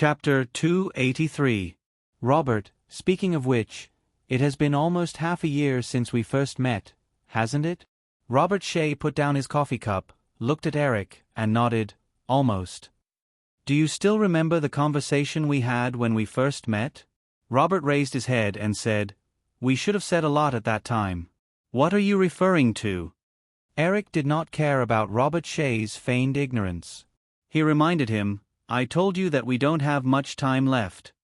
Chapter 283. Robert, speaking of which, it has been almost half a year since we first met, hasn't it? Robert Shea put down his coffee cup, looked at Eric, and nodded, almost. Do you still remember the conversation we had when we first met? Robert raised his head and said, We should have said a lot at that time. What are you referring to? Eric did not care about Robert Shea's feigned ignorance. He reminded him, I told you that we don't have much time left.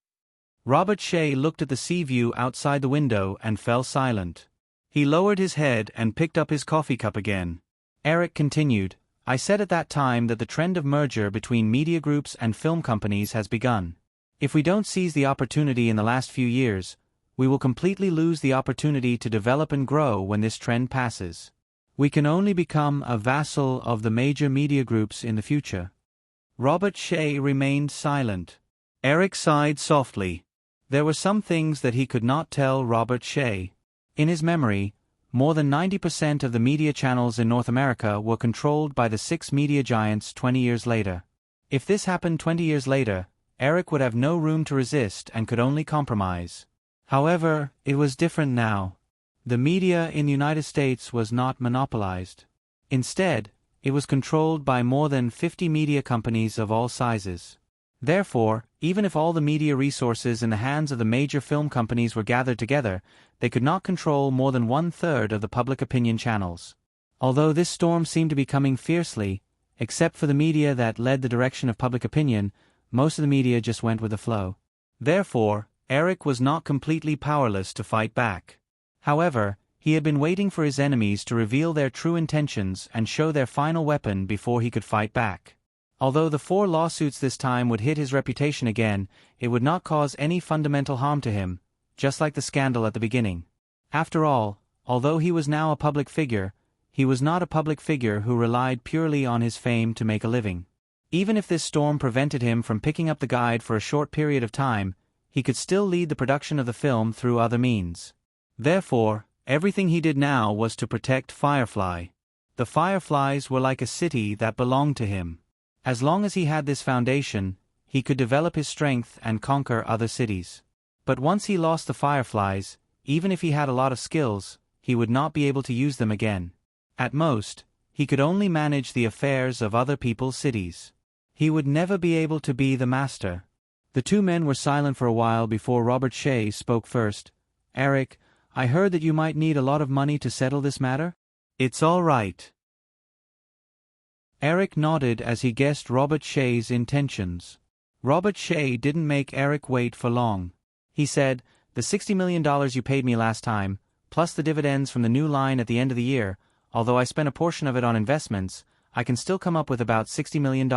Robert Shea looked at the sea view outside the window and fell silent. He lowered his head and picked up his coffee cup again. Eric continued, I said at that time that the trend of merger between media groups and film companies has begun. If we don't seize the opportunity in the last few years, we will completely lose the opportunity to develop and grow when this trend passes. We can only become a vassal of the major media groups in the future. Robert Shea remained silent. Eric sighed softly. There were some things that he could not tell Robert Shea. In his memory, more than 90% of the media channels in North America were controlled by the 6 media giants 20 years later. If this happened 20 years later, Eric would have no room to resist and could only compromise. However, it was different now. The media in the United States was not monopolized. Instead, it was controlled by more than 50 media companies of all sizes. Therefore, even if all the media resources in the hands of the major film companies were gathered together, they could not control more than 1/3 of the public opinion channels. Although this storm seemed to be coming fiercely, except for the media that led the direction of public opinion, most of the media just went with the flow. Therefore, Eric was not completely powerless to fight back. However, he had been waiting for his enemies to reveal their true intentions and show their final weapon before he could fight back. Although the 4 lawsuits this time would hit his reputation again, it would not cause any fundamental harm to him, just like the scandal at the beginning. After all, although he was now a public figure, he was not a public figure who relied purely on his fame to make a living. Even if this storm prevented him from picking up the guide for a short period of time, he could still lead the production of the film through other means. Therefore, everything he did now was to protect Firefly. The Fireflies were like a city that belonged to him. As long as he had this foundation, he could develop his strength and conquer other cities. But once he lost the Fireflies, even if he had a lot of skills, he would not be able to use them again. At most, he could only manage the affairs of other people's cities. He would never be able to be the master. The 2 men were silent for a while before Robert Shea spoke first. Eric, I heard that you might need a lot of money to settle this matter? It's all right. Eric nodded as he guessed Robert Shea's intentions. Robert Shea didn't make Eric wait for long. He said, The $60 million you paid me last time, plus the dividends from the new line at the end of the year, although I spent a portion of it on investments, I can still come up with about $60 million.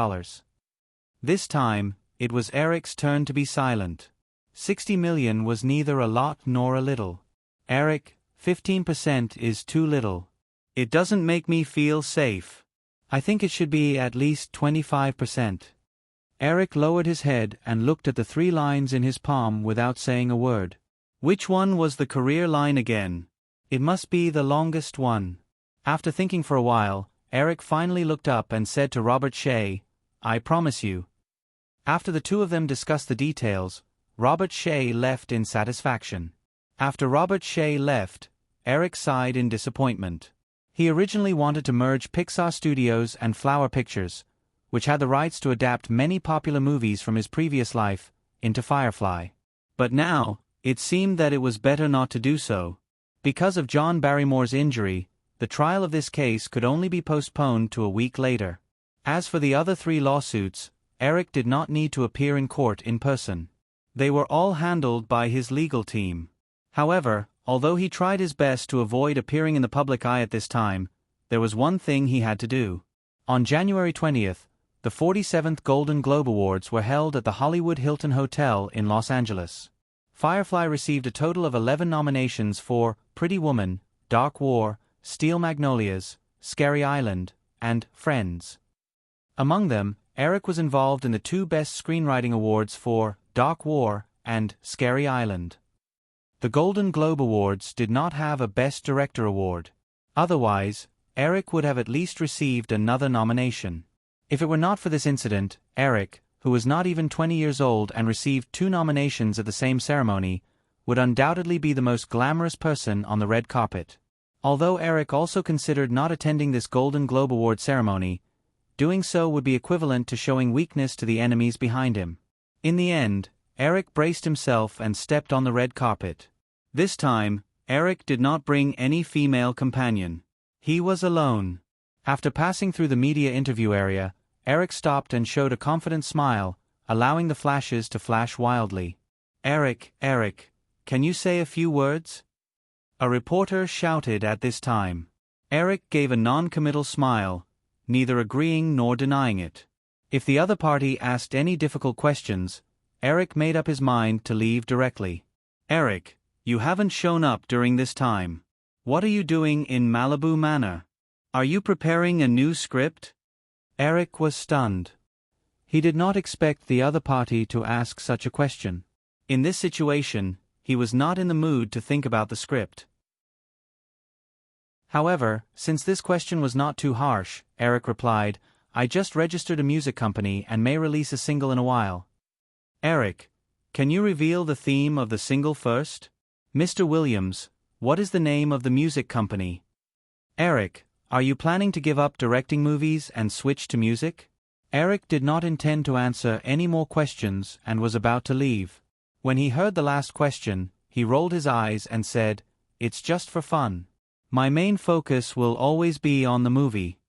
This time, it was Eric's turn to be silent. 60 million was neither a lot nor a little. Eric, 15% is too little. It doesn't make me feel safe. I think it should be at least 25%. Eric lowered his head and looked at the 3 lines in his palm without saying a word. Which one was the career line again? It must be the longest one. After thinking for a while, Eric finally looked up and said to Robert Shea, I promise you. After the 2 of them discussed the details, Robert Shea left in satisfaction. After Robert Shea left, Eric sighed in disappointment. He originally wanted to merge Pixar Studios and Flower Pictures, which had the rights to adapt many popular movies from his previous life, into Firefly. But now, it seemed that it was better not to do so. Because of John Barrymore's injury, the trial of this case could only be postponed to a week later. As for the other 3 lawsuits, Eric did not need to appear in court in person. They were all handled by his legal team. However, although he tried his best to avoid appearing in the public eye at this time, there was one thing he had to do. On January 20th, the 47th Golden Globe Awards were held at the Hollywood Hilton Hotel in Los Angeles. Firefly received a total of 11 nominations for Pretty Woman, Dark War, Steel Magnolias, Scary Island, and Friends. Among them, Eric was involved in the 2 Best Screenwriting Awards for Dark War and Scary Island. The Golden Globe Awards did not have a Best Director award. Otherwise, Eric would have at least received another nomination. If it were not for this incident, Eric, who was not even 20 years old and received 2 nominations at the same ceremony, would undoubtedly be the most glamorous person on the red carpet. Although Eric also considered not attending this Golden Globe Award ceremony, doing so would be equivalent to showing weakness to the enemies behind him. In the end, Eric braced himself and stepped on the red carpet. This time, Eric did not bring any female companion. He was alone. After passing through the media interview area, Eric stopped and showed a confident smile, allowing the flashes to flash wildly. Eric, can you say a few words?" A reporter shouted at this time. Eric gave a non-committal smile, neither agreeing nor denying it. If the other party asked any difficult questions, Eric made up his mind to leave directly. "Eric, you haven't shown up during this time. What are you doing in Malibu Manor? Are you preparing a new script?" Eric was stunned. He did not expect the other party to ask such a question. In this situation, he was not in the mood to think about the script. However, since this question was not too harsh, Eric replied, "I just registered a music company and may release a single in a while." "Eric, can you reveal the theme of the single first?" "Mr. Williams, what is the name of the music company?" "Eric, are you planning to give up directing movies and switch to music?" Eric did not intend to answer any more questions and was about to leave. When he heard the last question, he rolled his eyes and said, "It's just for fun. My main focus will always be on the movie."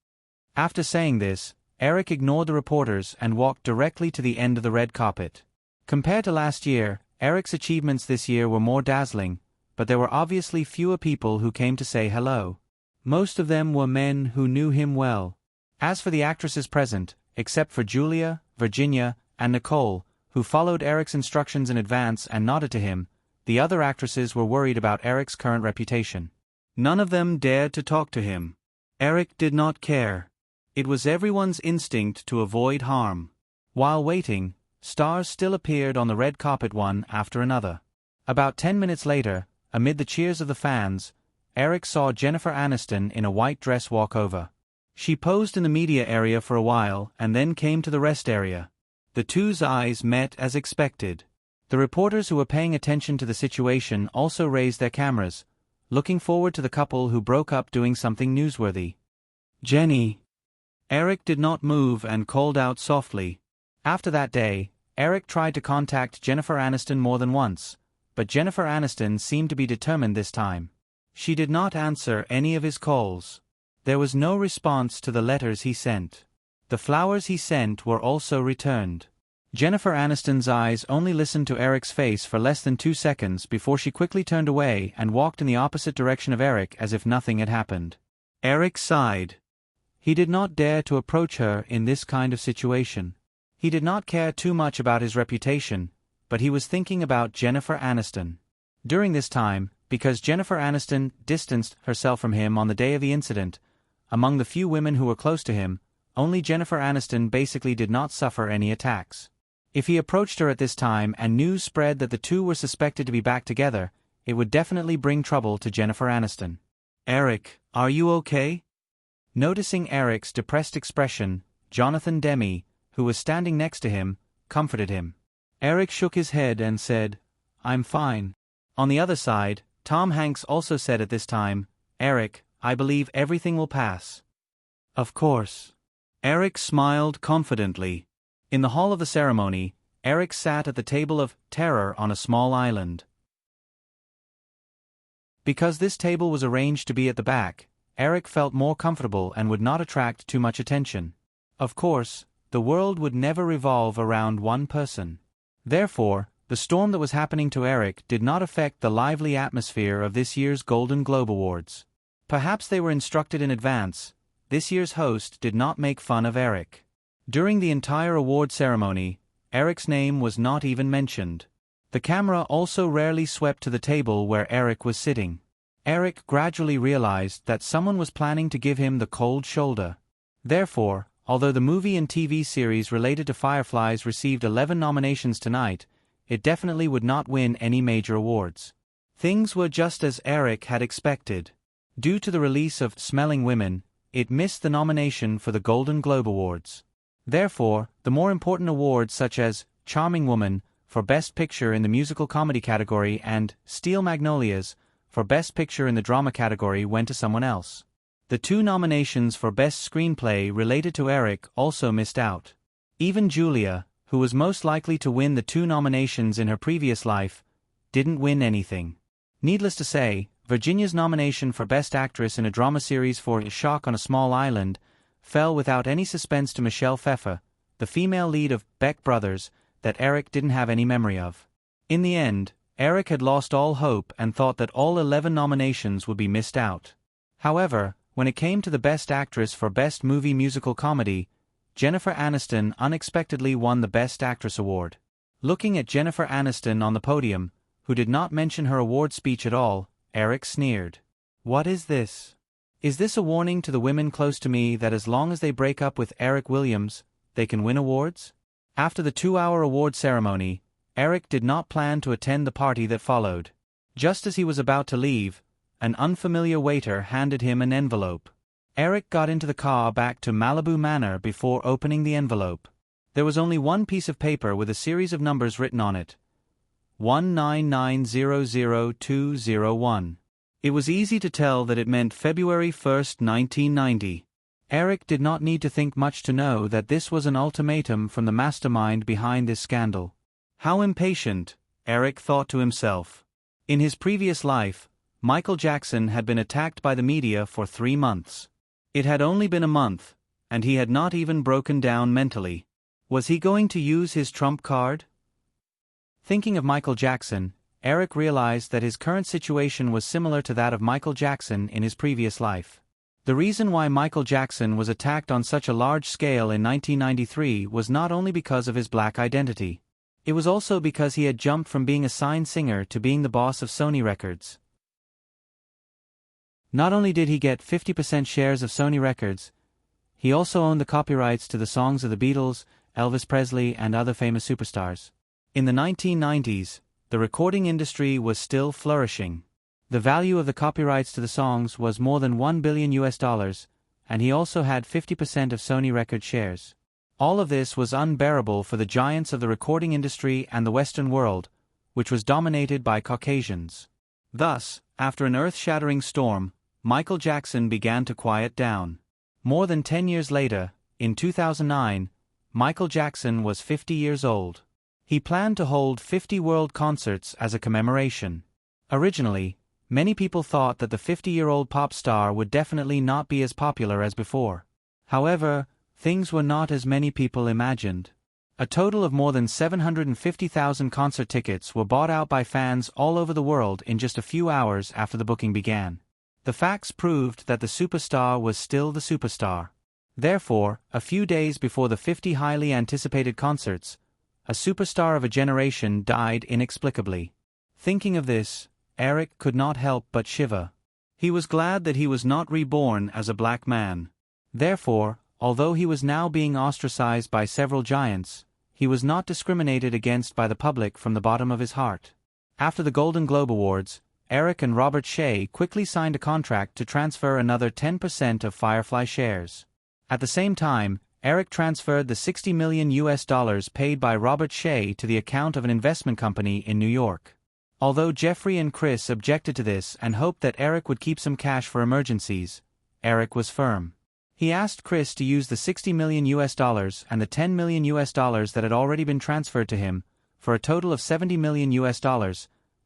After saying this, Eric ignored the reporters and walked directly to the end of the red carpet. Compared to last year, Eric's achievements this year were more dazzling, but there were obviously fewer people who came to say hello. Most of them were men who knew him well. As for the actresses present, except for Julia, Virginia, and Nicole, who followed Eric's instructions in advance and nodded to him, the other actresses were worried about Eric's current reputation. None of them dared to talk to him. Eric did not care. It was everyone's instinct to avoid harm. While waiting, stars still appeared on the red carpet one after another. About 10 minutes later, amid the cheers of the fans, Eric saw Jennifer Aniston in a white dress walk over. She posed in the media area for a while and then came to the rest area. The two's eyes met as expected. The reporters who were paying attention to the situation also raised their cameras, looking forward to the couple who broke up doing something newsworthy. "Jenny." Eric did not move and called out softly. After that day, Eric tried to contact Jennifer Aniston more than once, but Jennifer Aniston seemed to be determined this time. She did not answer any of his calls. There was no response to the letters he sent. The flowers he sent were also returned. Jennifer Aniston's eyes only listened to Eric's face for less than 2 seconds before she quickly turned away and walked in the opposite direction of Eric as if nothing had happened. Eric sighed. He did not dare to approach her in this kind of situation. He did not care too much about his reputation, but he was thinking about Jennifer Aniston. During this time, because Jennifer Aniston distanced herself from him on the day of the incident, among the few women who were close to him, only Jennifer Aniston basically did not suffer any attacks. If he approached her at this time and news spread that the two were suspected to be back together, it would definitely bring trouble to Jennifer Aniston. "Eric, are you okay?" Noticing Eric's depressed expression, Jonathan Demme, who was standing next to him, comforted him. Eric shook his head and said, "I'm fine." On the other side, Tom Hanks also said at this time, "Eric, I believe everything will pass." "Of course." Eric smiled confidently. In the hall of the ceremony, Eric sat at the table of terror on a small island. Because this table was arranged to be at the back, Eric felt more comfortable and would not attract too much attention. Of course, the world would never revolve around one person. Therefore, the storm that was happening to Eric did not affect the lively atmosphere of this year's Golden Globe Awards. Perhaps they were instructed in advance. This year's host did not make fun of Eric. During the entire award ceremony, Eric's name was not even mentioned. The camera also rarely swept to the table where Eric was sitting. Eric gradually realized that someone was planning to give him the cold shoulder. Therefore, although the movie and TV series related to Fireflies received 11 nominations tonight, it definitely would not win any major awards. Things were just as Eric had expected. Due to the release of Smelling Women, it missed the nomination for the Golden Globe Awards. Therefore, the more important awards such as Charming Woman for Best Picture in the Musical Comedy category and Steel Magnolias for Best Picture in the Drama category went to someone else. The 2 nominations for Best Screenplay related to Eric also missed out. Even Julia, who was most likely to win the 2 nominations in her previous life, didn't win anything. Needless to say, Virginia's nomination for Best Actress in a Drama Series for A Shock on a Small Island fell without any suspense to Michelle Pfeiffer, the female lead of Beck Brothers, that Eric didn't have any memory of. In the end, Eric had lost all hope and thought that all 11 nominations would be missed out. However, when it came to the Best Actress for Best Movie Musical Comedy, Jennifer Aniston unexpectedly won the Best Actress award. Looking at Jennifer Aniston on the podium, who did not mention her award speech at all, Eric sneered. "What is this? Is this a warning to the women close to me that as long as they break up with Eric Williams, they can win awards?" After the 2-hour award ceremony, Eric did not plan to attend the party that followed. Just as he was about to leave, an unfamiliar waiter handed him an envelope. Eric got into the car back to Malibu Manor before opening the envelope. There was only one piece of paper with a series of numbers written on it. 199000201. It was easy to tell that it meant February 1st, 1990. Eric did not need to think much to know that this was an ultimatum from the mastermind behind this scandal. How impatient, Eric thought to himself. In his previous life, Michael Jackson had been attacked by the media for 3 months. It had only been a month, and he had not even broken down mentally. Was he going to use his trump card? Thinking of Michael Jackson, Eric realized that his current situation was similar to that of Michael Jackson in his previous life. The reason why Michael Jackson was attacked on such a large scale in 1993 was not only because of his black identity. It was also because he had jumped from being a signed singer to being the boss of Sony Records. Not only did he get 50% shares of Sony Records, he also owned the copyrights to the songs of the Beatles, Elvis Presley, and other famous superstars. In the 1990s, the recording industry was still flourishing. The value of the copyrights to the songs was more than $1 billion, and he also had 50% of Sony Records shares. All of this was unbearable for the giants of the recording industry and the Western world, which was dominated by Caucasians. Thus, after an earth-shattering storm, Michael Jackson began to quiet down. More than 10 years later, in 2009, Michael Jackson was 50 years old. He planned to hold 50 world concerts as a commemoration. Originally, many people thought that the 50-year-old pop star would definitely not be as popular as before. However, things were not as many people imagined. A total of more than 750,000 concert tickets were bought out by fans all over the world in just a few hours after the booking began. The facts proved that the superstar was still the superstar. Therefore, a few days before the 50 highly anticipated concerts, a superstar of a generation died inexplicably. Thinking of this, Eric could not help but shiver. He was glad that he was not reborn as a black man. Therefore, although he was now being ostracized by several giants, he was not discriminated against by the public from the bottom of his heart. After the Golden Globe Awards, Eric and Robert Shea quickly signed a contract to transfer another 10% of Firefly shares. At the same time, Eric transferred the $60 million paid by Robert Shea to the account of an investment company in New York. Although Jeffrey and Chris objected to this and hoped that Eric would keep some cash for emergencies, Eric was firm. He asked Chris to use the $60 million and the $10 million that had already been transferred to him, for a total of $70 million,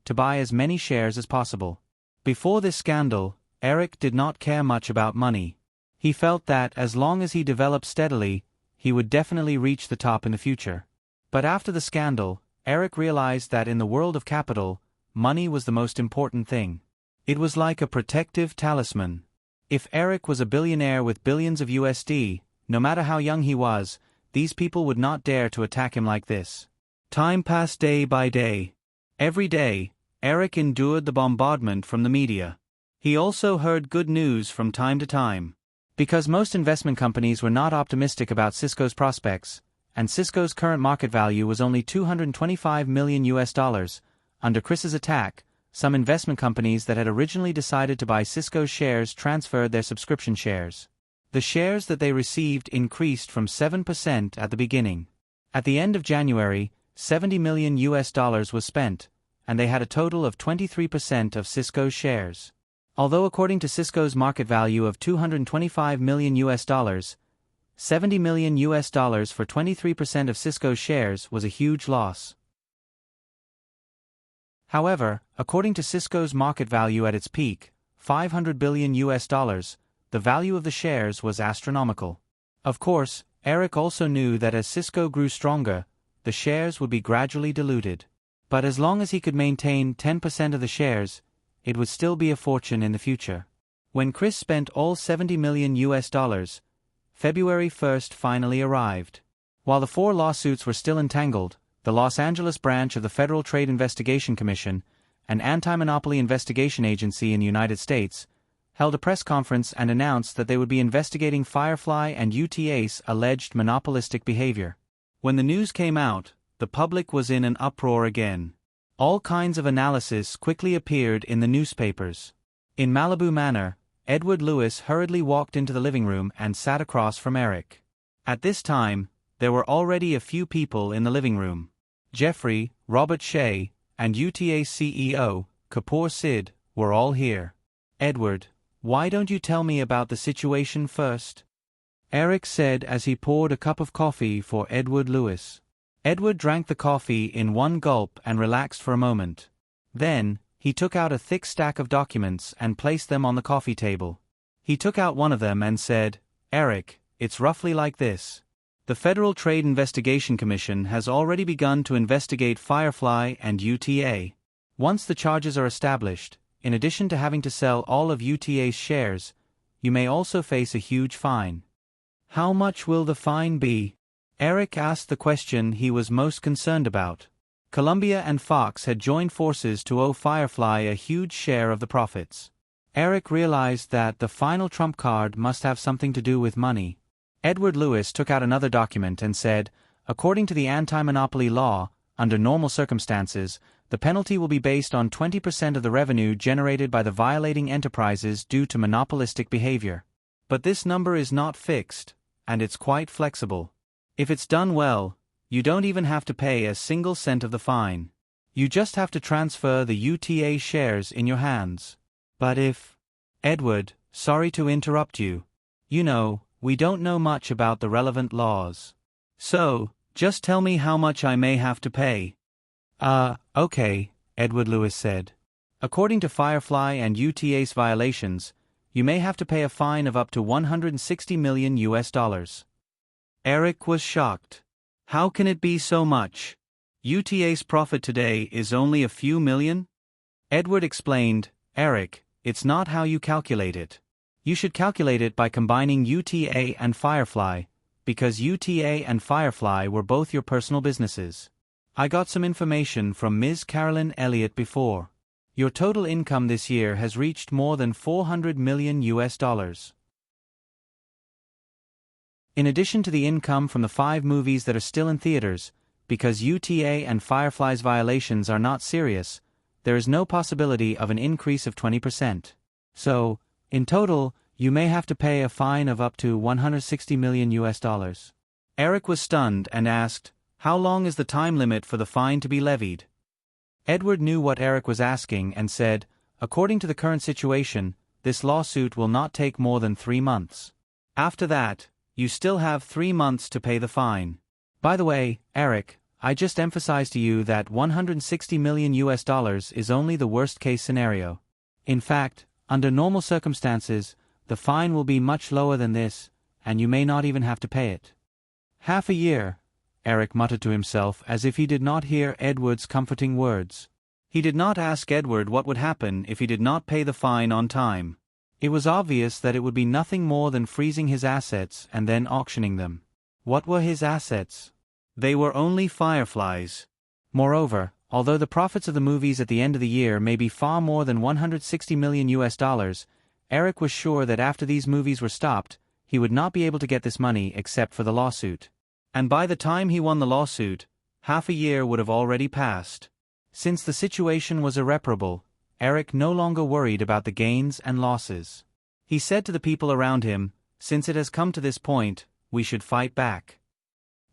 to buy as many shares as possible. Before this scandal, Eric did not care much about money. He felt that as long as he developed steadily, he would definitely reach the top in the future. But after the scandal, Eric realized that in the world of capital, money was the most important thing. It was like a protective talisman. If Eric was a billionaire with billions of USD, no matter how young he was, these people would not dare to attack him like this. Time passed day by day. Every day, Eric endured the bombardment from the media. He also heard good news from time to time. Because most investment companies were not optimistic about Cisco's prospects, and Cisco's current market value was only $225 million, under Chris's attack, some investment companies that had originally decided to buy Cisco's shares transferred their subscription shares. The shares that they received increased from 7% at the beginning. At the end of January, $70 million was spent, and they had a total of 23% of Cisco's shares. Although according to Cisco's market value of $225 million, $70 million for 23% of Cisco's shares was a huge loss. However, according to Cisco's market value at its peak, $500 billion, the value of the shares was astronomical. Of course, Eric also knew that as Cisco grew stronger, the shares would be gradually diluted. But as long as he could maintain 10% of the shares, it would still be a fortune in the future. When Chris spent all $70 million, February 1st finally arrived. While the 4 lawsuits were still entangled, the Los Angeles branch of the Federal Trade Investigation Commission, an anti-monopoly investigation agency in the United States, held a press conference and announced that they would be investigating Firefly and UTA's alleged monopolistic behavior. When the news came out, the public was in an uproar again. All kinds of analysis quickly appeared in the newspapers. In Malibu Manor, Edward Lewis hurriedly walked into the living room and sat across from Eric. At this time, there were already a few people in the living room. Jeffrey, Robert Shea, and UTA's CEO, Kapoor Sid, were all here. "Edward, why don't you tell me about the situation first?" Eric said as he poured a cup of coffee for Edward Lewis. Edward drank the coffee in one gulp and relaxed for a moment. Then, he took out a thick stack of documents and placed them on the coffee table. He took out one of them and said, "Eric, it's roughly like this. The Federal Trade Investigation Commission has already begun to investigate Firefly and UTA. Once the charges are established, in addition to having to sell all of UTA's shares, you may also face a huge fine." "How much will the fine be?" Eric asked the question he was most concerned about. Columbia and Fox had joined forces to owe Firefly a huge share of the profits. Eric realized that the final trump card must have something to do with money. Edward Lewis took out another document and said, "According to the anti-monopoly law, under normal circumstances, the penalty will be based on 20% of the revenue generated by the violating enterprises due to monopolistic behavior. But this number is not fixed, and it's quite flexible. If it's done well, you don't even have to pay a single cent of the fine. You just have to transfer the UTA shares in your hands. But if—" "Edward, sorry to interrupt you. You know, we don't know much about the relevant laws. So, just tell me how much I may have to pay." Okay," Edward Lewis said. "According to Firefly and UTA's violations, you may have to pay a fine of up to $160 million. Eric was shocked. "How can it be so much? UTA's profit today is only a few million?" Edward explained, "Eric, it's not how you calculate it. You should calculate it by combining UTA and Firefly, because UTA and Firefly were both your personal businesses. I got some information from Ms. Carolyn Elliott before. Your total income this year has reached more than $400 million. In addition to the income from the 5 movies that are still in theaters, because UTA and Firefly's violations are not serious, there is no possibility of an increase of 20%. So, in total, you may have to pay a fine of up to $160 million. Eric was stunned and asked, "How long is the time limit for the fine to be levied?" Edward knew what Eric was asking and said, "According to the current situation, this lawsuit will not take more than 3 months. After that, you still have 3 months to pay the fine. By the way, Eric, I just emphasized to you that $160 million is only the worst-case scenario. In fact, under normal circumstances, the fine will be much lower than this, and you may not even have to pay it." "Half a year," Eric muttered to himself as if he did not hear Edward's comforting words. He did not ask Edward what would happen if he did not pay the fine on time. It was obvious that it would be nothing more than freezing his assets and then auctioning them. What were his assets? They were only Fireflies. Moreover, although the profits of the movies at the end of the year may be far more than $160 million, Eric was sure that after these movies were stopped, he would not be able to get this money except for the lawsuit. And by the time he won the lawsuit, half a year would have already passed. Since the situation was irreparable, Eric no longer worried about the gains and losses. He said to the people around him, since it has come to this point, we should fight back.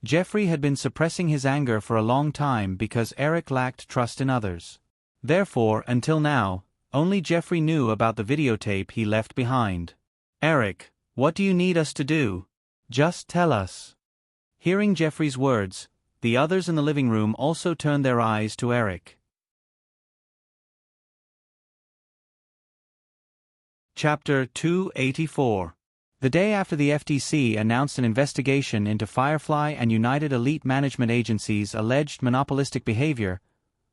Jeffrey had been suppressing his anger for a long time because Eric lacked trust in others. Therefore, until now, only Jeffrey knew about the videotape he left behind. Eric, what do you need us to do? Just tell us. Hearing Jeffrey's words, the others in the living room also turned their eyes to Eric. Chapter 284. The day after the FTC announced an investigation into Firefly and United Elite Management Agency's alleged monopolistic behavior,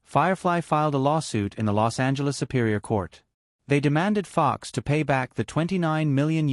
Firefly filed a lawsuit in the Los Angeles Superior Court. They demanded Fox to pay back the $29 million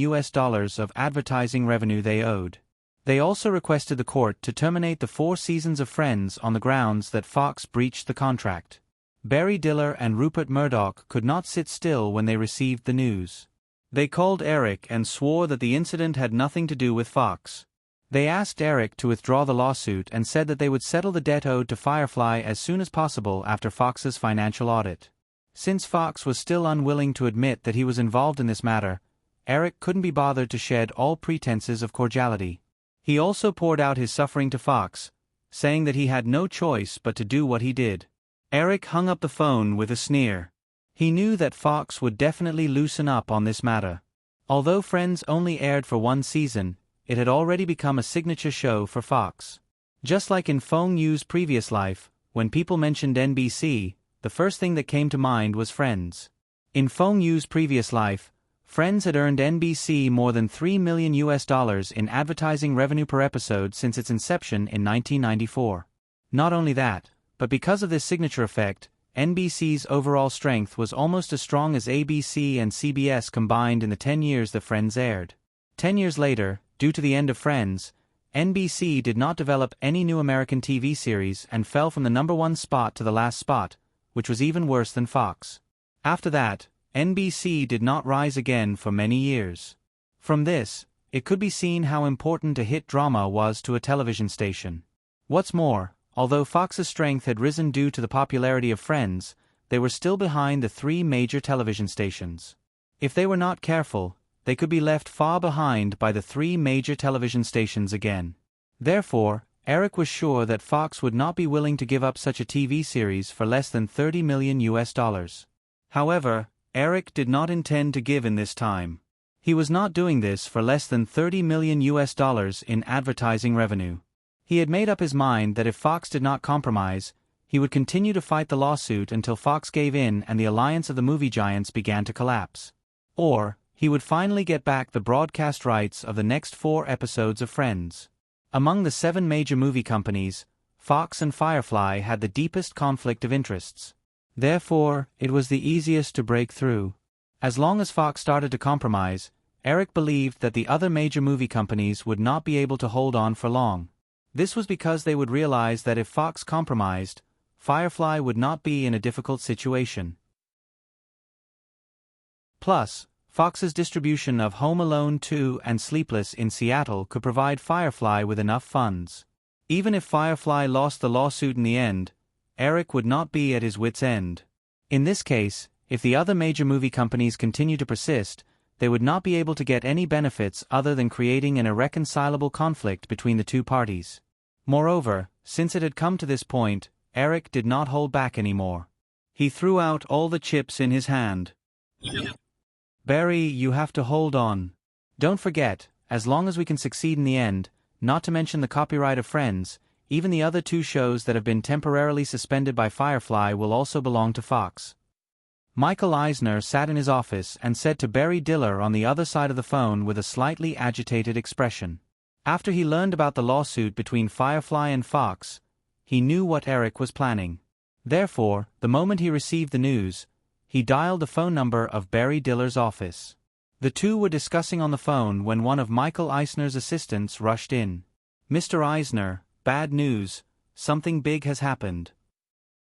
of advertising revenue they owed. They also requested the court to terminate the 4 seasons of Friends on the grounds that Fox breached the contract. Barry Diller and Rupert Murdoch could not sit still when they received the news. They called Eric and swore that the incident had nothing to do with Fox. They asked Eric to withdraw the lawsuit and said that they would settle the debt owed to Firefly as soon as possible after Fox's financial audit. Since Fox was still unwilling to admit that he was involved in this matter, Eric couldn't be bothered to shed all pretenses of cordiality. He also poured out his suffering to Fox, saying that he had no choice but to do what he did. Eric hung up the phone with a sneer. He knew that Fox would definitely loosen up on this matter. Although Friends only aired for 1 season, it had already become a signature show for Fox. Just like in Fong Yu's previous life, when people mentioned NBC, the first thing that came to mind was Friends. In Fong Yu's previous life, Friends had earned NBC more than $3 million in advertising revenue per episode since its inception in 1994. Not only that, but because of this signature effect, NBC's overall strength was almost as strong as ABC and CBS combined in the 10 years that Friends aired. 10 years later, due to the end of Friends, NBC did not develop any new American TV series and fell from the #1 spot to the last spot, which was even worse than Fox. After that, NBC did not rise again for many years. From this, it could be seen how important a hit drama was to a television station. What's more, although Fox's strength had risen due to the popularity of Friends, they were still behind the 3 major television stations. If they were not careful, they could be left far behind by the 3 major television stations again. Therefore, Eric was sure that Fox would not be willing to give up such a TV series for less than $30 million. However, Eric did not intend to give in this time. He was not doing this for less than $30 million in advertising revenue. He had made up his mind that if Fox did not compromise, he would continue to fight the lawsuit until Fox gave in and the alliance of the movie giants began to collapse. Or, he would finally get back the broadcast rights of the next 4 episodes of Friends. Among the 7 major movie companies, Fox and Firefly had the deepest conflict of interests. Therefore, it was the easiest to break through. As long as Fox started to compromise, Eric believed that the other major movie companies would not be able to hold on for long. This was because they would realize that if Fox compromised, Firefly would not be in a difficult situation. Plus, Fox's distribution of Home Alone 2 and Sleepless in Seattle could provide Firefly with enough funds. Even if Firefly lost the lawsuit in the end, Eric would not be at his wits' end. In this case, if the other major movie companies continue to persist, they would not be able to get any benefits other than creating an irreconcilable conflict between the 2 parties. Moreover, since it had come to this point, Eric did not hold back anymore. He threw out all the chips in his hand. Barry, you have to hold on. Don't forget, as long as we can succeed in the end, not to mention the copyright of Friends, even the other 2 shows that have been temporarily suspended by Firefly will also belong to Fox. Michael Eisner sat in his office and said to Barry Diller on the other side of the phone with a slightly agitated expression. After he learned about the lawsuit between Firefly and Fox, he knew what Eric was planning. Therefore, the moment he received the news, he dialed the phone number of Barry Diller's office. The 2 were discussing on the phone when one of Michael Eisner's assistants rushed in. Mr. Eisner, bad news, something big has happened.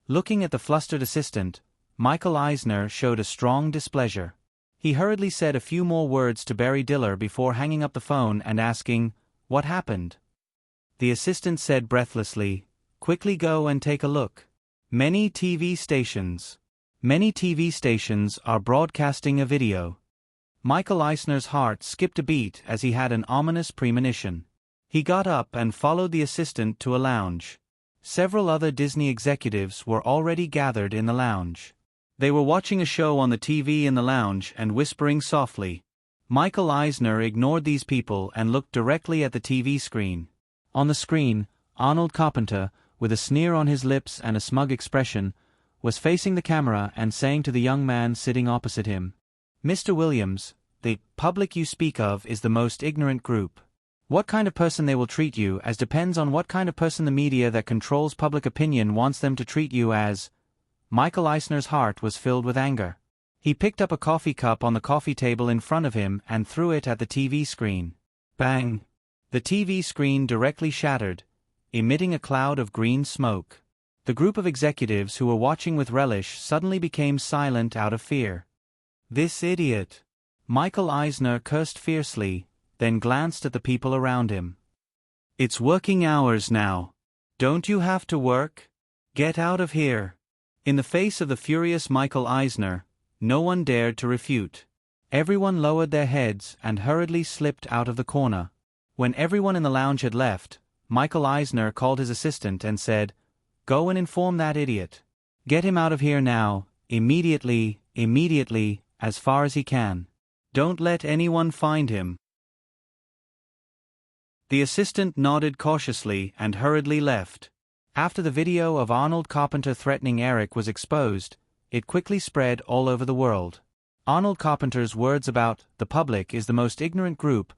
Looking at the flustered assistant, Michael Eisner showed a strong displeasure. He hurriedly said a few more words to Barry Diller before hanging up the phone and asking, "What happened?" The assistant said breathlessly, "Quickly go and take a look. Many TV stations are broadcasting a video." Michael Eisner's heart skipped a beat as he had an ominous premonition. He got up and followed the assistant to a lounge. Several other Disney executives were already gathered in the lounge. They were watching a show on the TV in the lounge and whispering softly. Michael Eisner ignored these people and looked directly at the TV screen. On the screen, Arnold Carpenter, with a sneer on his lips and a smug expression, was facing the camera and saying to the young man sitting opposite him, "Mr. Williams, the public you speak of is the most ignorant group. What kind of person they will treat you as depends on what kind of person the media that controls public opinion wants them to treat you as." Michael Eisner's heart was filled with anger. He picked up a coffee cup on the coffee table in front of him and threw it at the TV screen. Bang! The TV screen directly shattered, emitting a cloud of green smoke. The group of executives who were watching with relish suddenly became silent out of fear. "This idiot!" Michael Eisner cursed fiercely, then glanced at the people around him. "It's working hours now. Don't you have to work? Get out of here." In the face of the furious Michael Eisner, no one dared to refute. Everyone lowered their heads and hurriedly slipped out of the corner. When everyone in the lounge had left, Michael Eisner called his assistant and said, "Go and inform that idiot. Get him out of here now, immediately, as far as he can. Don't let anyone find him." The assistant nodded cautiously and hurriedly left. After the video of Arnold Carpenter threatening Eric was exposed, it quickly spread all over the world. Arnold Carpenter's words about "the public is the most ignorant group"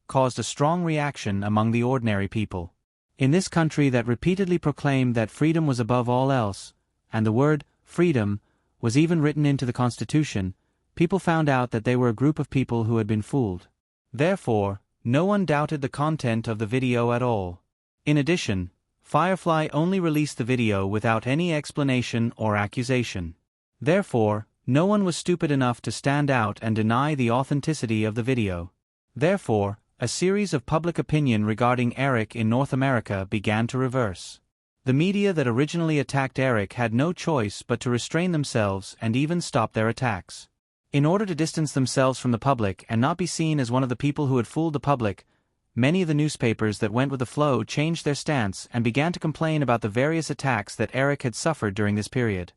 caused a strong reaction among the ordinary people. In this country that repeatedly proclaimed that freedom was above all else, and the word freedom was even written into the Constitution, people found out that they were a group of people who had been fooled. Therefore, no one doubted the content of the video at all. In addition, Firefly only released the video without any explanation or accusation. Therefore, no one was stupid enough to stand out and deny the authenticity of the video. Therefore, a series of public opinion regarding Eric in North America began to reverse. The media that originally attacked Eric had no choice but to restrain themselves and even stop their attacks. In order to distance themselves from the public and not be seen as one of the people who had fooled the public, many of the newspapers that went with the flow changed their stance and began to complain about the various attacks that Eric had suffered during this period.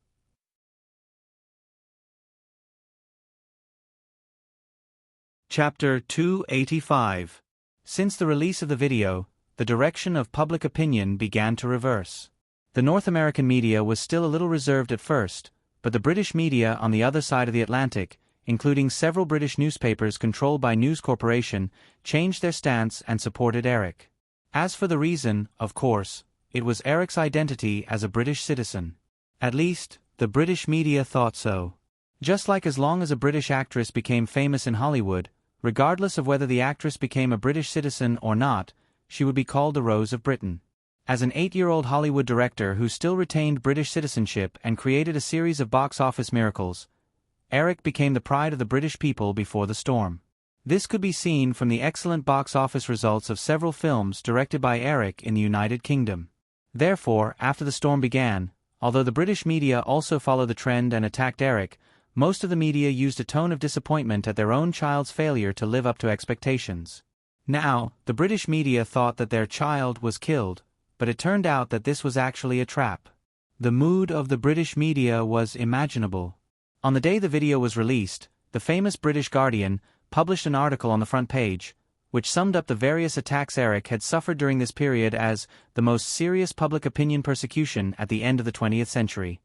Chapter 285. Since the release of the video, the direction of public opinion began to reverse. The North American media was still a little reserved at first, but the British media on the other side of the Atlantic, including several British newspapers controlled by News Corporation, changed their stance and supported Eric. As for the reason, of course, it was Eric's identity as a British citizen. At least, the British media thought so. Just like as long as a British actress became famous in Hollywood, regardless of whether the actress became a British citizen or not, she would be called the Rose of Britain. As an 8-year-old Hollywood director who still retained British citizenship and created a series of box office miracles, Eric became the pride of the British people before the storm. This could be seen from the excellent box office results of several films directed by Eric in the United Kingdom. Therefore, after the storm began, although the British media also followed the trend and attacked Eric, most of the media used a tone of disappointment at their own child's failure to live up to expectations. Now, the British media thought that their child was killed, but it turned out that this was actually a trap. The mood of the British media was imaginable. On the day the video was released, the famous British Guardian published an article on the front page, which summed up the various attacks Eric had suffered during this period as the most serious public opinion persecution at the end of the 20th century.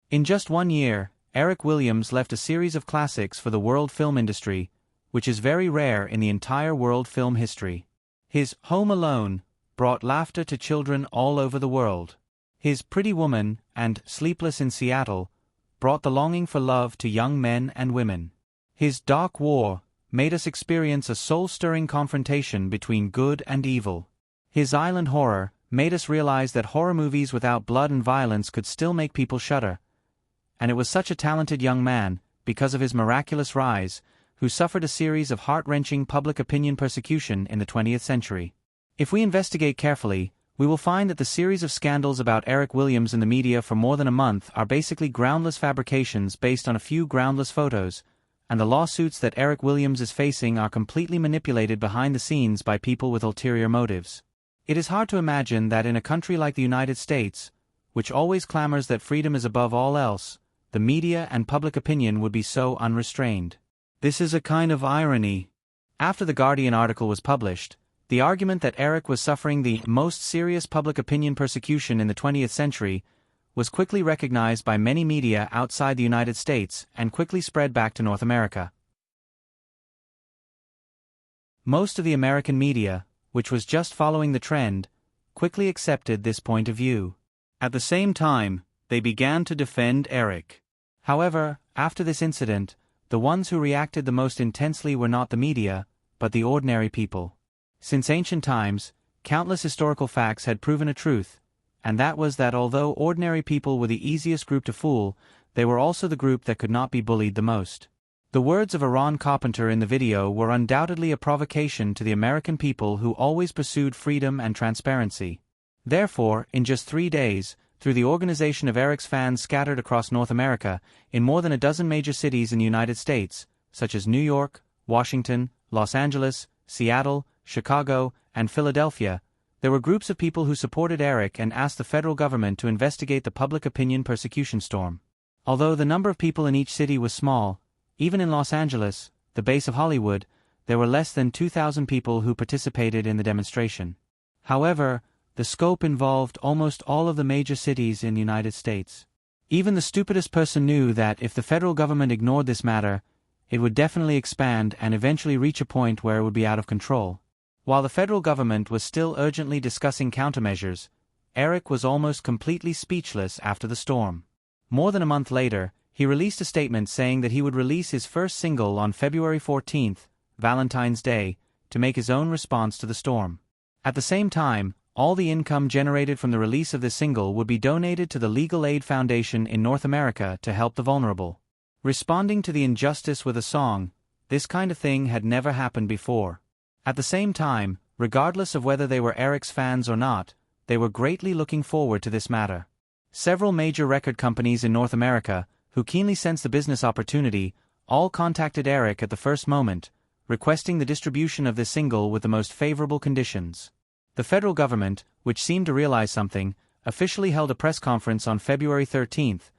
In just 1 year, Eric Williams left a series of classics for the world film industry, which is very rare in the entire world film history. His Home Alone brought laughter to children all over the world. His Pretty Woman and Sleepless in Seattle brought the longing for love to young men and women. His Dark War made us experience a soul-stirring confrontation between good and evil. His Island Horror made us realize that horror movies without blood and violence could still make people shudder. And it was such a talented young man, because of his miraculous rise, who suffered a series of heart-wrenching public opinion persecution in the 20th century. If we investigate carefully, we will find that the series of scandals about Eric Williams in the media for more than a month are basically groundless fabrications based on a few groundless photos, and the lawsuits that Eric Williams is facing are completely manipulated behind the scenes by people with ulterior motives. It is hard to imagine that in a country like the United States, which always clamors that freedom is above all else, the media and public opinion would be so unrestrained. This is a kind of irony. After the Guardian article was published, the argument that Eric was suffering the most serious public opinion persecution in the 20th century was quickly recognized by many media outside the United States and quickly spread back to North America. Most of the American media, which was just following the trend, quickly accepted this point of view. At the same time, they began to defend Eric. However, after this incident, the ones who reacted the most intensely were not the media, but the ordinary people. Since ancient times, countless historical facts had proven a truth, and that was that although ordinary people were the easiest group to fool, they were also the group that could not be bullied the most. The words of Ron Carpenter in the video were undoubtedly a provocation to the American people who always pursued freedom and transparency. Therefore, in just 3 days, through the organization of Eric's fans scattered across North America, in more than a dozen major cities in the United States, such as New York, Washington, Los Angeles, Seattle, Chicago, and Philadelphia, there were groups of people who supported Eric and asked the federal government to investigate the public opinion persecution storm. Although the number of people in each city was small, even in Los Angeles, the base of Hollywood, there were less than 2,000 people who participated in the demonstration. However, the scope involved almost all of the major cities in the United States. Even the stupidest person knew that if the federal government ignored this matter, it would definitely expand and eventually reach a point where it would be out of control. While the federal government was still urgently discussing countermeasures, Eric was almost completely speechless after the storm. More than a month later, he released a statement saying that he would release his first single on February 14th, Valentine's Day, to make his own response to the storm. At the same time, all the income generated from the release of this single would be donated to the Legal Aid Foundation in North America to help the vulnerable. Responding to the injustice with a song, this kind of thing had never happened before. At the same time, regardless of whether they were Eric's fans or not, they were greatly looking forward to this matter. Several major record companies in North America, who keenly sensed the business opportunity, all contacted Eric at the first moment, requesting the distribution of this single with the most favorable conditions. The federal government, which seemed to realize something, officially held a press conference on February 13th,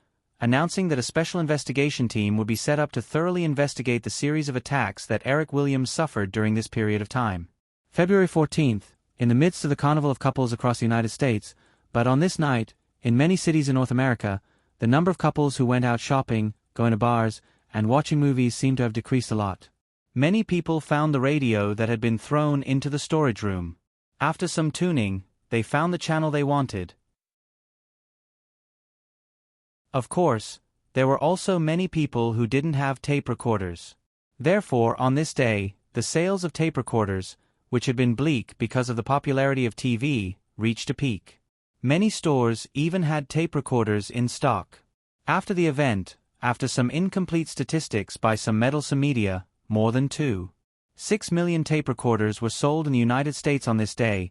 announcing that a special investigation team would be set up to thoroughly investigate the series of attacks that Eric Williams suffered during this period of time. February 14th, in the midst of the carnival of couples across the United States, but on this night, in many cities in North America, the number of couples who went out shopping, going to bars, and watching movies seemed to have decreased a lot. Many people found the radio that had been thrown into the storage room. After some tuning, they found the channel they wanted. Of course, there were also many people who didn't have tape recorders. Therefore, on this day, the sales of tape recorders, which had been bleak because of the popularity of TV, reached a peak. Many stores even had tape recorders in stock. After the event, after some incomplete statistics by some meddlesome media, more than 2.6 million tape recorders were sold in the United States on this day,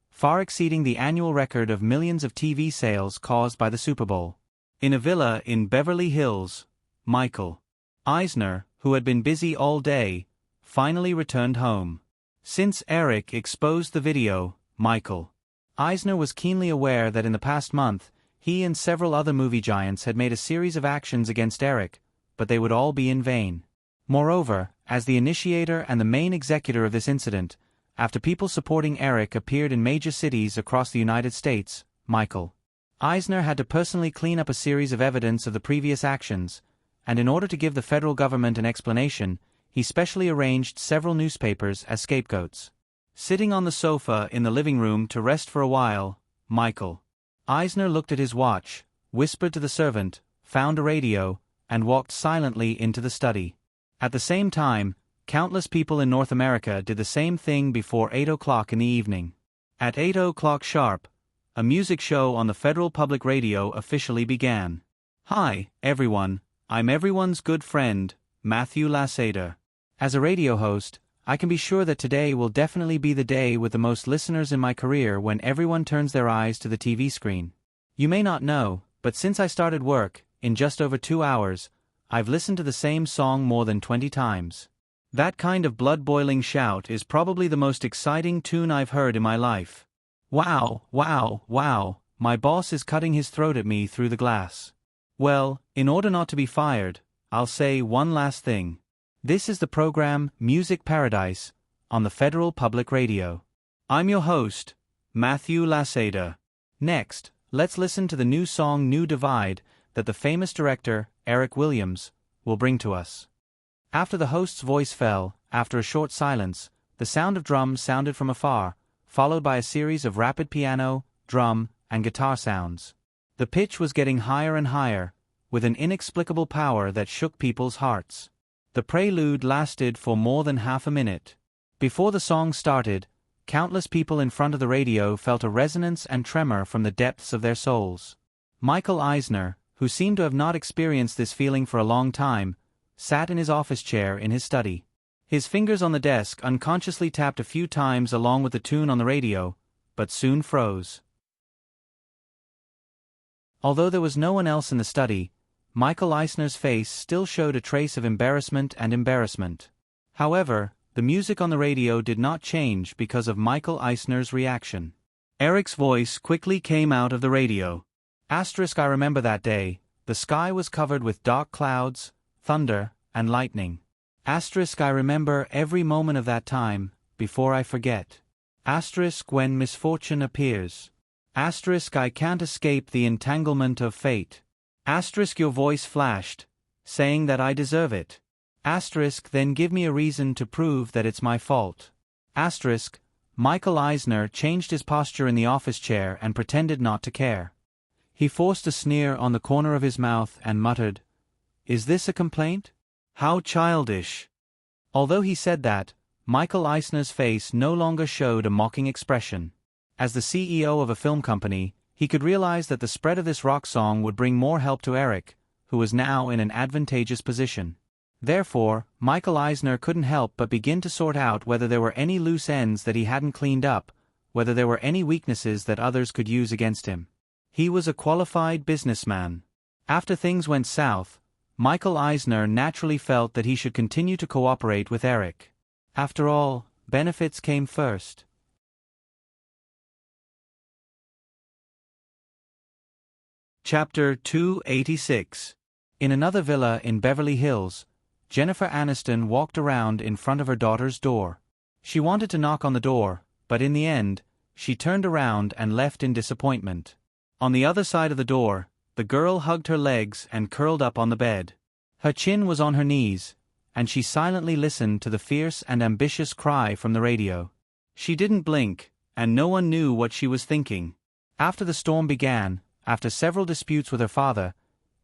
far exceeding the annual record of millions of TV sales caused by the Super Bowl. In a villa in Beverly Hills, Michael Eisner, who had been busy all day, finally returned home. Since Eric exposed the video, Michael Eisner was keenly aware that in the past month, he and several other movie giants had made a series of actions against Eric, but they would all be in vain. Moreover, as the initiator and the main executor of this incident, after people supporting Eric appeared in major cities across the United States, Michael Eisner had to personally clean up a series of evidence of the previous actions, and in order to give the federal government an explanation, he specially arranged several newspapers as scapegoats. Sitting on the sofa in the living room to rest for a while, Michael Eisner looked at his watch, whispered to the servant, found a radio, and walked silently into the study. At the same time, countless people in North America did the same thing before 8 o'clock in the evening. At 8 o'clock sharp, a music show on the Federal Public Radio officially began. Hi, everyone, I'm everyone's good friend, Matthew Lassater. As a radio host, I can be sure that today will definitely be the day with the most listeners in my career when everyone turns their eyes to the TV screen. You may not know, but since I started work, in just over 2 hours, I've listened to the same song more than 20 times. That kind of blood-boiling shout is probably the most exciting tune I've heard in my life. Wow, wow, wow, my boss is cutting his throat at me through the glass. Well, in order not to be fired, I'll say one last thing. This is the program Music Paradise on the Federal Public Radio. I'm your host, Matthew Laseda. Next, let's listen to the new song New Divide that the famous director, Eric Williams, will bring to us. After the host's voice fell, after a short silence, the sound of drums sounded from afar, followed by a series of rapid piano, drum, and guitar sounds. The pitch was getting higher and higher, with an inexplicable power that shook people's hearts. The prelude lasted for more than half a minute. Before the song started, countless people in front of the radio felt a resonance and tremor from the depths of their souls. Michael Eisner, who seemed to have not experienced this feeling for a long time, sat in his office chair in his study. His fingers on the desk unconsciously tapped a few times along with the tune on the radio, but soon froze. Although there was no one else in the study, Michael Eisner's face still showed a trace of embarrassment and embarrassment. However, the music on the radio did not change because of Michael Eisner's reaction. Eric's voice quickly came out of the radio. I remember that day, the sky was covered with dark clouds, thunder, and lightning. I remember every moment of that time, before I forget. When misfortune appears. I can't escape the entanglement of fate. Your voice flashed, saying that I deserve it. Then give me a reason to prove that it's my fault. Michael Eisner changed his posture in the office chair and pretended not to care. He forced a sneer on the corner of his mouth and muttered, "Is this a complaint? How childish." Although he said that, Michael Eisner's face no longer showed a mocking expression. As the CEO of a film company, he could realize that the spread of this rock song would bring more help to Eric, who was now in an advantageous position. Therefore, Michael Eisner couldn't help but begin to sort out whether there were any loose ends that he hadn't cleaned up, whether there were any weaknesses that others could use against him. He was a qualified businessman. After things went south, Michael Eisner naturally felt that he should continue to cooperate with Eric. After all, benefits came first. Chapter 286. In another villa in Beverly Hills, Jennifer Aniston walked around in front of her daughter's door. She wanted to knock on the door, but in the end, she turned around and left in disappointment. On the other side of the door, the girl hugged her legs and curled up on the bed. Her chin was on her knees, and she silently listened to the fierce and ambitious cry from the radio. She didn't blink, and no one knew what she was thinking. After the storm began, after several disputes with her father,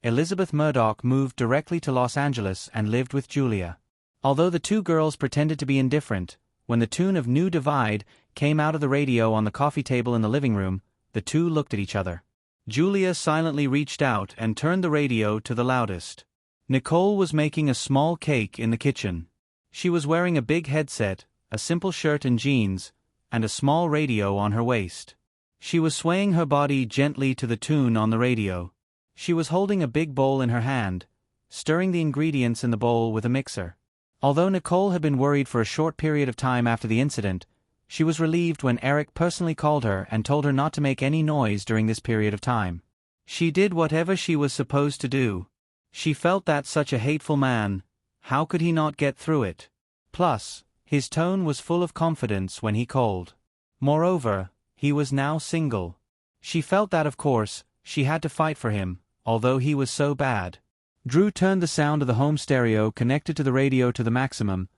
Elizabeth Murdoch moved directly to Los Angeles and lived with Julia. Although the two girls pretended to be indifferent, when the tune of New Divide came out of the radio on the coffee table in the living room, the two looked at each other. Julia silently reached out and turned the radio to the loudest. Nicole was making a small cake in the kitchen. She was wearing a big headset, a simple shirt and jeans, and a small radio on her waist. She was swaying her body gently to the tune on the radio. She was holding a big bowl in her hand, stirring the ingredients in the bowl with a mixer. Although Nicole had been worried for a short period of time after the incident, she was relieved when Eric personally called her and told her not to make any noise during this period of time. She did whatever she was supposed to do. She felt that such a hateful man, how could he not get through it? Plus, his tone was full of confidence when he called. Moreover, he was now single. She felt that of course, she had to fight for him, although he was so bad. Drew turned the sound of the home stereo connected to the radio to the maximum,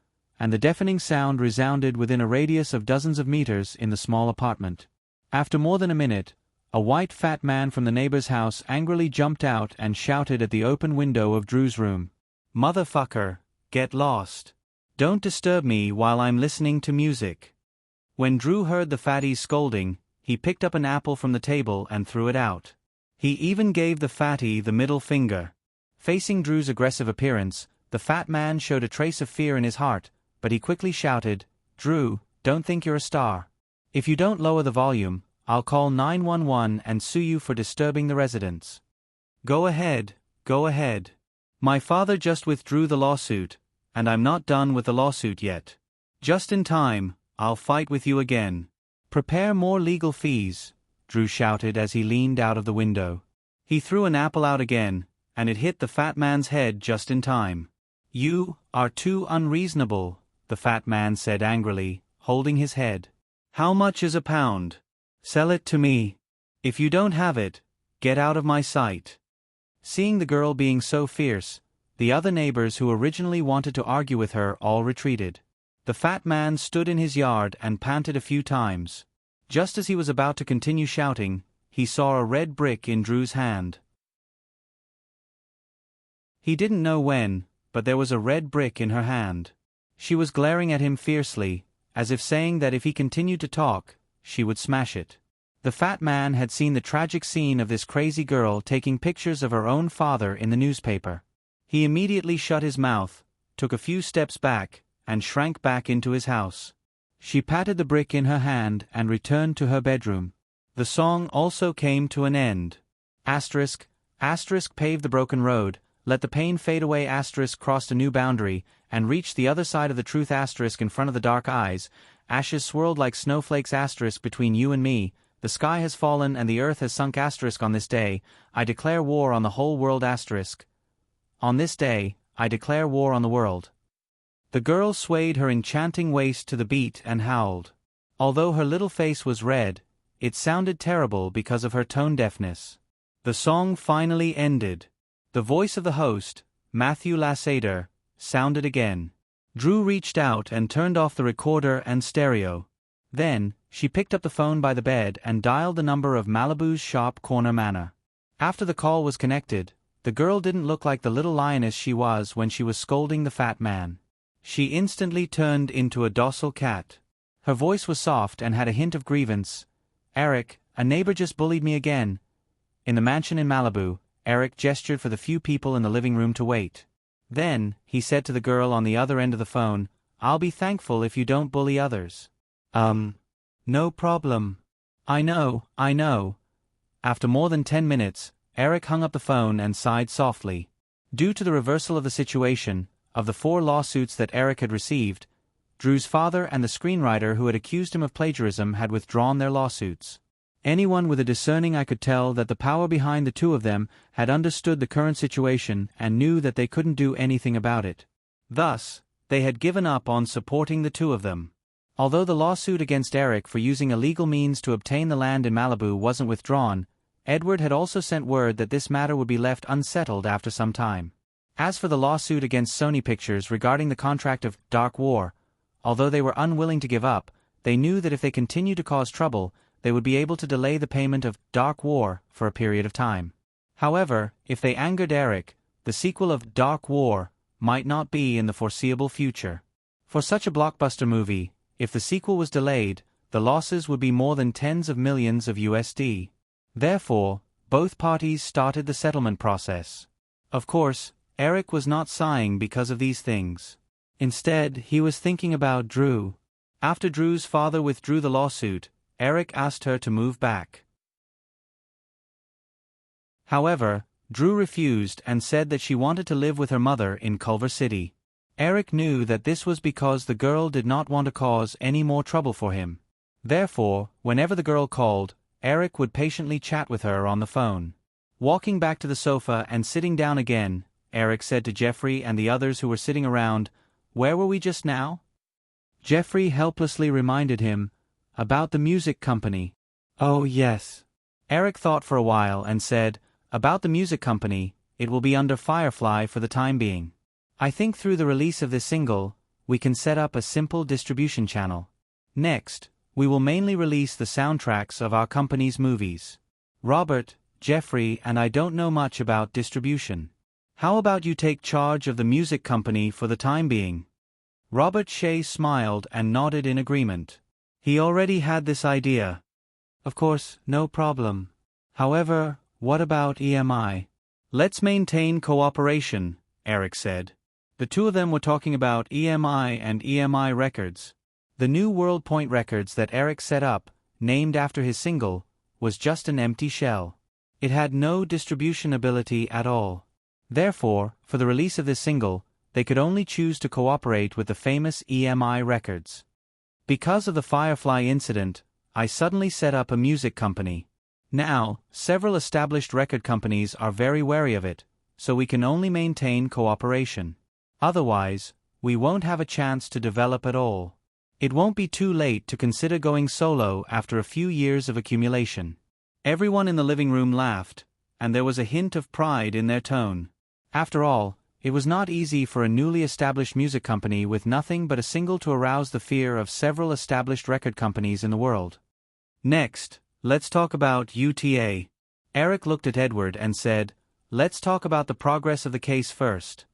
and the deafening sound resounded within a radius of dozens of meters in the small apartment. After more than a minute, a white fat man from the neighbor's house angrily jumped out and shouted at the open window of Drew's room, "Motherfucker, get lost. Don't disturb me while I'm listening to music." When Drew heard the fatty's scolding, he picked up an apple from the table and threw it out. He even gave the fatty the middle finger. Facing Drew's aggressive appearance, the fat man showed a trace of fear in his heart, but he quickly shouted, "Drew, don't think you're a star. If you don't lower the volume, I'll call 911 and sue you for disturbing the residents." Go ahead, My father just withdrew the lawsuit, and I'm not done with the lawsuit yet. Just in time, I'll fight with you again. Prepare more legal fees, Drew shouted as he leaned out of the window. He threw an apple out again, and it hit the fat man's head just in time. You are too unreasonable, the fat man said angrily, holding his head. How much is a pound? Sell it to me. If you don't have it, get out of my sight. Seeing the girl being so fierce, the other neighbors who originally wanted to argue with her all retreated. The fat man stood in his yard and panted a few times. Just as he was about to continue shouting, he saw a red brick in Drew's hand. He didn't know when, but there was a red brick in her hand. She was glaring at him fiercely, as if saying that if he continued to talk, she would smash it. The fat man had seen the tragic scene of this crazy girl taking pictures of her own father in the newspaper. He immediately shut his mouth, took a few steps back, and shrank back into his house. She patted the brick in her hand and returned to her bedroom. The song also came to an end. Asterisk paved the broken road, let the pain fade away crossed a new boundary, and reached the other side of the truth in front of the dark eyes, ashes swirled like snowflakes between you and me, the sky has fallen and the earth has sunk on this day, I declare war on the whole world On this day, I declare war on the world. The girl swayed her enchanting waist to the beat and howled. Although her little face was red, it sounded terrible because of her tone deafness. The song finally ended. The voice of the host, Matthew Lassater, sounded again. Drew reached out and turned off the recorder and stereo. Then, she picked up the phone by the bed and dialed the number of Malibu's Sharp Corner Manor. After the call was connected, the girl didn't look like the little lioness she was when she was scolding the fat man. She instantly turned into a docile cat. Her voice was soft and had a hint of grievance. Eric, a neighbor just bullied me again. In the mansion in Malibu, Eric gestured for the few people in the living room to wait. Then, he said to the girl on the other end of the phone, I'll be thankful if you don't bully others. No problem. I know. After more than 10 minutes, Eric hung up the phone and sighed softly. Due to the reversal of the situation, of the 4 lawsuits that Eric had received, Drew's father and the screenwriter who had accused him of plagiarism had withdrawn their lawsuits. Anyone with a discerning eye could tell that the power behind the 2 of them had understood the current situation and knew that they couldn't do anything about it. Thus, they had given up on supporting the 2 of them. Although the lawsuit against Eric for using illegal means to obtain the land in Malibu wasn't withdrawn, Edward had also sent word that this matter would be left unsettled after some time. As for the lawsuit against Sony Pictures regarding the contract of Dark War, although they were unwilling to give up, they knew that if they continued to cause trouble, they would be able to delay the payment of Dark War for a period of time. However, if they angered Eric, the sequel of Dark War might not be in the foreseeable future. For such a blockbuster movie, if the sequel was delayed, the losses would be more than tens of millions of USD. Therefore, both parties started the settlement process. Of course, Eric was not sighing because of these things. Instead, he was thinking about Drew. After Drew's father withdrew the lawsuit, Eric asked her to move back. However, Drew refused and said that she wanted to live with her mother in Culver City. Eric knew that this was because the girl did not want to cause any more trouble for him. Therefore, whenever the girl called, Eric would patiently chat with her on the phone. Walking back to the sofa and sitting down again, Eric said to Jeffrey and the others who were sitting around, "Where were we just now?" Jeffrey helplessly reminded him, "About the music company." "Oh yes." Eric thought for a while and said, "About the music company, it will be under Firefly for the time being. I think through the release of this single, we can set up a simple distribution channel. Next, we will mainly release the soundtracks of our company's movies. Robert, Jeffrey and I don't know much about distribution. How about you take charge of the music company for the time being?" Robert Shea smiled and nodded in agreement. He already had this idea. "Of course, no problem. However, what about EMI?" "Let's maintain cooperation," Eric said. The 2 of them were talking about EMI and EMI Records. The new World Point Records that Eric set up, named after his single, was just an empty shell. It had no distribution ability at all. Therefore, for the release of this single, they could only choose to cooperate with the famous EMI Records. Because of the Firefly incident, I suddenly set up a music company. Now, several established record companies are very wary of it, so we can only maintain cooperation. Otherwise, we won't have a chance to develop at all. It won't be too late to consider going solo after a few years of accumulation. Everyone in the living room laughed, and there was a hint of pride in their tone. After all, it was not easy for a newly established music company with nothing but a single to arouse the fear of several established record companies in the world. Next, let's talk about UTA. Eric looked at Edward and said, "Let's talk about the progress of the case first."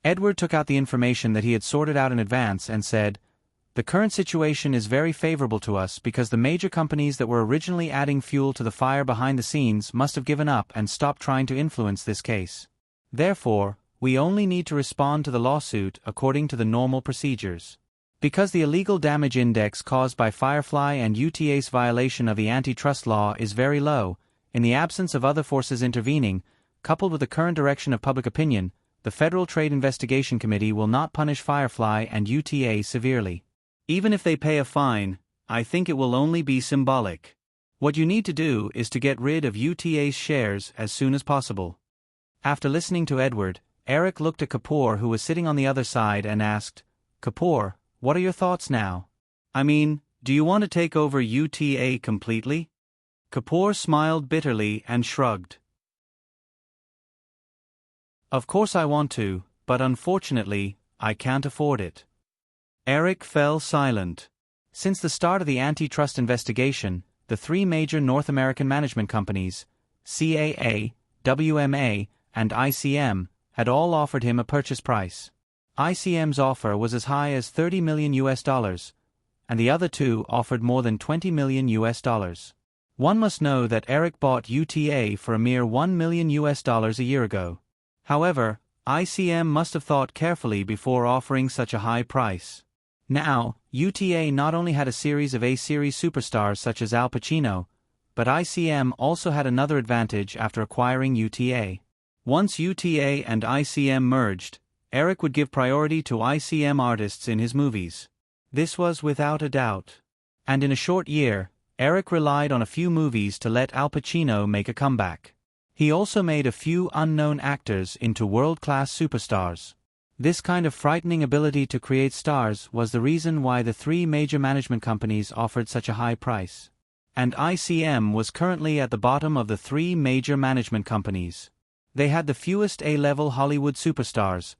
Edward took out the information that he had sorted out in advance and said, "The current situation is very favorable to us because the major companies that were originally adding fuel to the fire behind the scenes must have given up and stopped trying to influence this case. Therefore, we only need to respond to the lawsuit according to the normal procedures. Because the illegal damage index caused by Firefly and UTA's violation of the antitrust law is very low, in the absence of other forces intervening, coupled with the current direction of public opinion, the Federal Trade Investigation Committee will not punish Firefly and UTA severely. Even if they pay a fine, I think it will only be symbolic. What you need to do is to get rid of UTA's shares as soon as possible." After listening to Edward, Eric looked at Kapoor, who was sitting on the other side, and asked, "Kapoor, what are your thoughts now? I mean, do you want to take over UTA completely?" Kapoor smiled bitterly and shrugged. "Of course I want to, but unfortunately, I can't afford it." Eric fell silent. Since the start of the antitrust investigation, the three major North American management companies, CAA, WMA, and ICM, had all offered him a purchase price. ICM's offer was as high as $30 million, and the other two offered more than $20 million. One must know that Eric bought UTA for a mere $1 million a year ago. However, ICM must have thought carefully before offering such a high price. Now, UTA not only had a series of A-series superstars such as Al Pacino, but ICM also had another advantage after acquiring UTA. Once UTA and ICM merged, Eric would give priority to ICM artists in his movies. This was without a doubt. And in a short year, Eric relied on a few movies to let Al Pacino make a comeback. He also made a few unknown actors into world-class superstars. This kind of frightening ability to create stars was the reason why the three major management companies offered such a high price. And ICM was currently at the bottom of the three major management companies. They had the fewest A-level Hollywood superstars,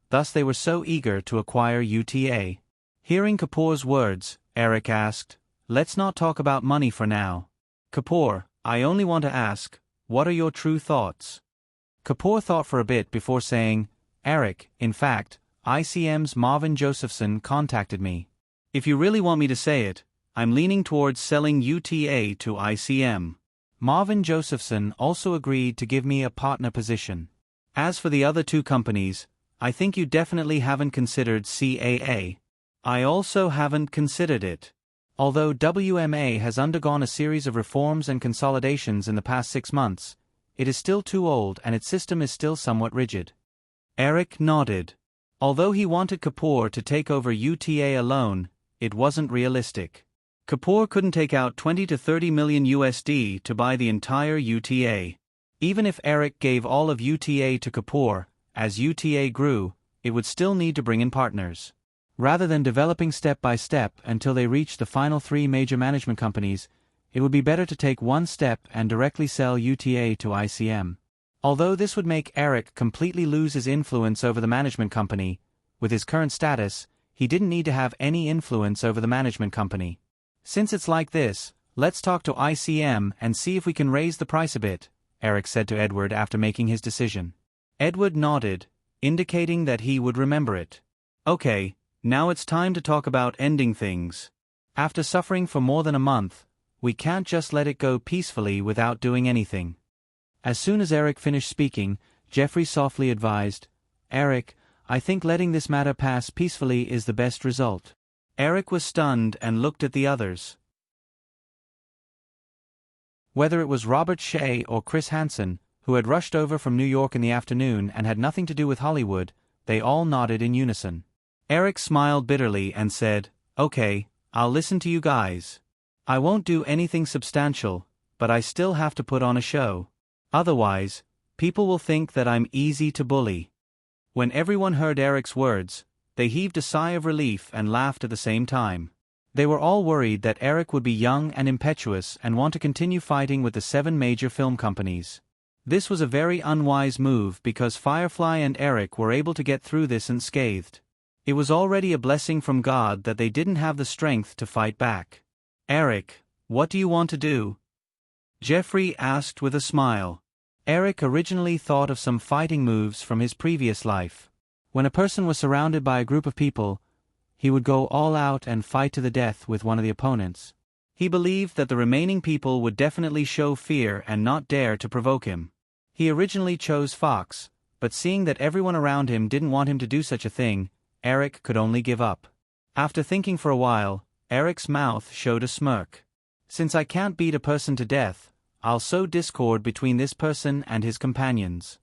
thus they were so eager to acquire UTA. Hearing Kapoor's words, Eric asked, "Let's not talk about money for now. Kapoor, I only want to ask, what are your true thoughts?" Kapoor thought for a bit before saying, "Eric, in fact, ICM's Marvin Josephson contacted me. If you really want me to say it, I'm leaning towards selling UTA to ICM. Marvin Josephson also agreed to give me a partner position. As for the other two companies, I think you definitely haven't considered CAA. I also haven't considered it. Although WMA has undergone a series of reforms and consolidations in the past 6 months, it is still too old and its system is still somewhat rigid." Eric nodded. Although he wanted Kapoor to take over UTA alone, it wasn't realistic. Kapoor couldn't take out $20 to $30 million to buy the entire UTA. Even if Eric gave all of UTA to Kapoor, as UTA grew, it would still need to bring in partners. Rather than developing step by step until they reached the final three major management companies, it would be better to take one step and directly sell UTA to ICM. Although this would make Eric completely lose his influence over the management company, with his current status, he didn't need to have any influence over the management company. "Since it's like this, let's talk to ICM and see if we can raise the price a bit," Eric said to Edward after making his decision. Edward nodded, indicating that he would remember it. "Okay, now it's time to talk about ending things. After suffering for more than a month, we can't just let it go peacefully without doing anything." As soon as Eric finished speaking, Jeffrey softly advised, "Eric, I think letting this matter pass peacefully is the best result." Eric was stunned and looked at the others. Whether it was Robert Shea or Chris Hansen, who had rushed over from New York in the afternoon and had nothing to do with Hollywood, they all nodded in unison. Eric smiled bitterly and said, "Okay, I'll listen to you guys. I won't do anything substantial, but I still have to put on a show. Otherwise, people will think that I'm easy to bully." When everyone heard Eric's words, they heaved a sigh of relief and laughed at the same time. They were all worried that Eric would be young and impetuous and want to continue fighting with the 7 major film companies. This was a very unwise move because Firefly and Eric were able to get through this unscathed. It was already a blessing from God that they didn't have the strength to fight back. "Eric, what do you want to do?" Jeffrey asked with a smile. Eric originally thought of some fighting moves from his previous life. When a person was surrounded by a group of people, he would go all out and fight to the death with one of the opponents. He believed that the remaining people would definitely show fear and not dare to provoke him. He originally chose Fox, but seeing that everyone around him didn't want him to do such a thing, Eric could only give up. After thinking for a while, Eric's mouth showed a smirk. "Since I can't beat a person to death, I'll sow discord between this person and his companions."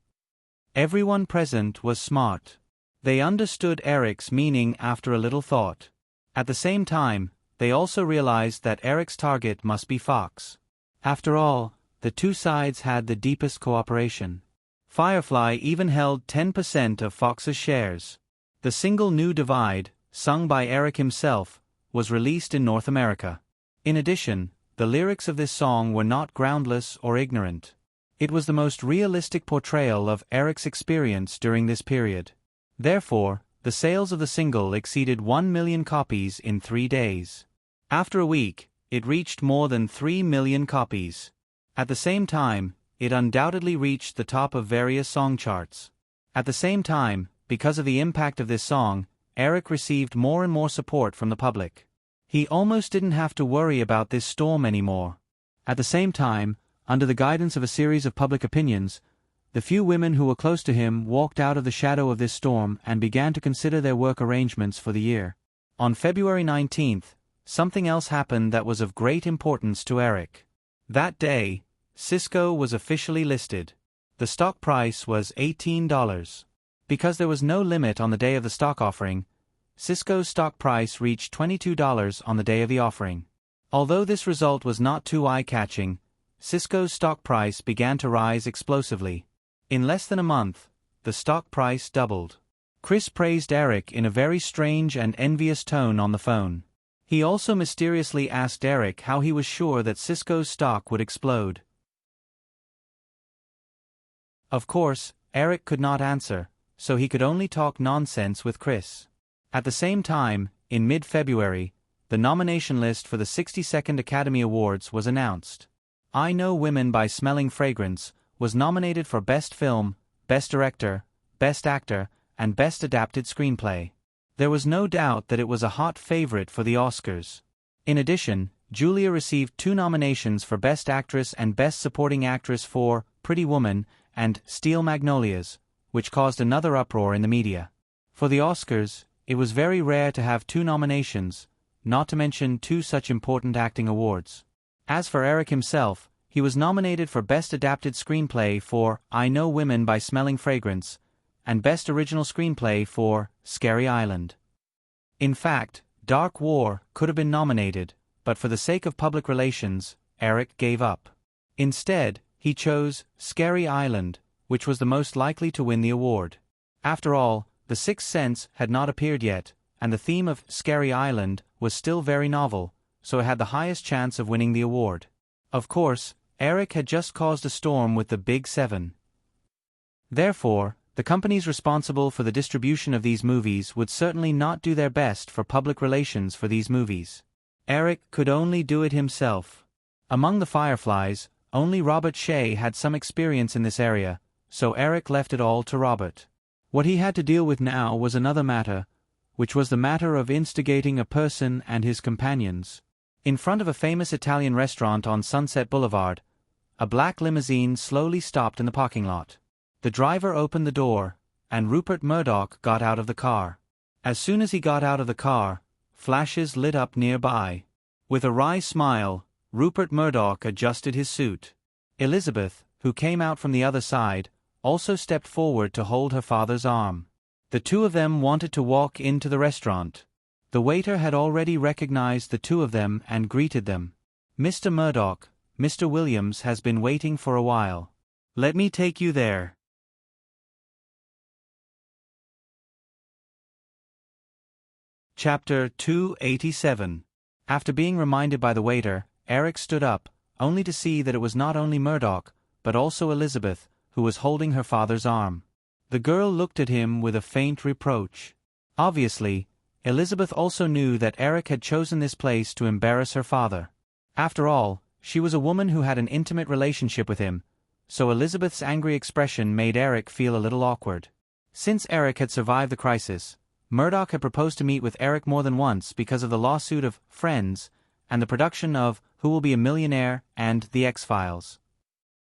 Everyone present was smart. They understood Eric's meaning after a little thought. At the same time, they also realized that Eric's target must be Fox. After all, the two sides had the deepest cooperation. Firefly even held 10% of Fox's shares. The single New Divide, sung by Eric himself, was released in North America. In addition, the lyrics of this song were not groundless or ignorant. It was the most realistic portrayal of Eric's experience during this period. Therefore, the sales of the single exceeded 1 million copies in 3 days. After a week, it reached more than 3 million copies. At the same time, it undoubtedly reached the top of various song charts. At the same time, because of the impact of this song, Eric received more and more support from the public. He almost didn't have to worry about this storm anymore. At the same time, under the guidance of a series of public opinions, the few women who were close to him walked out of the shadow of this storm and began to consider their work arrangements for the year. On February 19th, something else happened that was of great importance to Eric. That day, Cisco was officially listed. The stock price was $18. Because there was no limit on the day of the stock offering, Cisco's stock price reached $22 on the day of the offering. Although this result was not too eye-catching, Cisco's stock price began to rise explosively. In less than a month, the stock price doubled. Chris praised Eric in a very strange and envious tone on the phone. He also mysteriously asked Eric how he was sure that Cisco's stock would explode. Of course, Eric could not answer, so he could only talk nonsense with Chris. At the same time, in mid-February, the nomination list for the 62nd Academy Awards was announced. I Know Women by Smelling Fragrance was nominated for Best Film, Best Director, Best Actor, and Best Adapted Screenplay. There was no doubt that it was a hot favorite for the Oscars. In addition, Julia received 2 nominations for Best Actress and Best Supporting Actress for Pretty Woman and Steel Magnolias, which caused another uproar in the media. For the Oscars, it was very rare to have 2 nominations, not to mention 2 such important acting awards. As for Eric himself, he was nominated for Best Adapted Screenplay for I Know Women by Smelling Fragrance, and Best Original Screenplay for Scary Island. In fact, Dark War could have been nominated, but for the sake of public relations, Eric gave up. Instead, he chose Scary Island, which was the most likely to win the award. After all, The Sixth Sense had not appeared yet, and the theme of Scary Island was still very novel, so it had the highest chance of winning the award. Of course, Eric had just caused a storm with the Big Seven. Therefore, the companies responsible for the distribution of these movies would certainly not do their best for public relations for these movies. Eric could only do it himself. Among the Fireflies, only Robert Shea had some experience in this area, so Eric left it all to Robert. What he had to deal with now was another matter, which was the matter of instigating a person and his companions. In front of a famous Italian restaurant on Sunset Boulevard, a black limousine slowly stopped in the parking lot. The driver opened the door, and Rupert Murdoch got out of the car. As soon as he got out of the car, flashes lit up nearby. With a wry smile, Rupert Murdoch adjusted his suit. Elizabeth, who came out from the other side, also stepped forward to hold her father's arm. The two of them wanted to walk into the restaurant. The waiter had already recognized the two of them and greeted them. "Mr. Murdoch, Mr. Williams has been waiting for a while. Let me take you there." Chapter 287. After being reminded by the waiter, Eric stood up, only to see that it was not only Murdoch, but also Elizabeth, who was holding her father's arm. The girl looked at him with a faint reproach. Obviously, Elizabeth also knew that Eric had chosen this place to embarrass her father. After all, she was a woman who had an intimate relationship with him, so Elizabeth's angry expression made Eric feel a little awkward. Since Eric had survived the crisis, Murdoch had proposed to meet with Eric more than once because of the lawsuit of Friends and the production of Who Will Be a Millionaire and The X-Files.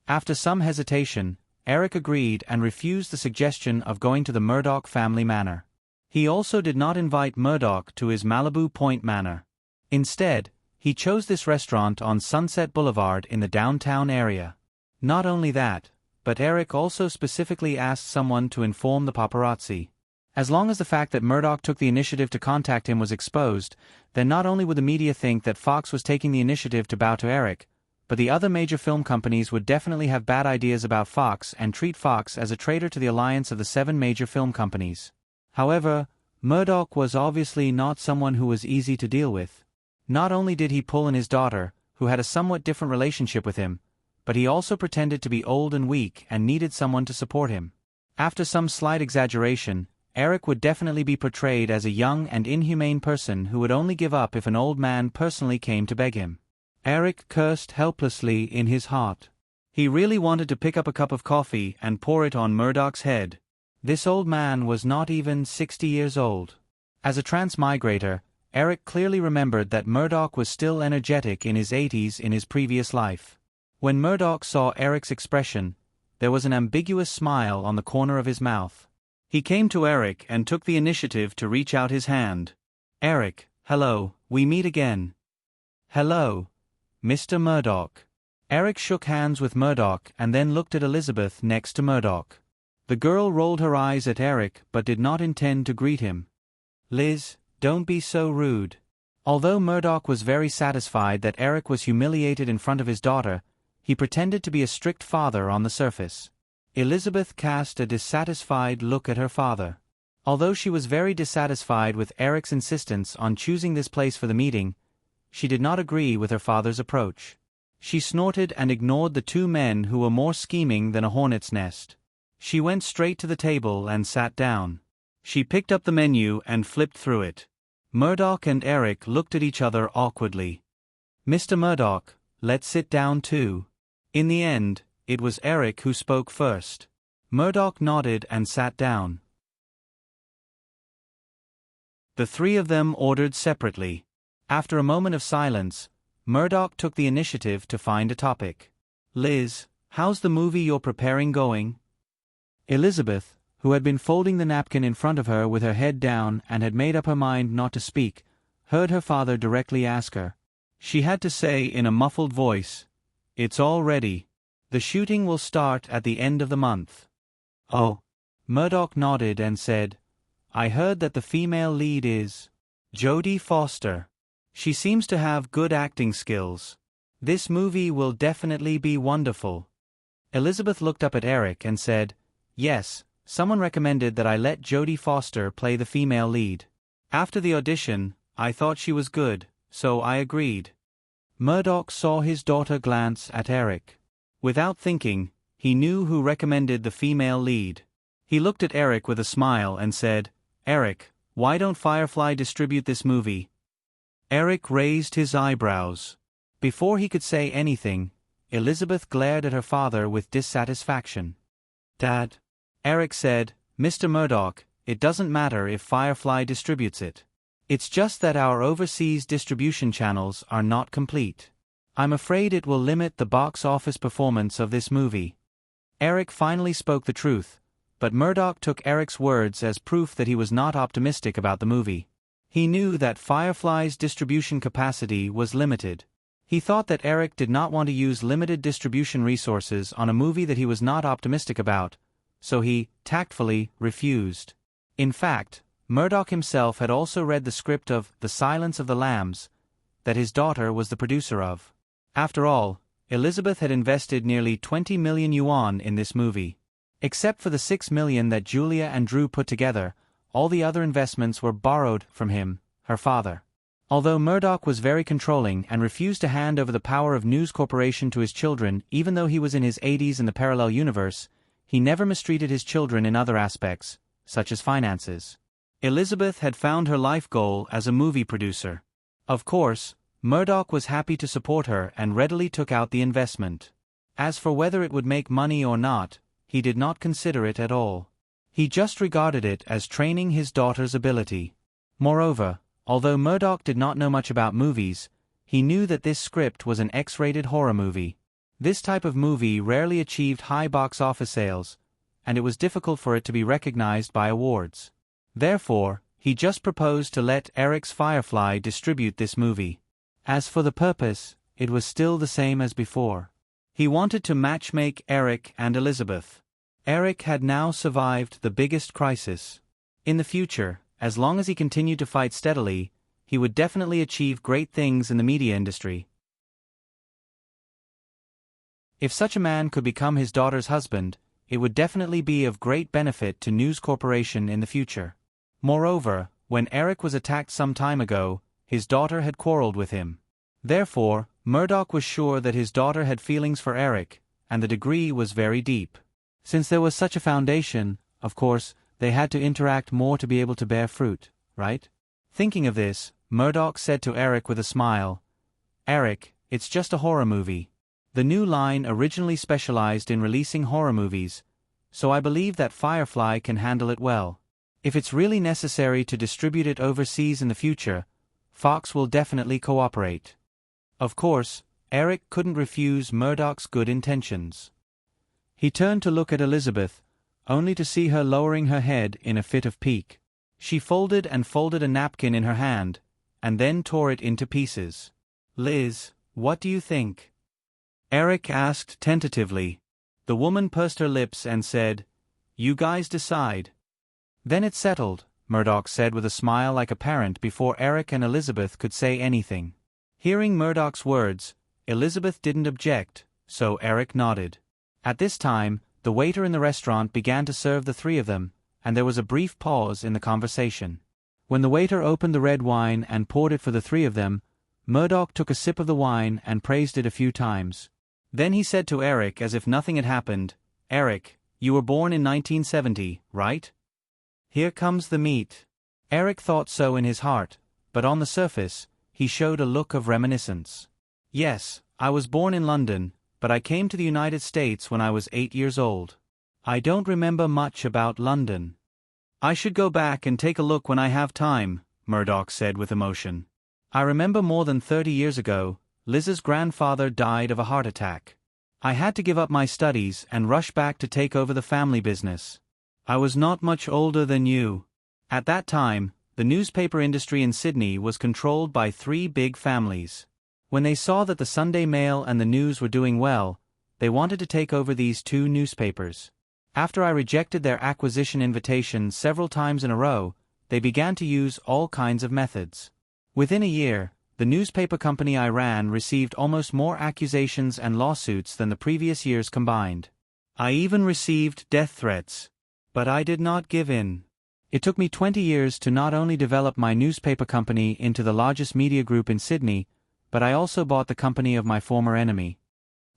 After some hesitation, Eric agreed and refused the suggestion of going to the Murdoch family manor. He also did not invite Murdoch to his Malibu Point manor. Instead, he chose this restaurant on Sunset Boulevard in the downtown area. Not only that, but Eric also specifically asked someone to inform the paparazzi. As long as the fact that Murdoch took the initiative to contact him was exposed, then not only would the media think that Fox was taking the initiative to bow to Eric, but the other major film companies would definitely have bad ideas about Fox and treat Fox as a traitor to the alliance of the 7 major film companies. However, Murdoch was obviously not someone who was easy to deal with. Not only did he pull in his daughter, who had a somewhat different relationship with him, but he also pretended to be old and weak and needed someone to support him. After some slight exaggeration, Eric would definitely be portrayed as a young and inhumane person who would only give up if an old man personally came to beg him. Eric cursed helplessly in his heart. He really wanted to pick up a cup of coffee and pour it on Murdoch's head. This old man was not even 60 years old. As a transmigrator, Eric clearly remembered that Murdoch was still energetic in his 80s in his previous life. When Murdoch saw Eric's expression, there was an ambiguous smile on the corner of his mouth. He came to Eric and took the initiative to reach out his hand. "Eric, hello, we meet again." "Hello, Mr. Murdoch." Eric shook hands with Murdoch and then looked at Elizabeth next to Murdoch. The girl rolled her eyes at Eric but did not intend to greet him. "Liz, don't be so rude." Although Murdoch was very satisfied that Eric was humiliated in front of his daughter, he pretended to be a strict father on the surface. Elizabeth cast a dissatisfied look at her father. Although she was very dissatisfied with Eric's insistence on choosing this place for the meeting, she did not agree with her father's approach. She snorted and ignored the two men who were more scheming than a hornet's nest. She went straight to the table and sat down. She picked up the menu and flipped through it. Murdoch and Eric looked at each other awkwardly. "Mr. Murdoch, let's sit down too." In the end, it was Eric who spoke first. Murdoch nodded and sat down. The three of them ordered separately. After a moment of silence, Murdoch took the initiative to find a topic. "Liz, how's the movie you're preparing going?" Elizabeth, who had been folding the napkin in front of her with her head down and had made up her mind not to speak, heard her father directly ask her. She had to say in a muffled voice, "It's all ready. The shooting will start at the end of the month." "Oh." Murdoch nodded and said, "I heard that the female lead is Jodie Foster. She seems to have good acting skills. This movie will definitely be wonderful." Elizabeth looked up at Eric and said, "Yes, someone recommended that I let Jodie Foster play the female lead. After the audition, I thought she was good, so I agreed." Murdoch saw his daughter glance at Eric. Without thinking, he knew who recommended the female lead. He looked at Eric with a smile and said, "Eric, why don't Firefly distribute this movie?" Eric raised his eyebrows. Before he could say anything, Elizabeth glared at her father with dissatisfaction. "Dad," Eric said, "Mr. Murdoch, it doesn't matter if Firefly distributes it. It's just that our overseas distribution channels are not complete. I'm afraid it will limit the box office performance of this movie." Eric finally spoke the truth, but Murdoch took Eric's words as proof that he was not optimistic about the movie. He knew that Firefly's distribution capacity was limited. He thought that Eric did not want to use limited distribution resources on a movie that he was not optimistic about, so he, tactfully, refused. In fact, Murdoch himself had also read the script of The Silence of the Lambs, that his daughter was the producer of. After all, Elizabeth had invested nearly 20 million yuan in this movie. Except for the 6 million that Julia and Drew put together, all the other investments were borrowed from him, her father. Although Murdoch was very controlling and refused to hand over the power of News Corporation to his children even though he was in his 80s in the parallel universe, he never mistreated his children in other aspects, such as finances. Elizabeth had found her life goal as a movie producer. Of course, Murdoch was happy to support her and readily took out the investment. As for whether it would make money or not, he did not consider it at all. He just regarded it as training his daughter's ability. Moreover, although Murdoch did not know much about movies, he knew that this script was an X-rated horror movie. This type of movie rarely achieved high box office sales, and it was difficult for it to be recognized by awards. Therefore, he just proposed to let Eric's Firefly distribute this movie. As for the purpose, it was still the same as before. He wanted to matchmake Eric and Elizabeth. Eric had now survived the biggest crisis. In the future, as long as he continued to fight steadily, he would definitely achieve great things in the media industry. If such a man could become his daughter's husband, it would definitely be of great benefit to News Corporation in the future. Moreover, when Eric was attacked some time ago, his daughter had quarreled with him. Therefore, Murdoch was sure that his daughter had feelings for Eric, and the degree was very deep. Since there was such a foundation, of course, they had to interact more to be able to bear fruit, right? Thinking of this, Murdoch said to Eric with a smile, "Eric, it's just a horror movie. The new line originally specialized in releasing horror movies, so I believe that Firefly can handle it well. If it's really necessary to distribute it overseas in the future, Fox will definitely cooperate." Of course, Eric couldn't refuse Murdoch's good intentions. He turned to look at Elizabeth, only to see her lowering her head in a fit of pique. She folded and folded a napkin in her hand, and then tore it into pieces. "Liz, what do you think?" Eric asked tentatively. The woman pursed her lips and said, "You guys decide." "Then it's settled," Murdoch said with a smile like a parent before Eric and Elizabeth could say anything. Hearing Murdoch's words, Elizabeth didn't object, so Eric nodded. At this time, the waiter in the restaurant began to serve the three of them, and there was a brief pause in the conversation. When the waiter opened the red wine and poured it for the three of them, Murdoch took a sip of the wine and praised it a few times. Then he said to Eric as if nothing had happened, "Eric, you were born in 1970, right? Here comes the meat." Eric thought so in his heart, but on the surface, he showed a look of reminiscence. "Yes, I was born in London, but I came to the United States when I was 8 years old. I don't remember much about London." "I should go back and take a look when I have time," Murdoch said with emotion. "I remember more than 30 years ago, Liz's grandfather died of a heart attack. I had to give up my studies and rush back to take over the family business. I was not much older than you. At that time, the newspaper industry in Sydney was controlled by 3 big families. When they saw that the Sunday Mail and the News were doing well, they wanted to take over these 2 newspapers. After I rejected their acquisition invitations several times in a row, they began to use all kinds of methods. Within a year, the newspaper company I ran received almost more accusations and lawsuits than the previous years combined. I even received death threats. But I did not give in. It took me 20 years to not only develop my newspaper company into the largest media group in Sydney, but I also bought the company of my former enemy."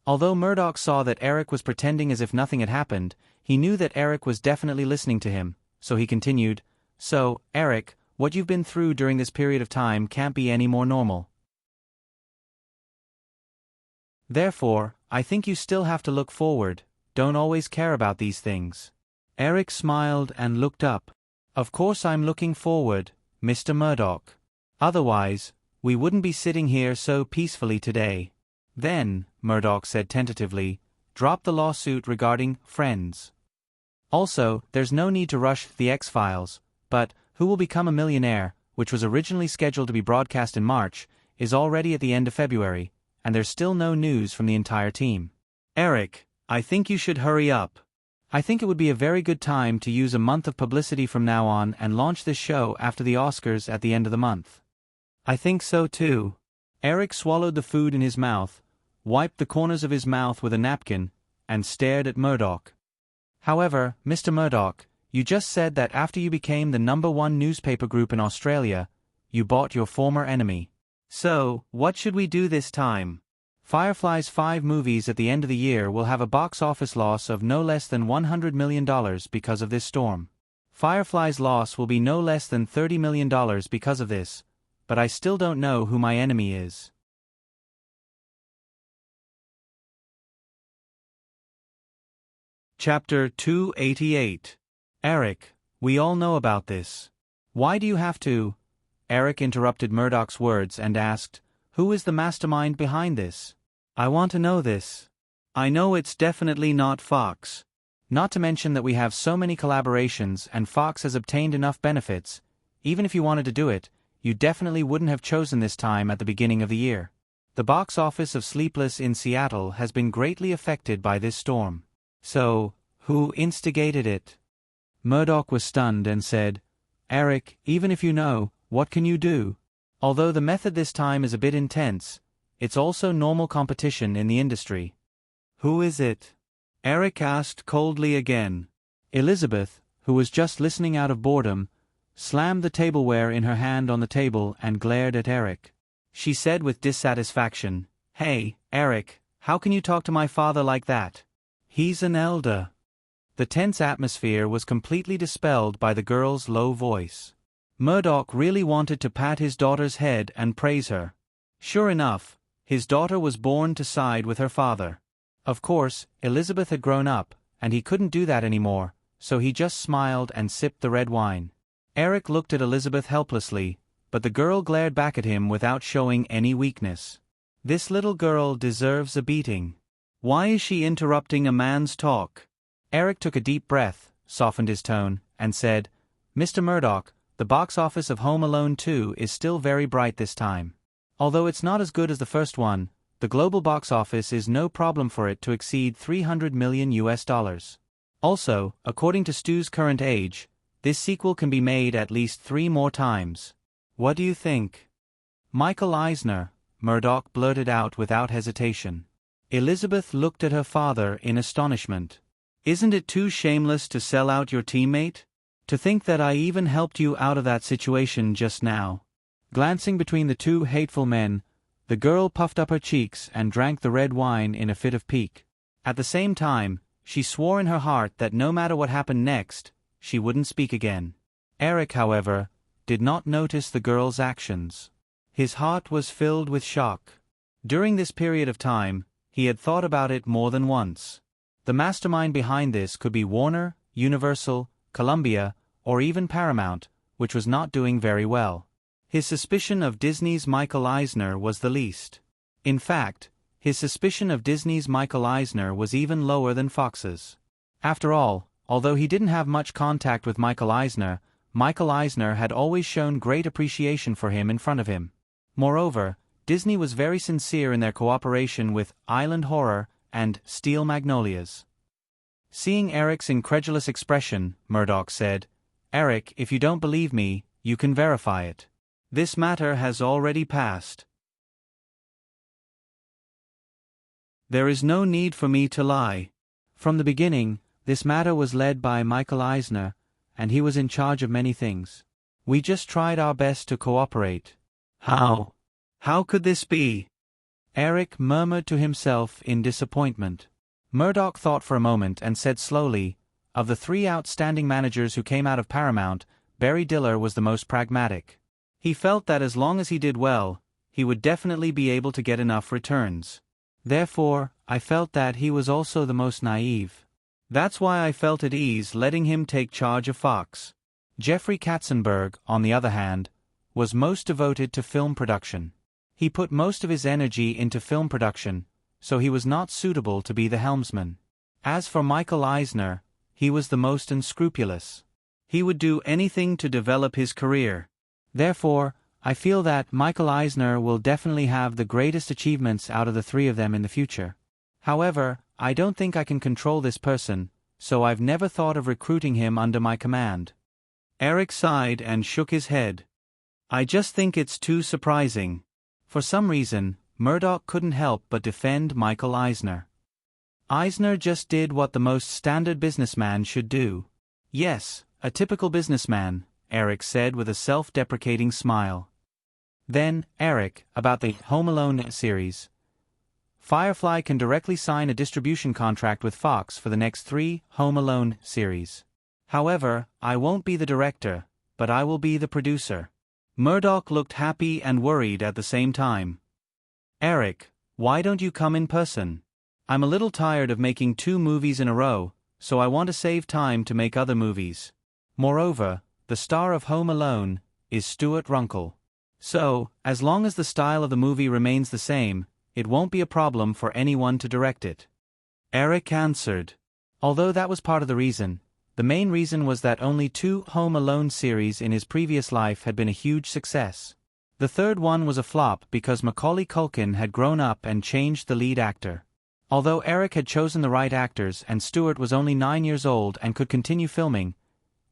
Although Murdoch saw that Eric was pretending as if nothing had happened, he knew that Eric was definitely listening to him, so he continued, "So, Eric, what you've been through during this period of time can't be any more normal. Therefore, I think you still have to look forward, don't always care about these things." Eric smiled and looked up. "Of course I'm looking forward, Mr. Murdoch. Otherwise, we wouldn't be sitting here so peacefully today." "Then," Murdoch said tentatively, "drop the lawsuit regarding Friends. Also, there's no need to rush The X-Files, but Who Will Become a Millionaire, which was originally scheduled to be broadcast in March, is already at the end of February, and there's still no news from the entire team. Eric, I think you should hurry up. I think it would be a very good time to use a month of publicity from now on and launch this show after the Oscars at the end of the month. I think so too. Eric swallowed the food in his mouth, wiped the corners of his mouth with a napkin, and stared at Murdoch. However, Mr. Murdoch, you just said that after you became the #1 newspaper group in Australia, you bought your former enemy. So, what should we do this time? Firefly's 5 movies at the end of the year will have a box office loss of no less than $100 million because of this storm. Firefly's loss will be no less than $30 million because of this, but I still don't know who my enemy is. Chapter 288. Eric, we all know about this. Why do you have to? Eric interrupted Murdoch's words and asked, who is the mastermind behind this? I want to know this. I know it's definitely not Fox. Not to mention that we have so many collaborations and Fox has obtained enough benefits. Even if you wanted to do it, you definitely wouldn't have chosen this time at the beginning of the year. The box office of Sleepless in Seattle has been greatly affected by this storm. So, who instigated it? Murdoch was stunned and said, Eric, even if you know, what can you do? Although the method this time is a bit intense, it's also normal competition in the industry. Who is it? Eric asked coldly again. Elizabeth, who was just listening out of boredom, slammed the tableware in her hand on the table and glared at Eric. She said with dissatisfaction, Hey, Eric, how can you talk to my father like that? He's an elder. The tense atmosphere was completely dispelled by the girl's low voice. Murdoch really wanted to pat his daughter's head and praise her. Sure enough, his daughter was born to side with her father. Of course, Elizabeth had grown up, and he couldn't do that anymore, so he just smiled and sipped the red wine. Eric looked at Elizabeth helplessly, but the girl glared back at him without showing any weakness. This little girl deserves a beating. Why is she interrupting a man's talk? Eric took a deep breath, softened his tone, and said, Mr. Murdoch, the box office of Home Alone 2 is still very bright this time. Although it's not as good as the first one, the global box office is no problem for it to exceed $300 million. Also, according to Stu's current age, this sequel can be made at least 3 more times. What do you think? Michael Eisner, Murdoch blurted out without hesitation. Elizabeth looked at her father in astonishment. Isn't it too shameless to sell out your teammate? To think that I even helped you out of that situation just now. Glancing between the 2 hateful men, the girl puffed up her cheeks and drank the red wine in a fit of pique. At the same time, she swore in her heart that no matter what happened next, she wouldn't speak again. Eric, however, did not notice the girl's actions. His heart was filled with shock. During this period of time, he had thought about it more than once. The mastermind behind this could be Warner, Universal, Columbia, or even Paramount, which was not doing very well. His suspicion of Disney's Michael Eisner was the least. In fact, his suspicion of Disney's Michael Eisner was even lower than Fox's. After all, although he didn't have much contact with Michael Eisner had always shown great appreciation for him in front of him. Moreover, Disney was very sincere in their cooperation with Island Horror and Steel Magnolias. Seeing Eric's incredulous expression, Murdoch said, Eric, if you don't believe me, you can verify it. This matter has already passed. There is no need for me to lie. From the beginning, this matter was led by Michael Eisner, and he was in charge of many things. We just tried our best to cooperate. How? How could this be? Eric murmured to himself in disappointment. Murdoch thought for a moment and said slowly, of the 3 outstanding managers who came out of Paramount, Barry Diller was the most pragmatic. He felt that as long as he did well, he would definitely be able to get enough returns. Therefore, I felt that he was also the most naive. That's why I felt at ease letting him take charge of Fox. Jeffrey Katzenberg, on the other hand, was most devoted to film production. He put most of his energy into film production, so he was not suitable to be the helmsman. As for Michael Eisner, he was the most unscrupulous. He would do anything to develop his career. Therefore, I feel that Michael Eisner will definitely have the greatest achievements out of the three of them in the future. However, I don't think I can control this person, so I've never thought of recruiting him under my command. Eric sighed and shook his head. I just think it's too surprising. For some reason, Murdoch couldn't help but defend Michael Eisner. Eisner just did what the most standard businessman should do. Yes, a typical businessman, Eric said with a self-deprecating smile. Then, Eric, about the Home Alone series. Firefly can directly sign a distribution contract with Fox for the next 3 Home Alone series. However, I won't be the director, but I will be the producer. Murdoch looked happy and worried at the same time. Eric, why don't you come in person? I'm a little tired of making 2 movies in a row, so I want to save time to make other movies. Moreover, the star of Home Alone is Stuart Runkle. So, as long as the style of the movie remains the same, it won't be a problem for anyone to direct it. Eric answered. Although that was part of the reason, the main reason was that only 2 Home Alone series in his previous life had been a huge success. The third one was a flop because Macaulay Culkin had grown up and changed the lead actor. Although Eric had chosen the right actors and Stuart was only 9 years old and could continue filming,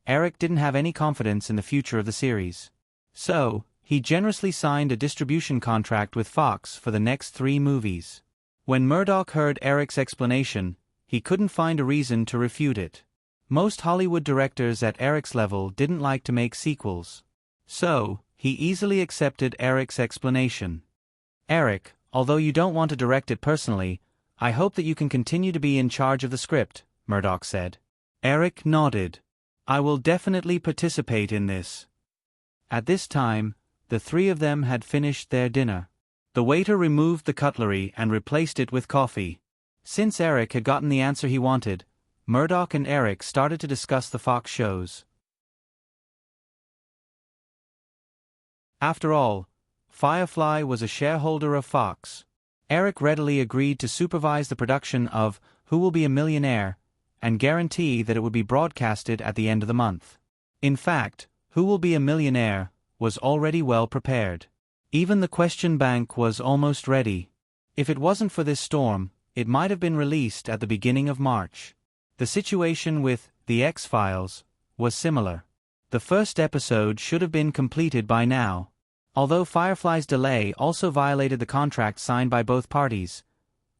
Eric didn't have any confidence in the future of the series. So, he generously signed a distribution contract with Fox for the next 3 movies. When Murdoch heard Eric's explanation, he couldn't find a reason to refute it. Most Hollywood directors at Eric's level didn't like to make sequels. So, he easily accepted Eric's explanation. Eric, although you don't want to direct it personally, I hope that you can continue to be in charge of the script, Murdoch said. Eric nodded. I will definitely participate in this. At this time, the 3 of them had finished their dinner. The waiter removed the cutlery and replaced it with coffee. Since Eric had gotten the answer he wanted, Murdoch and Eric started to discuss the Fox shows. After all, Firefly was a shareholder of Fox. Eric readily agreed to supervise the production of Who Will Be a Millionaire and guarantee that it would be broadcasted at the end of the month. In fact, Who Will Be a Millionaire was already well prepared. Even the question bank was almost ready. If it wasn't for this storm, it might have been released at the beginning of March. The situation with The X-Files was similar. The first episode should have been completed by now. Although Firefly's delay also violated the contract signed by both parties,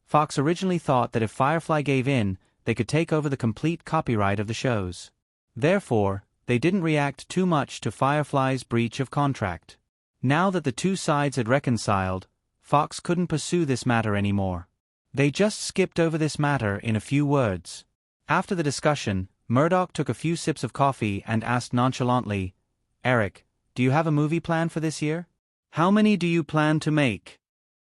Fox originally thought that if Firefly gave in, they could take over the complete copyright of the shows. Therefore, they didn't react too much to Firefly's breach of contract. Now that the 2 sides had reconciled, Fox couldn't pursue this matter anymore. They just skipped over this matter in a few words. After the discussion, Murdoch took a few sips of coffee and asked nonchalantly, Eric, do you have a movie plan for this year? How many do you plan to make?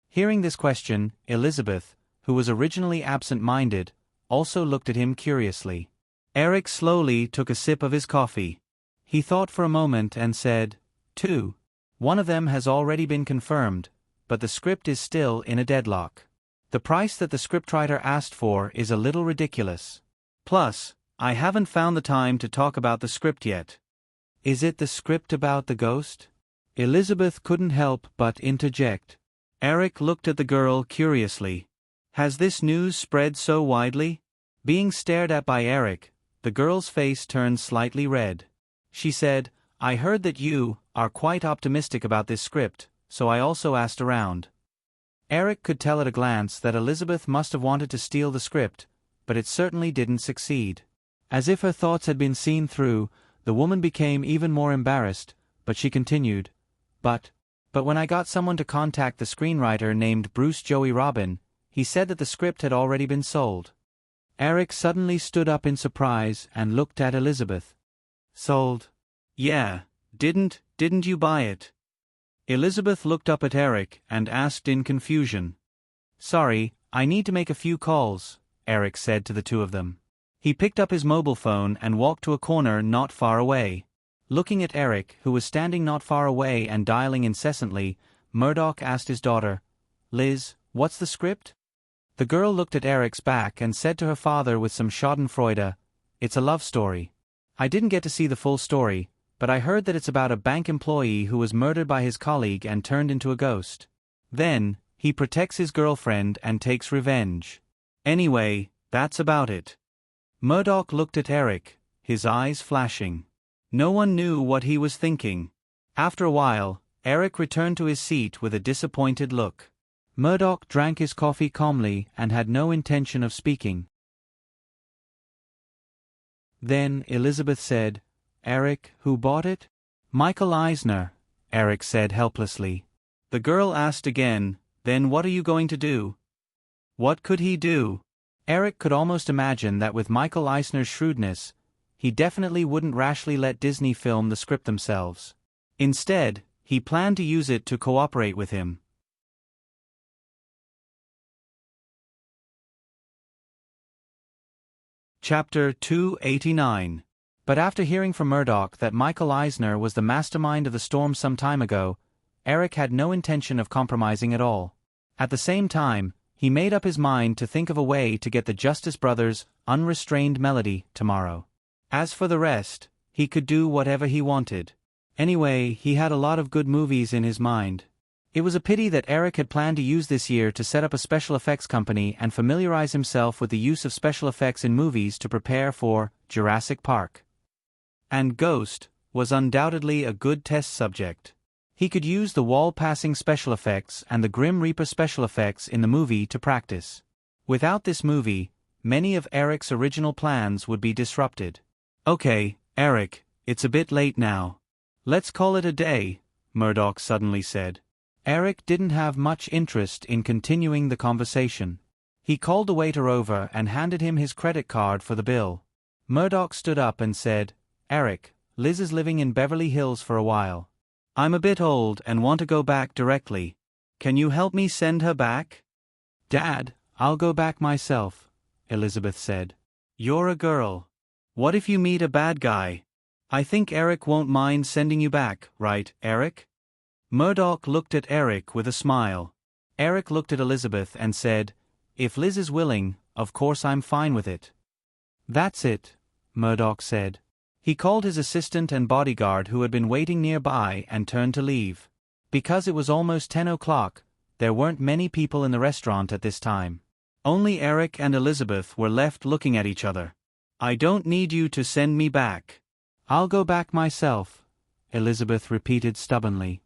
Hearing this question, Elizabeth, who was originally absent-minded, also looked at him curiously. Eric slowly took a sip of his coffee. He thought for a moment and said, 2. One of them has already been confirmed, but the script is still in a deadlock. The price that the scriptwriter asked for is a little ridiculous. Plus, I haven't found the time to talk about the script yet. Is it the script about the ghost? Elizabeth couldn't help but interject. Eric looked at the girl curiously. Has this news spread so widely? Being stared at by Eric, the girl's face turned slightly red. She said, I heard that you are quite optimistic about this script, so I also asked around. Eric could tell at a glance that Elizabeth must have wanted to steal the script, but it certainly didn't succeed. As if her thoughts had been seen through, the woman became even more embarrassed, but she continued, But when I got someone to contact the screenwriter named Bruce Joey Robin, he said that the script had already been sold. Eric suddenly stood up in surprise and looked at Elizabeth. Sold? Yeah, didn't you buy it? Elizabeth looked up at Eric and asked in confusion. Sorry, I need to make a few calls, Eric said to the 2 of them. He picked up his mobile phone and walked to a corner not far away. Looking at Eric, who was standing not far away and dialing incessantly, Murdoch asked his daughter, Liz, what's the script? The girl looked at Eric's back and said to her father with some schadenfreude, It's a love story. I didn't get to see the full story, but I heard that it's about a bank employee who was murdered by his colleague and turned into a ghost. Then, he protects his girlfriend and takes revenge. Anyway, that's about it." Murdoch looked at Eric, his eyes flashing. No one knew what he was thinking. After a while, Eric returned to his seat with a disappointed look. Murdoch drank his coffee calmly and had no intention of speaking. Then Elizabeth said, "Eric, who bought it?" "Michael Eisner," Eric said helplessly. The girl asked again, "Then what are you going to do?" What could he do? Eric could almost imagine that with Michael Eisner's shrewdness, he definitely wouldn't rashly let Disney film the script themselves. Instead, he planned to use it to cooperate with him. Chapter 289. But after hearing from Murdoch that Michael Eisner was the mastermind of the storm some time ago, Eric had no intention of compromising at all. At the same time, he made up his mind to think of a way to get the Justice Brothers' unrestrained melody tomorrow. As for the rest, he could do whatever he wanted. Anyway, he had a lot of good movies in his mind. It was a pity that Eric had planned to use this year to set up a special effects company and familiarize himself with the use of special effects in movies to prepare for Jurassic Park. And Ghost was undoubtedly a good test subject. He could use the wall-passing special effects and the Grim Reaper special effects in the movie to practice. Without this movie, many of Eric's original plans would be disrupted. "Okay, Eric, it's a bit late now. Let's call it a day," Murdoch suddenly said. Eric didn't have much interest in continuing the conversation. He called the waiter over and handed him his credit card for the bill. Murdoch stood up and said, "Eric, Liz is living in Beverly Hills for a while. I'm a bit old and want to go back directly. Can you help me send her back?" "Dad, I'll go back myself," Elizabeth said. "You're a girl. What if you meet a bad guy? I think Eric won't mind sending you back, right, Eric?" Murdoch looked at Eric with a smile. Eric looked at Elizabeth and said, "If Liz is willing, of course I'm fine with it." "That's it," Murdoch said. He called his assistant and bodyguard who had been waiting nearby and turned to leave. Because it was almost 10 o'clock, there weren't many people in the restaurant at this time. Only Eric and Elizabeth were left looking at each other. "I don't need you to send me back." "I'll go back myself," Elizabeth repeated stubbornly.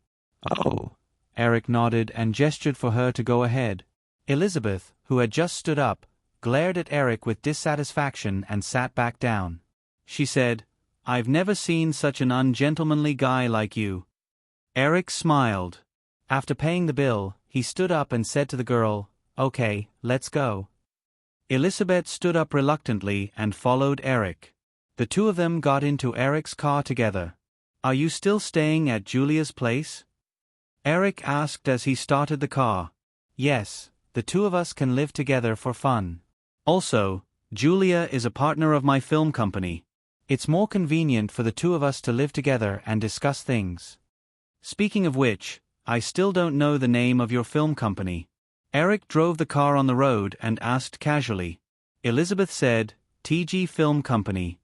"Oh." Eric nodded and gestured for her to go ahead. Elizabeth, who had just stood up, glared at Eric with dissatisfaction and sat back down. She said, "I've never seen such an ungentlemanly guy like you." Eric smiled. After paying the bill, he stood up and said to the girl, "Okay, let's go." Elizabeth stood up reluctantly and followed Eric. The two of them got into Eric's car together. "Are you still staying at Julia's place?" Eric asked as he started the car. "Yes, the two of us can live together for fun. Also, Julia is a partner of my film company. It's more convenient for the two of us to live together and discuss things. Speaking of which, I still don't know the name of your film company." Eric drove the car on the road and asked casually. Elizabeth said, "TG Film Company."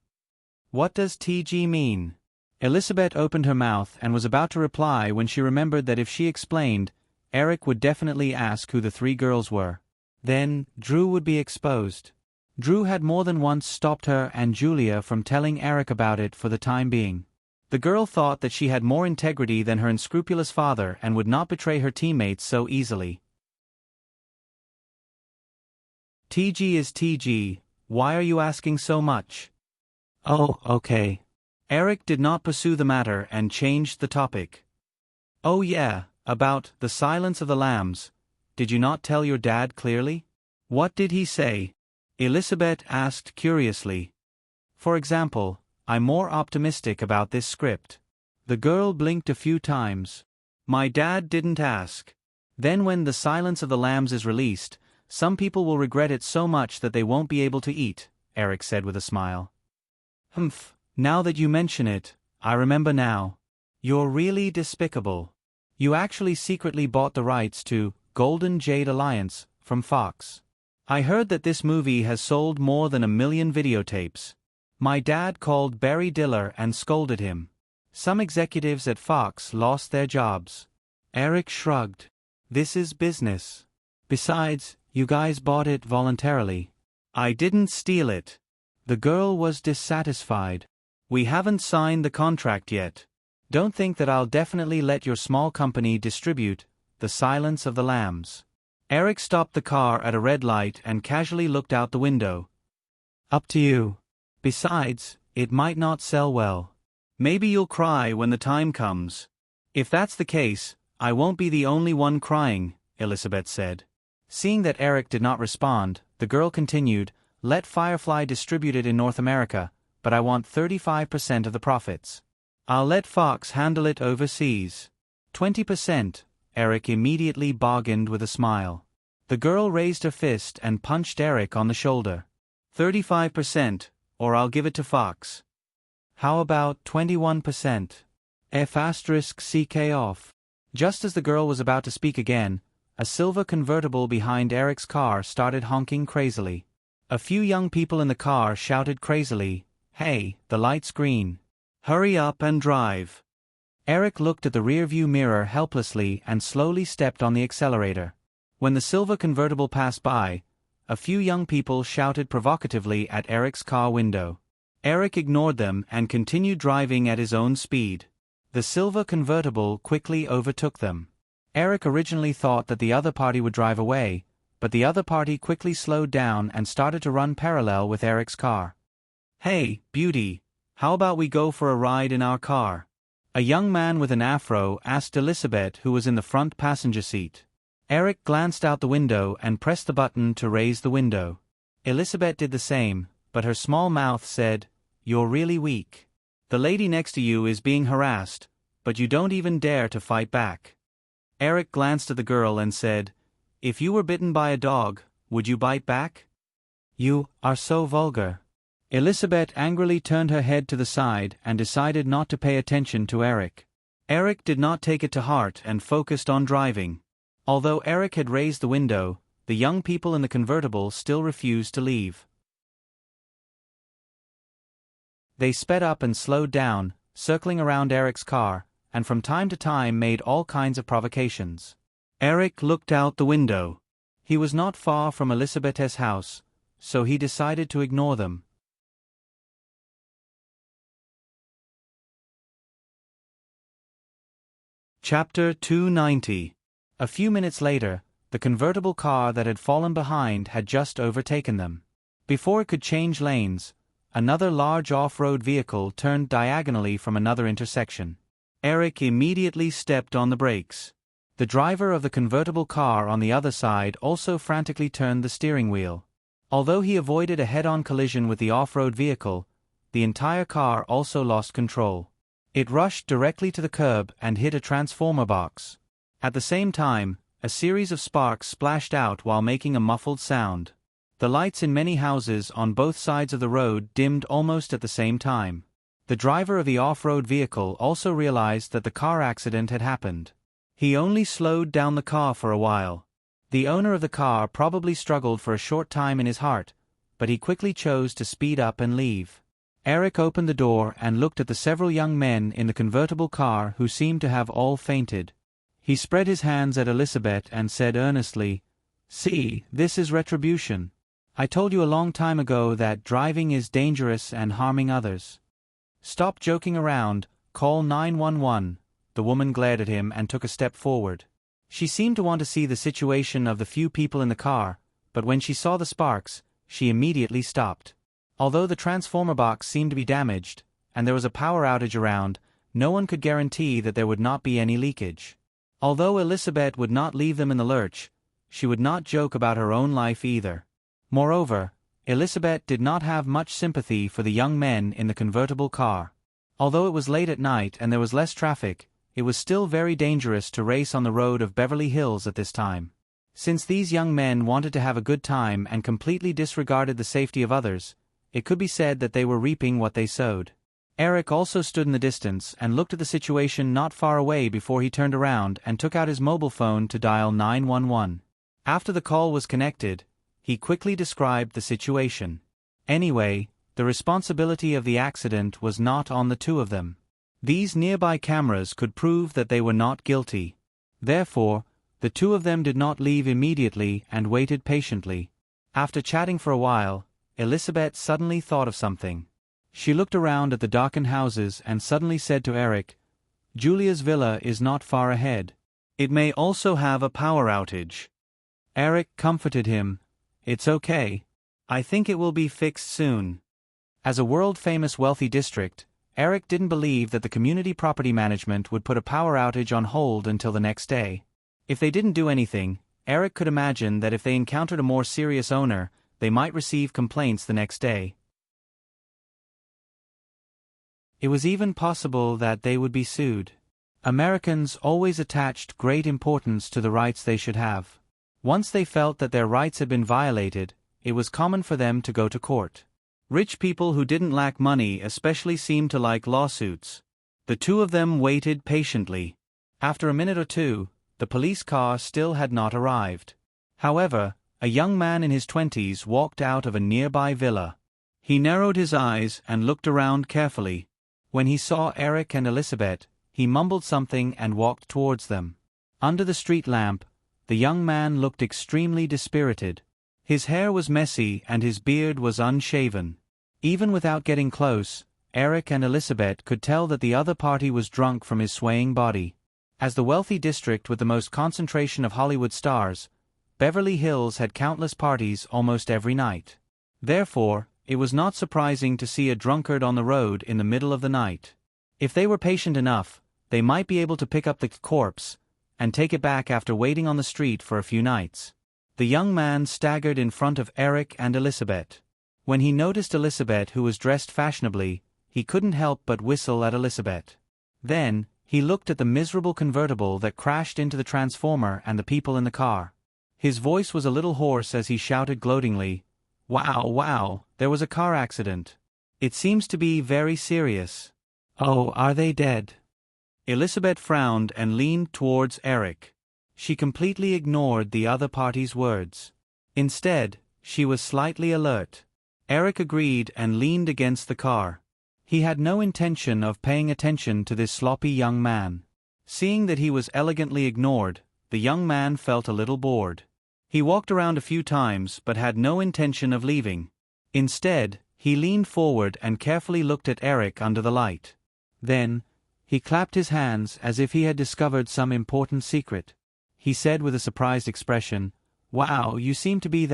"What does TG mean?" Elizabeth opened her mouth and was about to reply when she remembered that if she explained, Eric would definitely ask who the three girls were. Then, Drew would be exposed. Drew had more than once stopped her and Julia from telling Eric about it for the time being. The girl thought that she had more integrity than her unscrupulous father and would not betray her teammates so easily. "TG is TG, why are you asking so much?" "Oh, okay." Eric did not pursue the matter and changed the topic. "Oh yeah, about The Silence of the Lambs. Did you not tell your dad clearly?" "What did he say?" Elizabeth asked curiously. "For example, I'm more optimistic about this script." The girl blinked a few times. "My dad didn't ask." "Then when The Silence of the Lambs is released, some people will regret it so much that they won't be able to eat," Eric said with a smile. "Humph, now that you mention it, I remember now. You're really despicable. You actually secretly bought the rights to Golden Jade Alliance from Fox. I heard that this movie has sold more than 1 million videotapes. My dad called Barry Diller and scolded him." Some executives at Fox lost their jobs. Eric shrugged. This is business. Besides, you guys bought it voluntarily. I didn't steal it. The girl was dissatisfied. We haven't signed the contract yet. Don't think that I'll definitely let your small company distribute The Silence of the Lambs. Eric stopped the car at a red light and casually looked out the window. Up to you. Besides, it might not sell well. Maybe you'll cry when the time comes. If that's the case, I won't be the only one crying, Elizabeth said. Seeing that Eric did not respond, the girl continued, Let Firefly distribute it in North America, but I want 35% of the profits. I'll let Fox handle it overseas. 20%, Eric immediately bargained with a smile. The girl raised her fist and punched Eric on the shoulder. 35%, or I'll give it to Fox. How about 21%? F***ck off. Just as the girl was about to speak again, a silver convertible behind Eric's car started honking crazily. A few young people in the car shouted crazily, Hey, the light's green. Hurry up and drive. Eric looked at the rearview mirror helplessly and slowly stepped on the accelerator. When the silver convertible passed by, a few young people shouted provocatively at Eric's car window. Eric ignored them and continued driving at his own speed. The silver convertible quickly overtook them. Eric originally thought that the other party would drive away, but the other party quickly slowed down and started to run parallel with Eric's car. Hey, beauty, how about we go for a ride in our car? A young man with an afro asked Elizabeth, who was in the front passenger seat. Eric glanced out the window and pressed the button to raise the window. Elizabeth did the same, but her small mouth said, You're really weak. The lady next to you is being harassed, but you don't even dare to fight back. Eric glanced at the girl and said, If you were bitten by a dog, would you bite back? You are so vulgar. Elizabeth angrily turned her head to the side and decided not to pay attention to Eric. Eric did not take it to heart and focused on driving. Although Eric had raised the window, the young people in the convertible still refused to leave. They sped up and slowed down, circling around Eric's car, and from time to time made all kinds of provocations. Eric looked out the window. He was not far from Elizabeth's house, so he decided to ignore them. Chapter 290. A few minutes later, the convertible car that had fallen behind had just overtaken them. Before it could change lanes, another large off-road vehicle turned diagonally from another intersection. Eric immediately stepped on the brakes. The driver of the convertible car on the other side also frantically turned the steering wheel. Although he avoided a head-on collision with the off-road vehicle, the entire car also lost control. It rushed directly to the curb and hit a transformer box. At the same time, a series of sparks splashed out while making a muffled sound. The lights in many houses on both sides of the road dimmed almost at the same time. The driver of the off-road vehicle also realized that the car accident had happened. He only slowed down the car for a while. The owner of the car probably struggled for a short time in his heart, but he quickly chose to speed up and leave. Eric opened the door and looked at the several young men in the convertible car who seemed to have all fainted. He spread his hands at Elizabeth and said earnestly, See, this is retribution. I told you a long time ago that driving is dangerous and harming others. Stop joking around, call 911. The woman glared at him and took a step forward. She seemed to want to see the situation of the few people in the car, but when she saw the sparks, she immediately stopped. Although the transformer box seemed to be damaged, and there was a power outage around, no one could guarantee that there would not be any leakage. Although Elizabeth would not leave them in the lurch, she would not joke about her own life either. Moreover, Elizabeth did not have much sympathy for the young men in the convertible car. Although it was late at night and there was less traffic, it was still very dangerous to race on the road of Beverly Hills at this time. Since these young men wanted to have a good time and completely disregarded the safety of others, it could be said that they were reaping what they sowed. Eric also stood in the distance and looked at the situation not far away before he turned around and took out his mobile phone to dial 911. After the call was connected, he quickly described the situation. Anyway, the responsibility of the accident was not on the two of them. These nearby cameras could prove that they were not guilty. Therefore, the two of them did not leave immediately and waited patiently. After chatting for a while, Elizabeth suddenly thought of something. She looked around at the darkened houses and suddenly said to Eric, "Julia's villa is not far ahead. It may also have a power outage." Eric comforted him. "It's okay. I think it will be fixed soon." As a world-famous wealthy district, Eric didn't believe that the community property management would put a power outage on hold until the next day. If they didn't do anything, Eric could imagine that if they encountered a more serious owner, they might receive complaints the next day. It was even possible that they would be sued. Americans always attached great importance to the rights they should have. Once they felt that their rights had been violated, it was common for them to go to court. Rich people who didn't lack money especially seemed to like lawsuits. The two of them waited patiently. After a minute or two, the police car still had not arrived. However, a young man in his 20s walked out of a nearby villa. He narrowed his eyes and looked around carefully. When he saw Eric and Elizabeth, he mumbled something and walked towards them. Under the street lamp, the young man looked extremely dispirited. His hair was messy and his beard was unshaven. Even without getting close, Eric and Elizabeth could tell that the other party was drunk from his swaying body. As the wealthy district with the most concentration of Hollywood stars, Beverly Hills had countless parties almost every night. Therefore, it was not surprising to see a drunkard on the road in the middle of the night. If they were patient enough, they might be able to pick up the corpse and take it back after waiting on the street for a few nights. The young man staggered in front of Eric and Elizabeth. When he noticed Elizabeth, who was dressed fashionably, he couldn't help but whistle at Elizabeth. Then, he looked at the miserable convertible that crashed into the transformer and the people in the car. His voice was a little hoarse as he shouted gloatingly, "Wow, wow, there was a car accident. It seems to be very serious." "Oh, are they dead?" Elizabeth frowned and leaned towards Eric. She completely ignored the other party's words. Instead, she was slightly alert. Eric agreed and leaned against the car. He had no intention of paying attention to this sloppy young man. Seeing that he was elegantly ignored, the young man felt a little bored. He walked around a few times but had no intention of leaving. Instead, he leaned forward and carefully looked at Eric under the light. Then, he clapped his hands as if he had discovered some important secret. He said with a surprised expression, "Wow, you seem to be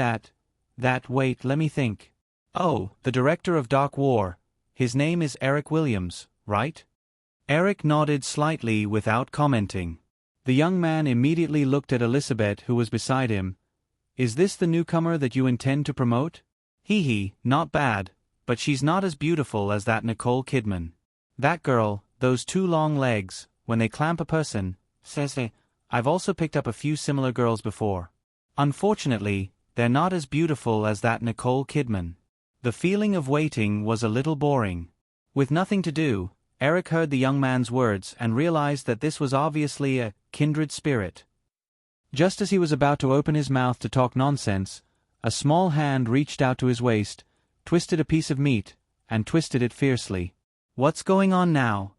wait, let me think. Oh, the director of Dark War. His name is Eric Williams, right?" Eric nodded slightly without commenting. The young man immediately looked at Elizabeth, who was beside him. "Is this the newcomer that you intend to promote?" "Hee, not bad, but she's not as beautiful as that Nicole Kidman. That girl, those two long legs, when they clamp a person, says they. I've also picked up a few similar girls before. Unfortunately, they're not as beautiful as that Nicole Kidman." The feeling of waiting was a little boring. With nothing to do, Eric heard the young man's words and realized that this was obviously a kindred spirit. Just as he was about to open his mouth to talk nonsense, a small hand reached out to his waist, twisted a piece of meat, and twisted it fiercely. "What's going on now?"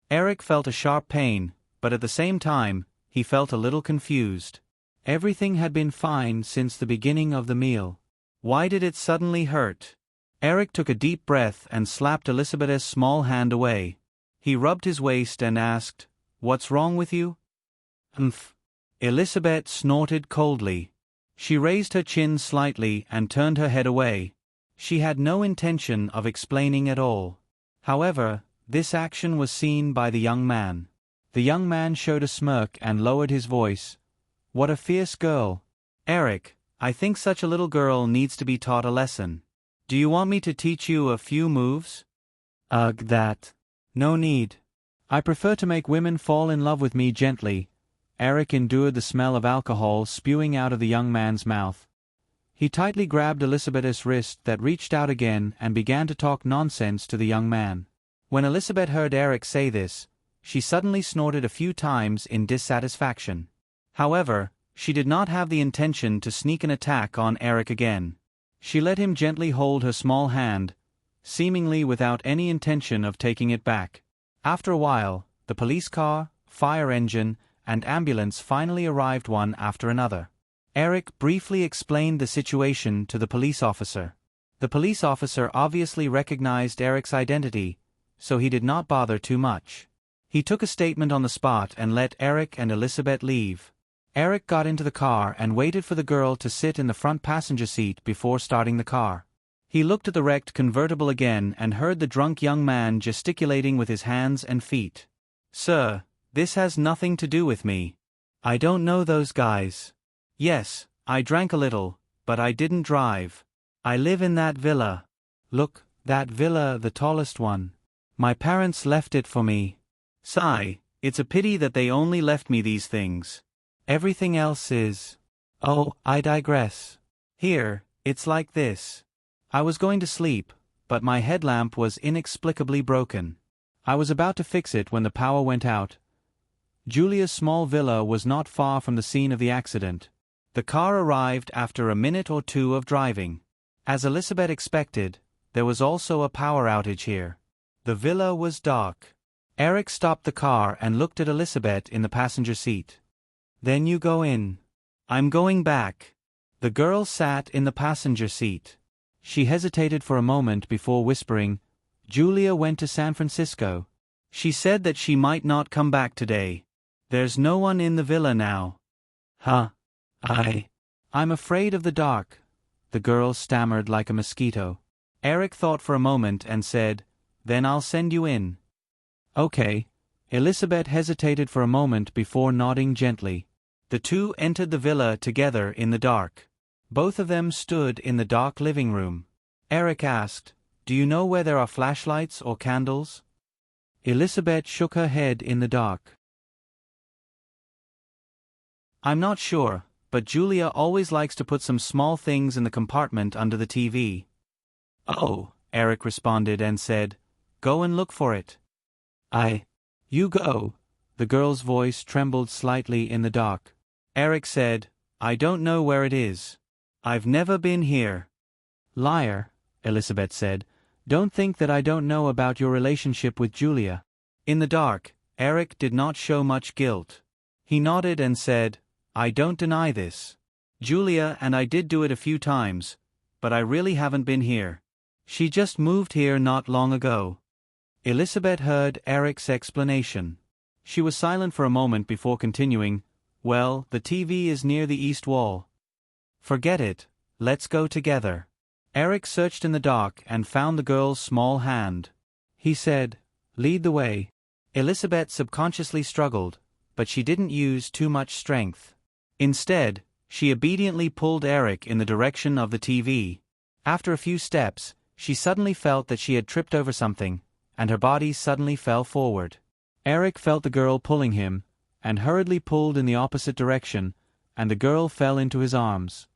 Eric felt a sharp pain, but at the same time, he felt a little confused. Everything had been fine since the beginning of the meal. Why did it suddenly hurt? Eric took a deep breath and slapped Elizabeth's small hand away. He rubbed his waist and asked, "What's wrong with you?" "Umph." Elizabeth snorted coldly. She raised her chin slightly and turned her head away. She had no intention of explaining at all. However, this action was seen by the young man. The young man showed a smirk and lowered his voice. "What a fierce girl. Eric, I think such a little girl needs to be taught a lesson. Do you want me to teach you a few moves?" "Ugh, that. No need. I prefer to make women fall in love with me gently." Eric endured the smell of alcohol spewing out of the young man's mouth. He tightly grabbed Elizabeth's wrist that reached out again and began to talk nonsense to the young man. When Elizabeth heard Eric say this, she suddenly snorted a few times in dissatisfaction. However, she did not have the intention to sneak an attack on Eric again. She let him gently hold her small hand, seemingly without any intention of taking it back. After a while, the police car, fire engine, and ambulance finally arrived one after another. Eric briefly explained the situation to the police officer. The police officer obviously recognized Eric's identity, so he did not bother too much. He took a statement on the spot and let Eric and Elizabeth leave. Eric got into the car and waited for the girl to sit in the front passenger seat before starting the car. He looked at the wrecked convertible again and heard the drunk young man gesticulating with his hands and feet. "Sir, this has nothing to do with me. I don't know those guys. Yes, I drank a little, but I didn't drive. I live in that villa. Look, that villa, the tallest one. My parents left it for me. Sigh, it's a pity that they only left me these things. Everything else is... Oh, I digress. Here, it's like this. I was going to sleep, but my headlamp was inexplicably broken. I was about to fix it when the power went out. Julia's small villa was not far from the scene of the accident. The car arrived after a minute or two of driving. As Elizabeth expected, there was also a power outage here. The villa was dark. Eric stopped the car and looked at Elizabeth in the passenger seat. "Then you go in." "I'm going back." The girl sat in the passenger seat. She hesitated for a moment before whispering, "Julia went to San Francisco. She said that she might not come back today. There's no one in the villa now." "Huh. I'm afraid of the dark," the girl stammered like a mosquito. Eric thought for a moment and said, "Then I'll send you in." "Okay." Elizabeth hesitated for a moment before nodding gently. The two entered the villa together in the dark. Both of them stood in the dark living room. Eric asked, "Do you know where there are flashlights or candles?" Elizabeth shook her head in the dark. "I'm not sure, but Julia always likes to put some small things in the compartment under the TV." "Oh," Eric responded and said, "Go and look for it." You go." The girl's voice trembled slightly in the dark. Eric said, "I don't know where it is. I've never been here." "Liar," Elizabeth said. "Don't think that I don't know about your relationship with Julia." In the dark, Eric did not show much guilt. He nodded and said, "I don't deny this. Julia and I did do it a few times, but I really haven't been here. She just moved here not long ago." Elizabeth heard Eric's explanation. She was silent for a moment before continuing, "Well, the TV is near the east wall." "Forget it, let's go together." Eric searched in the dark and found the girl's small hand. He said, "Lead the way." Elizabeth subconsciously struggled, but she didn't use too much strength. Instead, she obediently pulled Eric in the direction of the TV. After a few steps, she suddenly felt that she had tripped over something, and her body suddenly fell forward. Eric felt the girl pulling him, and hurriedly pulled in the opposite direction, and the girl fell into his arms.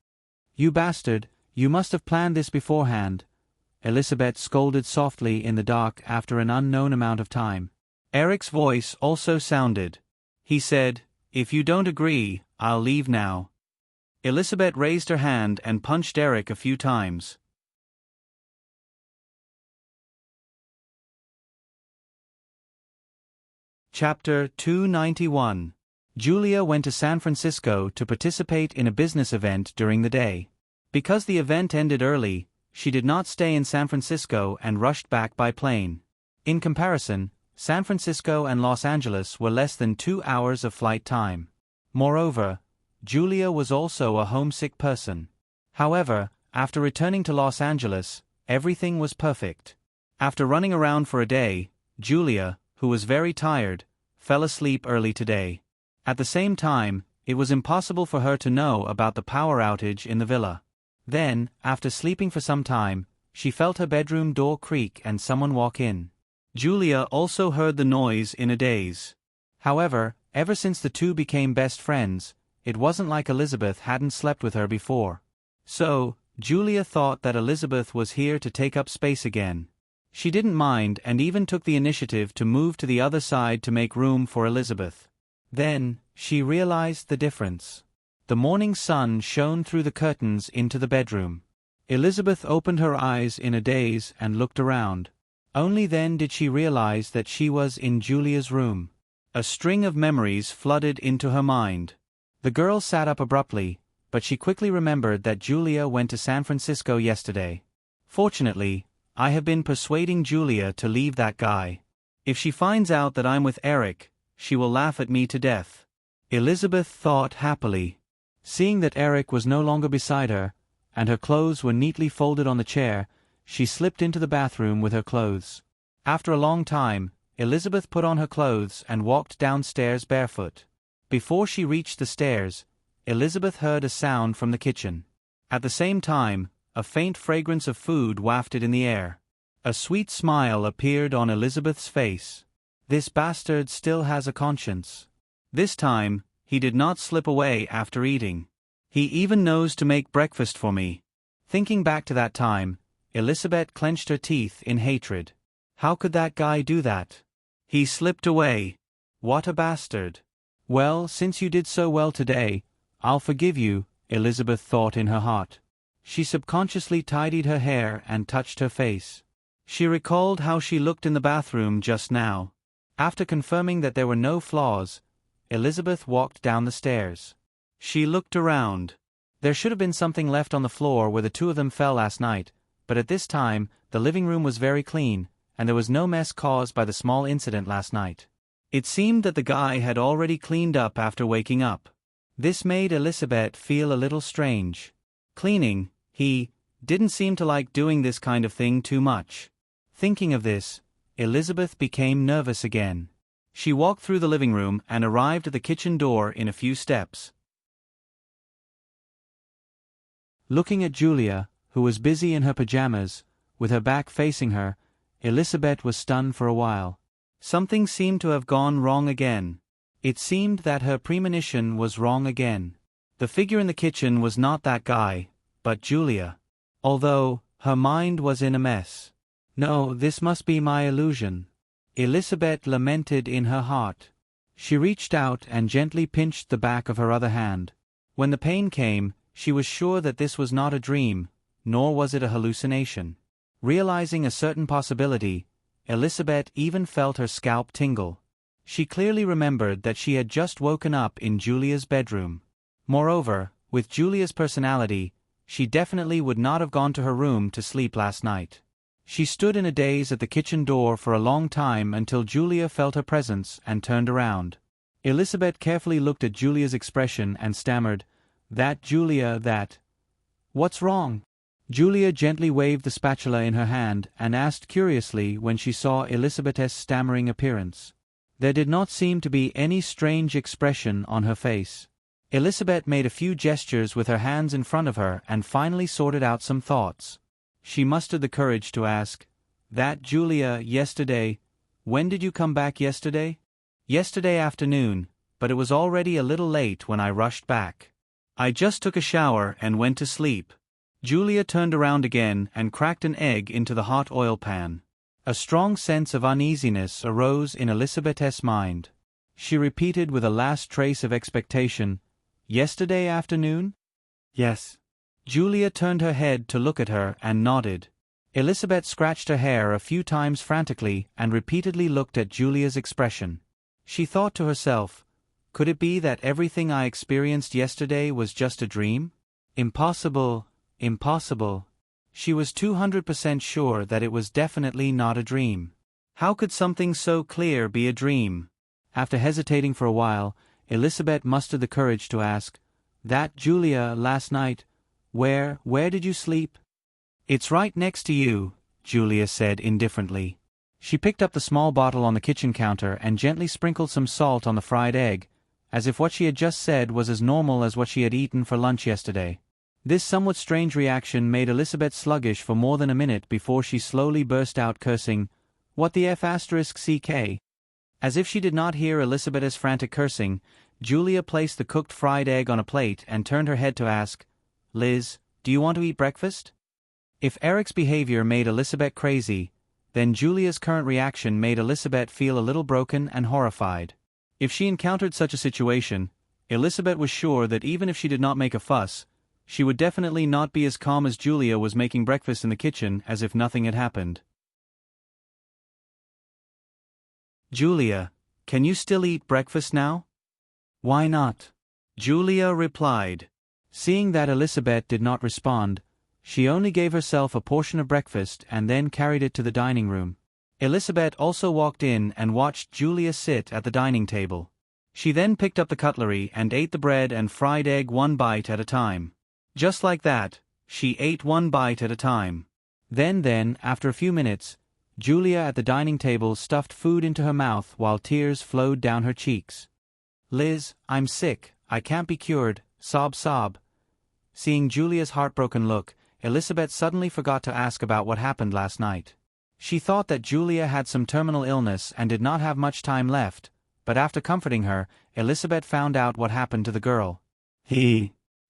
"You bastard, you must have planned this beforehand," Elizabeth scolded softly in the dark after an unknown amount of time. Eric's voice also sounded. He said, "If you don't agree, I'll leave now." Elizabeth raised her hand and punched Eric a few times. Chapter 291. Julia went to San Francisco to participate in a business event during the day. Because the event ended early, she did not stay in San Francisco and rushed back by plane. In comparison, San Francisco and Los Angeles were less than 2 hours of flight time. Moreover, Julia was also a homesick person. However, after returning to Los Angeles, everything was perfect. After running around for a day, Julia, who was very tired, fell asleep early today. At the same time, it was impossible for her to know about the power outage in the villa. Then, after sleeping for some time, she felt her bedroom door creak and someone walk in. Julia also heard the noise in a daze. However, ever since the two became best friends, it wasn't like Elizabeth hadn't slept with her before. So, Julia thought that Elizabeth was here to take up space again. She didn't mind and even took the initiative to move to the other side to make room for Elizabeth. Then, she realized the difference. The morning sun shone through the curtains into the bedroom. Elizabeth opened her eyes in a daze and looked around. Only then did she realize that she was in Julia's room. A string of memories flooded into her mind. The girl sat up abruptly, but she quickly remembered that Julia went to San Francisco yesterday. Fortunately, I have been persuading Julia to leave that guy. If she finds out that I'm with Eric, she will laugh at me to death. Elizabeth thought happily. Seeing that Eric was no longer beside her, and her clothes were neatly folded on the chair, she slipped into the bathroom with her clothes. After a long time, Elizabeth put on her clothes and walked downstairs barefoot. Before she reached the stairs, Elizabeth heard a sound from the kitchen. At the same time, a faint fragrance of food wafted in the air. A sweet smile appeared on Elizabeth's face. This bastard still has a conscience. This time, he did not slip away after eating. He even knows to make breakfast for me. Thinking back to that time, Elizabeth clenched her teeth in hatred. How could that guy do that? He slipped away. What a bastard. Well, since you did so well today, I'll forgive you, Elizabeth thought in her heart. She subconsciously tidied her hair and touched her face. She recalled how she looked in the bathroom just now. After confirming that there were no flaws, Elizabeth walked down the stairs. She looked around. There should have been something left on the floor where the two of them fell last night, but at this time, the living room was very clean, and there was no mess caused by the small incident last night. It seemed that the guy had already cleaned up after waking up. This made Elizabeth feel a little strange. Cleaning, he didn't seem to like doing this kind of thing too much. Thinking of this, Elizabeth became nervous again. She walked through the living room and arrived at the kitchen door in a few steps. Looking at Julia, who was busy in her pajamas, with her back facing her, Elizabeth was stunned for a while. Something seemed to have gone wrong again. It seemed that her premonition was wrong again. The figure in the kitchen was not that guy, but Julia. Although, her mind was in a mess. No, this must be my illusion. Elizabeth lamented in her heart. She reached out and gently pinched the back of her other hand. When the pain came, she was sure that this was not a dream, nor was it a hallucination. Realizing a certain possibility, Elizabeth even felt her scalp tingle. She clearly remembered that she had just woken up in Julia's bedroom. Moreover, with Julia's personality, she definitely would not have gone to her room to sleep last night. She stood in a daze at the kitchen door for a long time until Julia felt her presence and turned around. Elizabeth carefully looked at Julia's expression and stammered, "That Julia, that. What's wrong?" Julia gently waved the spatula in her hand and asked curiously when she saw Elizabeth's stammering appearance. There did not seem to be any strange expression on her face. Elizabeth made a few gestures with her hands in front of her and finally sorted out some thoughts. She mustered the courage to ask, "That Julia, yesterday, when did you come back yesterday?" "Yesterday afternoon, but it was already a little late when I rushed back. I just took a shower and went to sleep." Julia turned around again and cracked an egg into the hot oil pan. A strong sense of uneasiness arose in Elizabeth's mind. She repeated with a last trace of expectation, "Yesterday afternoon?" "Yes." Julia turned her head to look at her and nodded. Elizabeth scratched her hair a few times frantically and repeatedly looked at Julia's expression. She thought to herself, could it be that everything I experienced yesterday was just a dream? Impossible, impossible. She was 200% sure that it was definitely not a dream. How could something so clear be a dream? After hesitating for a while, Elizabeth mustered the courage to ask, "That Julia, last night, where did you sleep?" "It's right next to you," Julia said indifferently. She picked up the small bottle on the kitchen counter and gently sprinkled some salt on the fried egg, as if what she had just said was as normal as what she had eaten for lunch yesterday. This somewhat strange reaction made Elizabeth sluggish for more than a minute before she slowly burst out cursing, "What the F***CK?" As if she did not hear Elizabeth's frantic cursing, Julia placed the cooked fried egg on a plate and turned her head to ask, "Liz, do you want to eat breakfast?" If Eric's behavior made Elizabeth crazy, then Julia's current reaction made Elizabeth feel a little broken and horrified. If she encountered such a situation, Elizabeth was sure that even if she did not make a fuss, she would definitely not be as calm as Julia was making breakfast in the kitchen as if nothing had happened. "Julia, can you still eat breakfast now?" "Why not?" Julia replied. Seeing that Elizabeth did not respond, she only gave herself a portion of breakfast and then carried it to the dining room. Elizabeth also walked in and watched Julia sit at the dining table. She then picked up the cutlery and ate the bread and fried egg one bite at a time. Just like that, she ate one bite at a time. Then, after a few minutes, Julia at the dining table stuffed food into her mouth while tears flowed down her cheeks. "Liz, I'm sick, I can't be cured, sob sob." Seeing Julia's heartbroken look, Elizabeth suddenly forgot to ask about what happened last night. She thought that Julia had some terminal illness and did not have much time left, but after comforting her, Elizabeth found out what happened to the girl.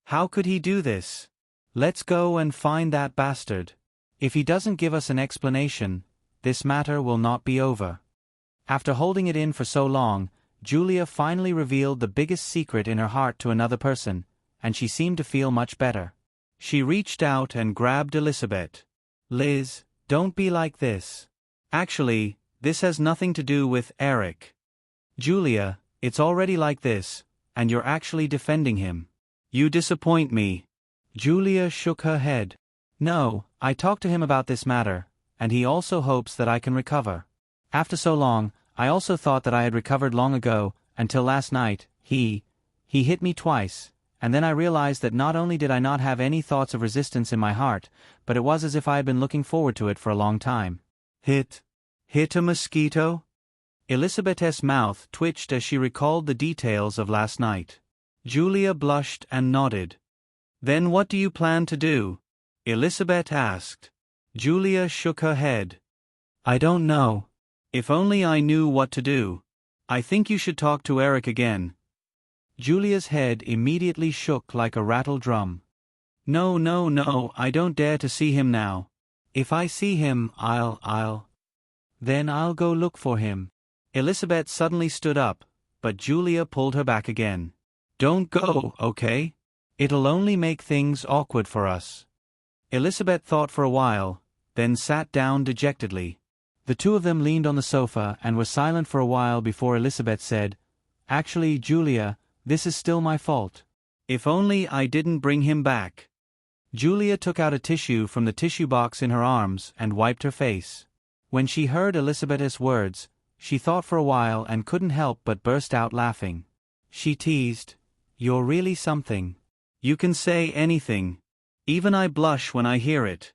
How could he do this? Let's go and find that bastard. If he doesn't give us an explanation, this matter will not be over. After holding it in for so long, Julia finally revealed the biggest secret in her heart to another person, and she seemed to feel much better. She reached out and grabbed Elizabeth. "Liz, don't be like this. Actually, this has nothing to do with Eric. Julia, it's already like this, and you're actually defending him. You disappoint me." Julia shook her head. "No, I talked to him about this matter, and he also hopes that I can recover. After so long, I also thought that I had recovered long ago, until last night, he hit me twice, and then I realized that not only did I not have any thoughts of resistance in my heart, but it was as if I had been looking forward to it for a long time." Hit a mosquito? Elizabeth's mouth twitched as she recalled the details of last night. Julia blushed and nodded. "Then what do you plan to do?" Elizabeth asked. Julia shook her head. "I don't know. If only I knew what to do. I think you should talk to Eric again." Julia's head immediately shook like a rattled drum. No, I don't dare to see him now. If I see him, Then I'll go look for him." Elizabeth suddenly stood up, but Julia pulled her back again. "Don't go, okay? It'll only make things awkward for us." Elizabeth thought for a while, then sat down dejectedly. The two of them leaned on the sofa and were silent for a while before Elizabeth said, "Actually, Julia, this is still my fault. If only I didn't bring him back." Julia took out a tissue from the tissue box in her arms and wiped her face. When she heard Elizabeth's words, she thought for a while and couldn't help but burst out laughing. She teased, "You're really something. You can say anything. Even I blush when I hear it."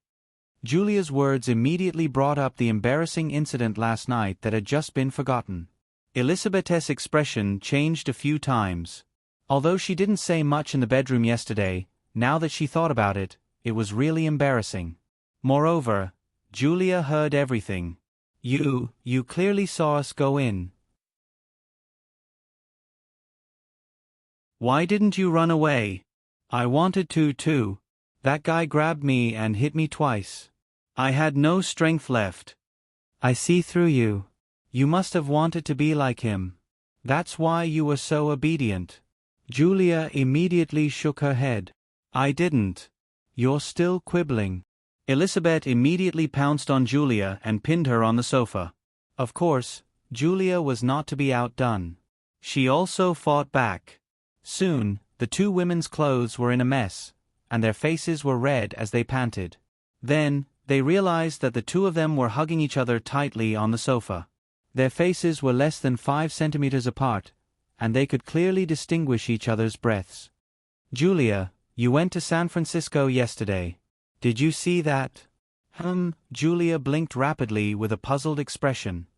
Julia's words immediately brought up the embarrassing incident last night that had just been forgotten. Elizabeth's expression changed a few times. Although she didn't say much in the bedroom yesterday, now that she thought about it, it was really embarrassing. Moreover, Julia heard everything. You clearly saw us go in. Why didn't you run away?" "I wanted to too. That guy grabbed me and hit me twice. I had no strength left." "I see through you. You must have wanted to be like him. That's why you were so obedient." Julia immediately shook her head. "I didn't. You're still quibbling." Elizabeth immediately pounced on Julia and pinned her on the sofa. Of course, Julia was not to be outdone. She also fought back. Soon, the two women's clothes were in a mess, and their faces were red as they panted. Then, they realized that the two of them were hugging each other tightly on the sofa. Their faces were less than 5 centimeters apart, and they could clearly distinguish each other's breaths. "Julia, you went to San Francisco yesterday. Did you see that?" Julia blinked rapidly with a puzzled expression.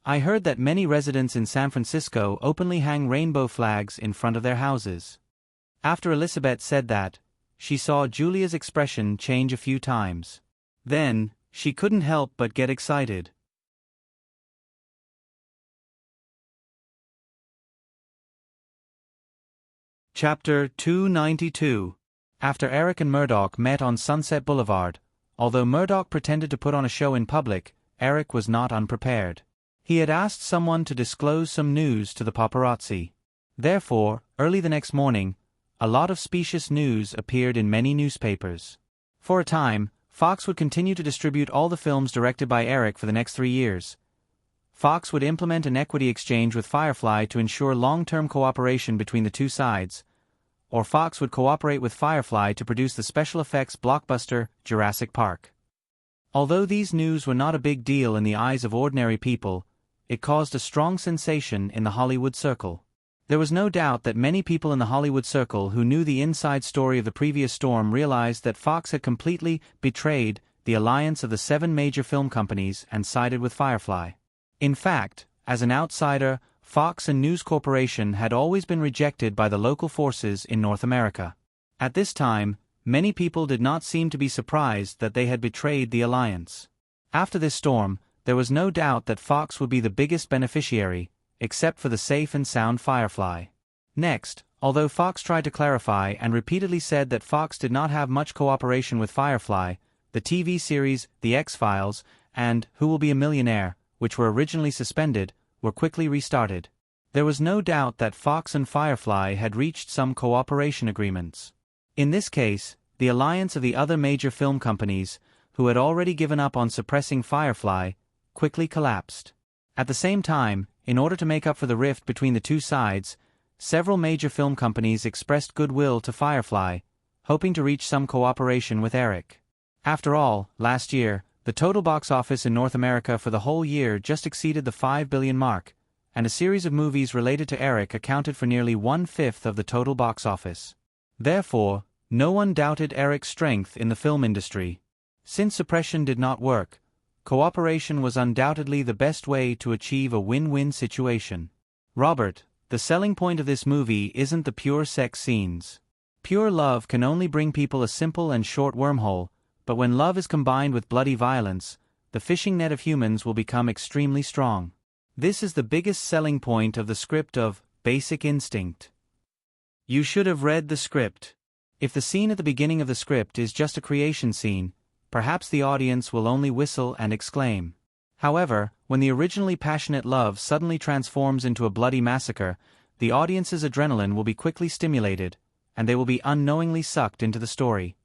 I heard that many residents in San Francisco openly hang rainbow flags in front of their houses." After Elizabeth said that, she saw Julia's expression change a few times. Then, she couldn't help but get excited. Chapter 292. After Eric and Murdoch met on Sunset Boulevard, although Murdoch pretended to put on a show in public, Eric was not unprepared. He had asked someone to disclose some news to the paparazzi. Therefore, early the next morning, a lot of specious news appeared in many newspapers. For a time, Fox would continue to distribute all the films directed by Eric for the next 3 years. Fox would implement an equity exchange with Firefly to ensure long-term cooperation between the two sides, or Fox would cooperate with Firefly to produce the special effects blockbuster Jurassic Park. Although these news were not a big deal in the eyes of ordinary people, it caused a strong sensation in the Hollywood circle. There was no doubt that many people in the Hollywood circle who knew the inside story of the previous storm realized that Fox had completely betrayed the alliance of the 7 major film companies and sided with Firefly. In fact, as an outsider, Fox and News Corporation had always been rejected by the local forces in North America. At this time, many people did not seem to be surprised that they had betrayed the alliance. After this storm, there was no doubt that Fox would be the biggest beneficiary, except for the safe and sound Firefly. Next, although Fox tried to clarify and repeatedly said that Fox did not have much cooperation with Firefly, the TV series The X-Files and Who Will Be a Millionaire, which were originally suspended, were quickly restarted. There was no doubt that Fox and Firefly had reached some cooperation agreements. In this case, the alliance of the other major film companies, who had already given up on suppressing Firefly, quickly collapsed. At the same time, in order to make up for the rift between the two sides, several major film companies expressed goodwill to Firefly, hoping to reach some cooperation with Eric. After all, last year, the total box office in North America for the whole year just exceeded the 5 billion mark, and a series of movies related to Eric accounted for nearly 1/5 of the total box office. Therefore, no one doubted Eric's strength in the film industry. Since suppression did not work, cooperation was undoubtedly the best way to achieve a win-win situation. Robert, the selling point of this movie isn't the pure sex scenes. Pure love can only bring people a simple and short wormhole, but when love is combined with bloody violence, the fishing net of humans will become extremely strong. This is the biggest selling point of the script of Basic Instinct. You should have read the script. If the scene at the beginning of the script is just a creation scene, perhaps the audience will only whistle and exclaim. However, when the originally passionate love suddenly transforms into a bloody massacre, the audience's adrenaline will be quickly stimulated, and they will be unknowingly sucked into the story.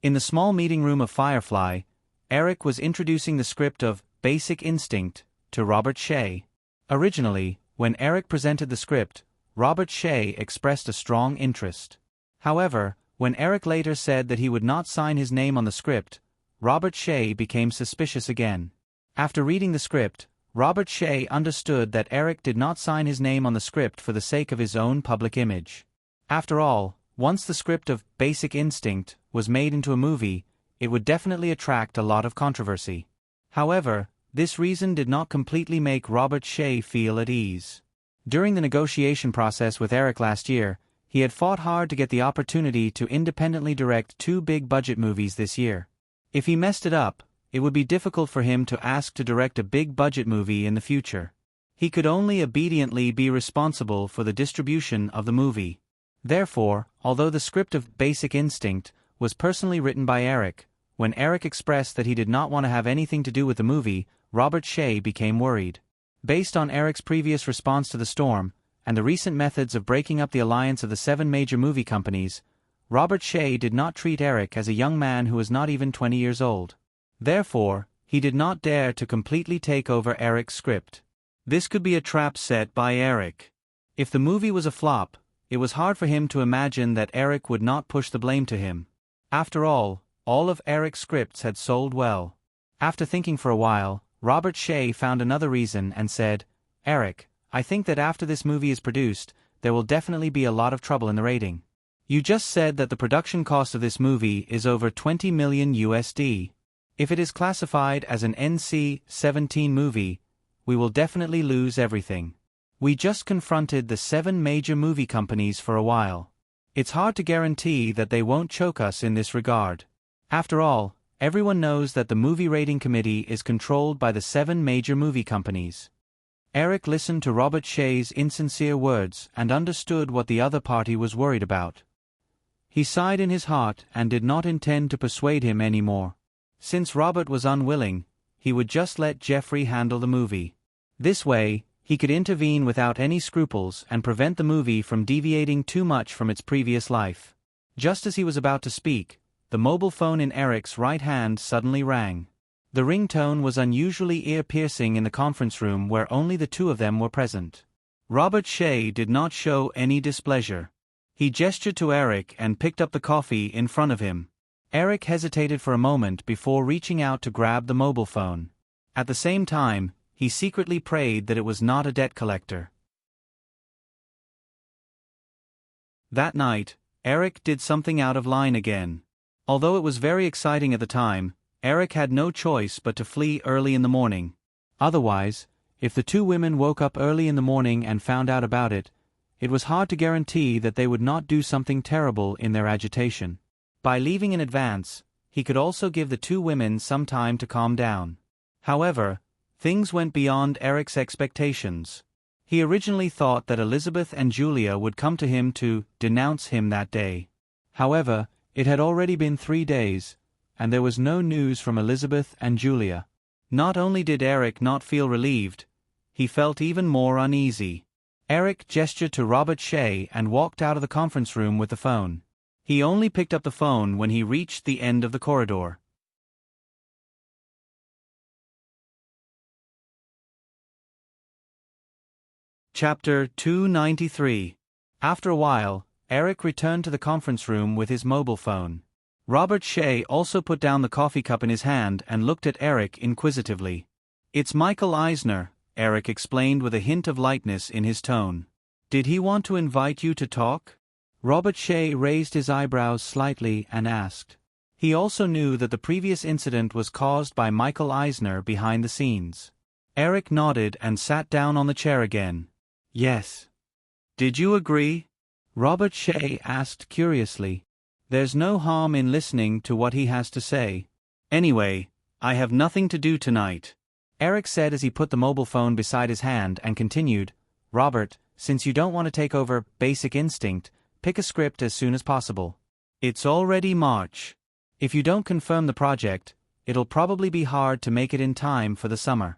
In the small meeting room of Firefly, Eric was introducing the script of Basic Instinct to Robert Shaye. Originally, when Eric presented the script, Robert Shaye expressed a strong interest. However, when Eric later said that he would not sign his name on the script, Robert Shaye became suspicious again. After reading the script, Robert Shaye understood that Eric did not sign his name on the script for the sake of his own public image. After all, once the script of Basic Instinct was made into a movie, it would definitely attract a lot of controversy. However, this reason did not completely make Robert Shaye feel at ease. During the negotiation process with Eric last year, he had fought hard to get the opportunity to independently direct 2 big-budget movies this year. If he messed it up, it would be difficult for him to ask to direct a big-budget movie in the future. He could only obediently be responsible for the distribution of the movie. Therefore, although the script of Basic Instinct was personally written by Eric, when Eric expressed that he did not want to have anything to do with the movie, Robert Shaye became worried. Based on Eric's previous response to the storm, and the recent methods of breaking up the alliance of the 7 major movie companies, Robert Shaye did not treat Eric as a young man who was not even 20 years old. Therefore, he did not dare to completely take over Eric's script. This could be a trap set by Eric. If the movie was a flop, it was hard for him to imagine that Eric would not push the blame to him. After all of Eric's scripts had sold well. After thinking for a while, Robert Shaye found another reason and said, "Eric, I think that after this movie is produced, there will definitely be a lot of trouble in the rating. You just said that the production cost of this movie is over $20 million USD. If it is classified as an NC-17 movie, we will definitely lose everything. We just confronted the 7 major movie companies for a while. It's hard to guarantee that they won't choke us in this regard. After all, everyone knows that the movie rating committee is controlled by the 7 major movie companies." Eric listened to Robert Shaye's insincere words and understood what the other party was worried about. He sighed in his heart and did not intend to persuade him anymore. Since Robert was unwilling, he would just let Jeffrey handle the movie. This way, He could intervene without any scruples and prevent the movie from deviating too much from its previous life. Just as he was about to speak, the mobile phone in Eric's right hand suddenly rang. The ringtone was unusually ear-piercing in the conference room where only the two of them were present. Robert Shea did not show any displeasure. He gestured to Eric and picked up the coffee in front of him. Eric hesitated for a moment before reaching out to grab the mobile phone. At the same time, he secretly prayed that it was not a debt collector. That night, Eric did something out of line again. Although it was very exciting at the time, Eric had no choice but to flee early in the morning. Otherwise, if the two women woke up early in the morning and found out about it, it was hard to guarantee that they would not do something terrible in their agitation. By leaving in advance, he could also give the two women some time to calm down. However, things went beyond Eric's expectations. He originally thought that Elizabeth and Julia would come to him to denounce him that day. However, it had already been 3 days, and there was no news from Elizabeth and Julia. Not only did Eric not feel relieved, he felt even more uneasy. Eric gestured to Robert Shea and walked out of the conference room with the phone. He only picked up the phone when he reached the end of the corridor. Chapter 293. After a while, Eric returned to the conference room with his mobile phone. Robert Shea also put down the coffee cup in his hand and looked at Eric inquisitively. "It's Michael Eisner," Eric explained with a hint of lightness in his tone. "Did he want to invite you to talk?" Robert Shea raised his eyebrows slightly and asked. He also knew that the previous incident was caused by Michael Eisner behind the scenes. Eric nodded and sat down on the chair again. "Yes." "Did you agree?" Robert Shea asked curiously. "There's no harm in listening to what he has to say. Anyway, I have nothing to do tonight," Eric said as he put the mobile phone beside his hand and continued, "Robert, since you don't want to take over Basic Instinct, pick a script as soon as possible. It's already March. If you don't confirm the project, it'll probably be hard to make it in time for the summer."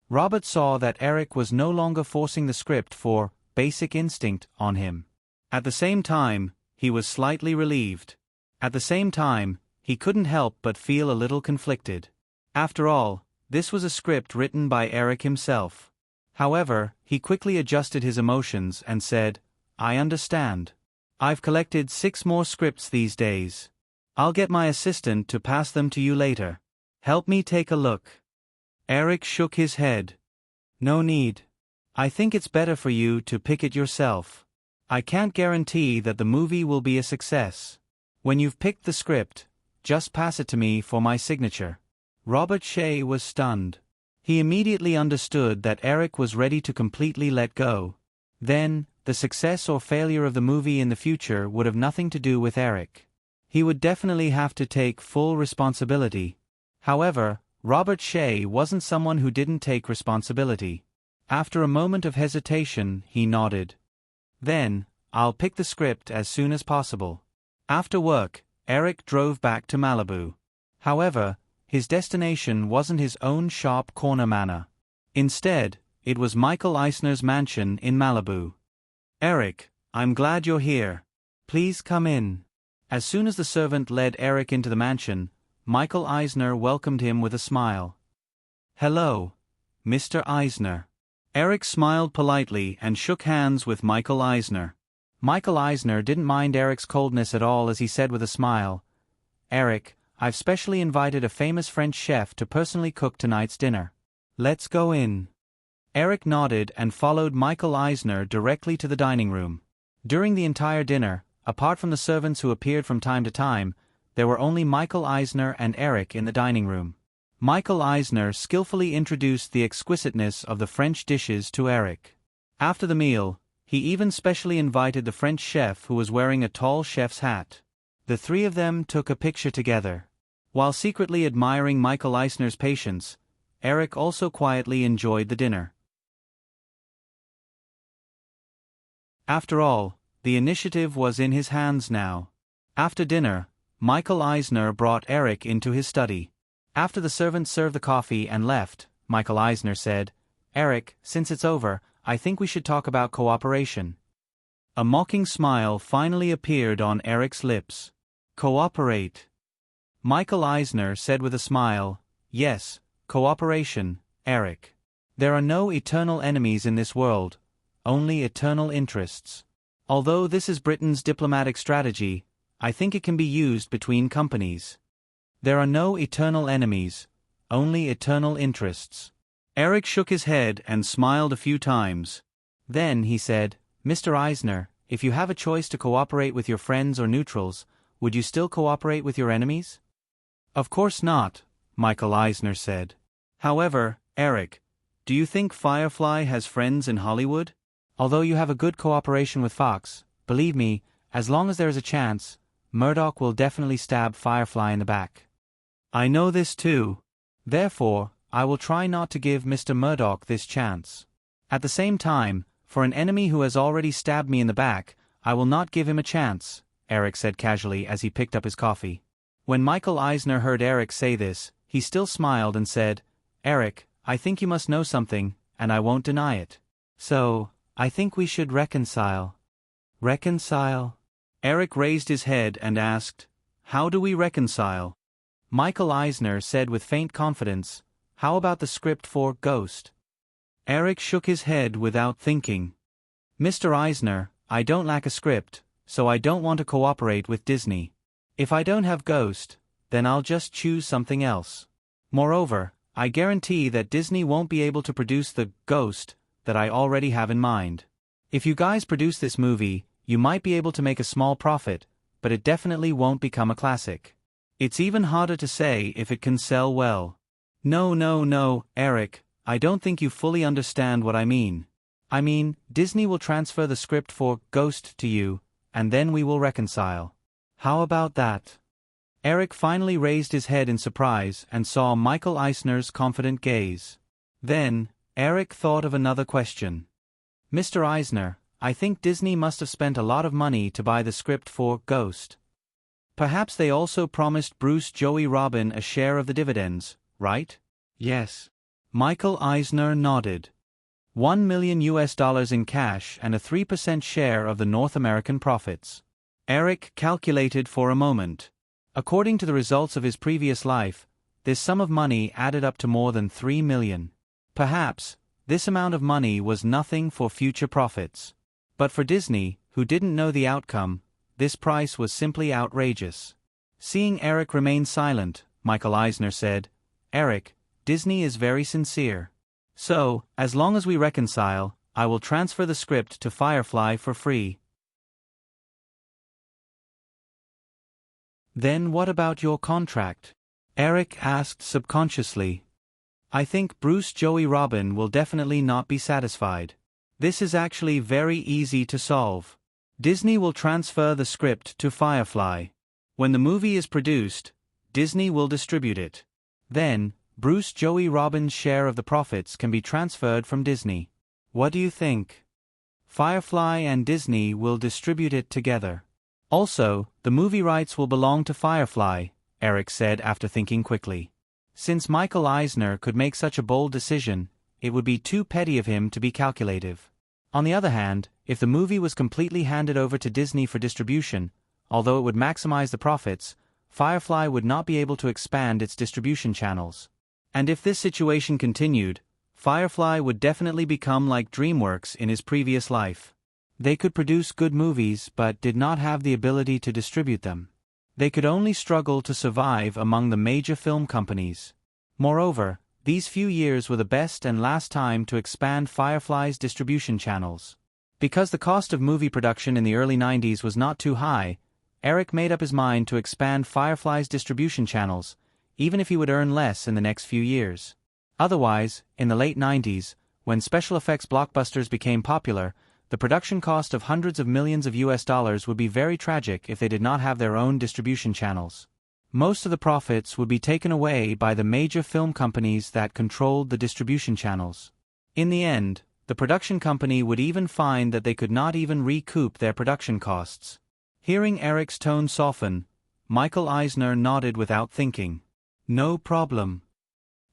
Robert saw that Eric was no longer forcing the script for Basic Instinct on him. At the same time, he was slightly relieved. At the same time, he couldn't help but feel a little conflicted. After all, this was a script written by Eric himself. However, he quickly adjusted his emotions and said, "I understand. I've collected 6 more scripts these days. I'll get my assistant to pass them to you later. Help me take a look." Eric shook his head. "No need. I think it's better for you to pick it yourself. I can't guarantee that the movie will be a success. When you've picked the script, just pass it to me for my signature." Robert Shea was stunned. He immediately understood that Eric was ready to completely let go. Then, the success or failure of the movie in the future would have nothing to do with Eric. He would definitely have to take full responsibility. However, Robert Shea wasn't someone who didn't take responsibility. After a moment of hesitation, he nodded. "Then, I'll pick the script as soon as possible." After work, Eric drove back to Malibu. However, his destination wasn't his own sharp corner manor. Instead, it was Michael Eisner's mansion in Malibu. "Eric, I'm glad you're here. Please come in." As soon as the servant led Eric into the mansion, Michael Eisner welcomed him with a smile. "Hello, Mr. Eisner." Eric smiled politely and shook hands with Michael Eisner. Michael Eisner didn't mind Eric's coldness at all as he said with a smile, "Eric, I've specially invited a famous French chef to personally cook tonight's dinner. Let's go in." Eric nodded and followed Michael Eisner directly to the dining room. During the entire dinner, apart from the servants who appeared from time to time, there were only Michael Eisner and Eric in the dining room. Michael Eisner skillfully introduced the exquisiteness of the French dishes to Eric. After the meal, he even specially invited the French chef who was wearing a tall chef's hat. The 3 of them took a picture together. While secretly admiring Michael Eisner's patience, Eric also quietly enjoyed the dinner. After all, the initiative was in his hands now. After dinner, Michael Eisner brought Eric into his study. After the servant served the coffee and left, Michael Eisner said, Eric, since it's over, I think we should talk about cooperation. A mocking smile finally appeared on Eric's lips. Cooperate. Michael Eisner said with a smile, yes, cooperation, Eric. There are no eternal enemies in this world, only eternal interests. Although this is Britain's diplomatic strategy, I think it can be used between companies. There are no eternal enemies, only eternal interests. Eric shook his head and smiled a few times. Then he said, Mr. Eisner, if you have a choice to cooperate with your friends or neutrals, would you still cooperate with your enemies? Of course not, Michael Eisner said. However, Eric, do you think Firefly has friends in Hollywood? Although you have a good cooperation with Fox, believe me, as long as there is a chance, Murdoch will definitely stab Firefly in the back. I know this too. Therefore, I will try not to give Mr. Murdoch this chance. At the same time, for an enemy who has already stabbed me in the back, I will not give him a chance, Eric said casually as he picked up his coffee. When Michael Eisner heard Eric say this, he still smiled and said, Eric, I think you must know something, and I won't deny it. So, I think we should reconcile. Reconcile? Eric raised his head and asked, how do we reconcile? Michael Eisner said with faint confidence, how about the script for Ghost? Eric shook his head without thinking. Mr. Eisner, I don't lack a script, so I don't want to cooperate with Disney. If I don't have Ghost, then I'll just choose something else. Moreover, I guarantee that Disney won't be able to produce the Ghost that I already have in mind. If you guys produce this movie, you might be able to make a small profit, but it definitely won't become a classic. It's even harder to say if it can sell well. No, Eric, I don't think you fully understand what I mean. I mean, Disney will transfer the script for Ghost to you, and then we will reconcile. How about that? Eric finally raised his head in surprise and saw Michael Eisner's confident gaze. Then, Eric thought of another question. Mr. Eisner, I think Disney must have spent a lot of money to buy the script for Ghost. Perhaps they also promised Bruce Joey Robin a share of the dividends, right? Yes. Michael Eisner nodded. $1 million in cash and a 3% share of the North American profits. Eric calculated for a moment. According to the results of his previous life, this sum of money added up to more than $3 million. Perhaps, this amount of money was nothing for future profits. But for Disney, who didn't know the outcome, this price was simply outrageous. Seeing Eric remain silent, Michael Eisner said, Eric, Disney is very sincere. So, as long as we reconcile, I will transfer the script to Firefly for free. Then what about your contract? Eric asked subconsciously. I think Bruce Joey Robin will definitely not be satisfied. This is actually very easy to solve. Disney will transfer the script to Firefly. When the movie is produced, Disney will distribute it. Then, Bruce Joey Robin's share of the profits can be transferred from Disney. What do you think? Firefly and Disney will distribute it together. Also, the movie rights will belong to Firefly, Eric said after thinking quickly. Since Michael Eisner could make such a bold decision, it would be too petty of him to be calculative. On the other hand, if the movie was completely handed over to Disney for distribution, although it would maximize the profits, Firefly would not be able to expand its distribution channels. And if this situation continued, Firefly would definitely become like DreamWorks in his previous life. They could produce good movies but did not have the ability to distribute them. They could only struggle to survive among the major film companies. Moreover, these few years were the best and last time to expand Firefly's distribution channels. Because the cost of movie production in the early 90s was not too high, Eric made up his mind to expand Firefly's distribution channels, even if he would earn less in the next few years. Otherwise, in the late 90s, when special effects blockbusters became popular, the production cost of hundreds of millions of US dollars would be very tragic if they did not have their own distribution channels. Most of the profits would be taken away by the major film companies that controlled the distribution channels. In the end, the production company would even find that they could not even recoup their production costs. Hearing Eric's tone soften, Michael Eisner nodded without thinking. No problem.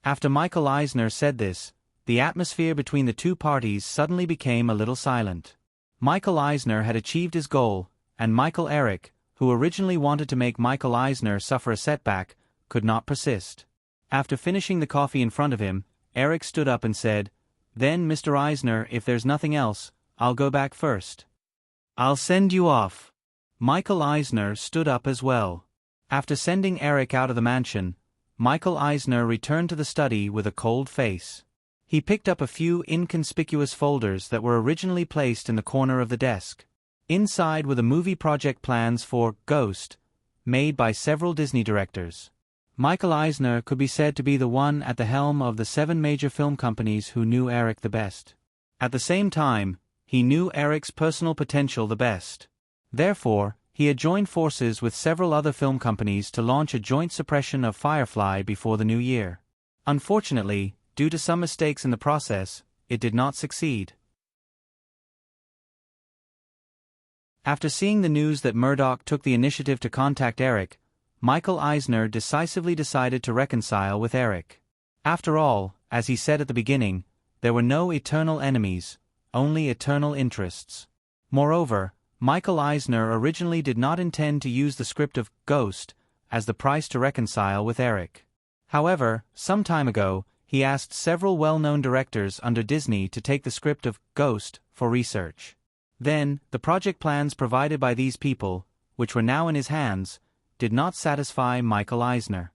After Michael Eisner said this, the atmosphere between the two parties suddenly became a little silent. Michael Eisner had achieved his goal, and Michael Eric, who originally wanted to make Michael Eisner suffer a setback, could not persist. After finishing the coffee in front of him, Eric stood up and said, "Then, Mr. Eisner, if there's nothing else, I'll go back first. I'll send you off." Michael Eisner stood up as well. After sending Eric out of the mansion, Michael Eisner returned to the study with a cold face. He picked up a few inconspicuous folders that were originally placed in the corner of the desk. Inside were the movie project plans for Ghost, made by several Disney directors. Michael Eisner could be said to be the one at the helm of the 7 major film companies who knew Eric the best. At the same time, he knew Eric's personal potential the best. Therefore, he had joined forces with several other film companies to launch a joint suppression of Firefly before the new year. Unfortunately, due to some mistakes in the process, it did not succeed. After seeing the news that Murdoch took the initiative to contact Eric, Michael Eisner decisively decided to reconcile with Eric. After all, as he said at the beginning, there were no eternal enemies, only eternal interests. Moreover, Michael Eisner originally did not intend to use the script of Ghost as the price to reconcile with Eric. However, some time ago, he asked several well-known directors under Disney to take the script of Ghost for research. Then, the project plans provided by these people, which were now in his hands, did not satisfy Michael Eisner.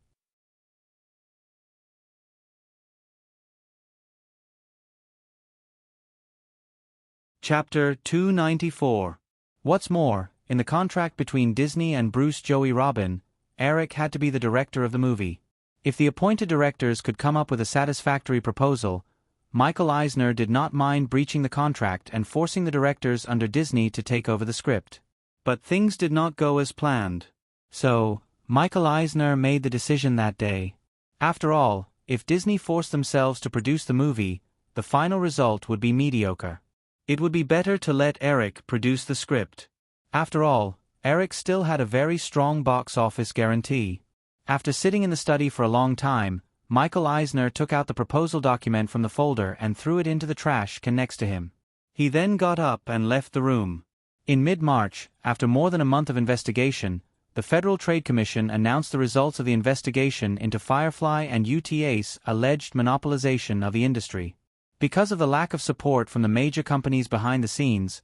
Chapter 294. What's more, in the contract between Disney and Bruce Joey Robin, Eric had to be the director of the movie. If the appointed directors could come up with a satisfactory proposal, Michael Eisner did not mind breaching the contract and forcing the directors under Disney to take over the script. But things did not go as planned. So, Michael Eisner made the decision that day. After all, if Disney forced themselves to produce the movie, the final result would be mediocre. It would be better to let Eric produce the script. After all, Eric still had a very strong box office guarantee. After sitting in the study for a long time, Michael Eisner took out the proposal document from the folder and threw it into the trash can next to him. He then got up and left the room. In mid-March, after more than a month of investigation, the Federal Trade Commission announced the results of the investigation into Firefly and UTA's alleged monopolization of the industry. Because of the lack of support from the major companies behind the scenes,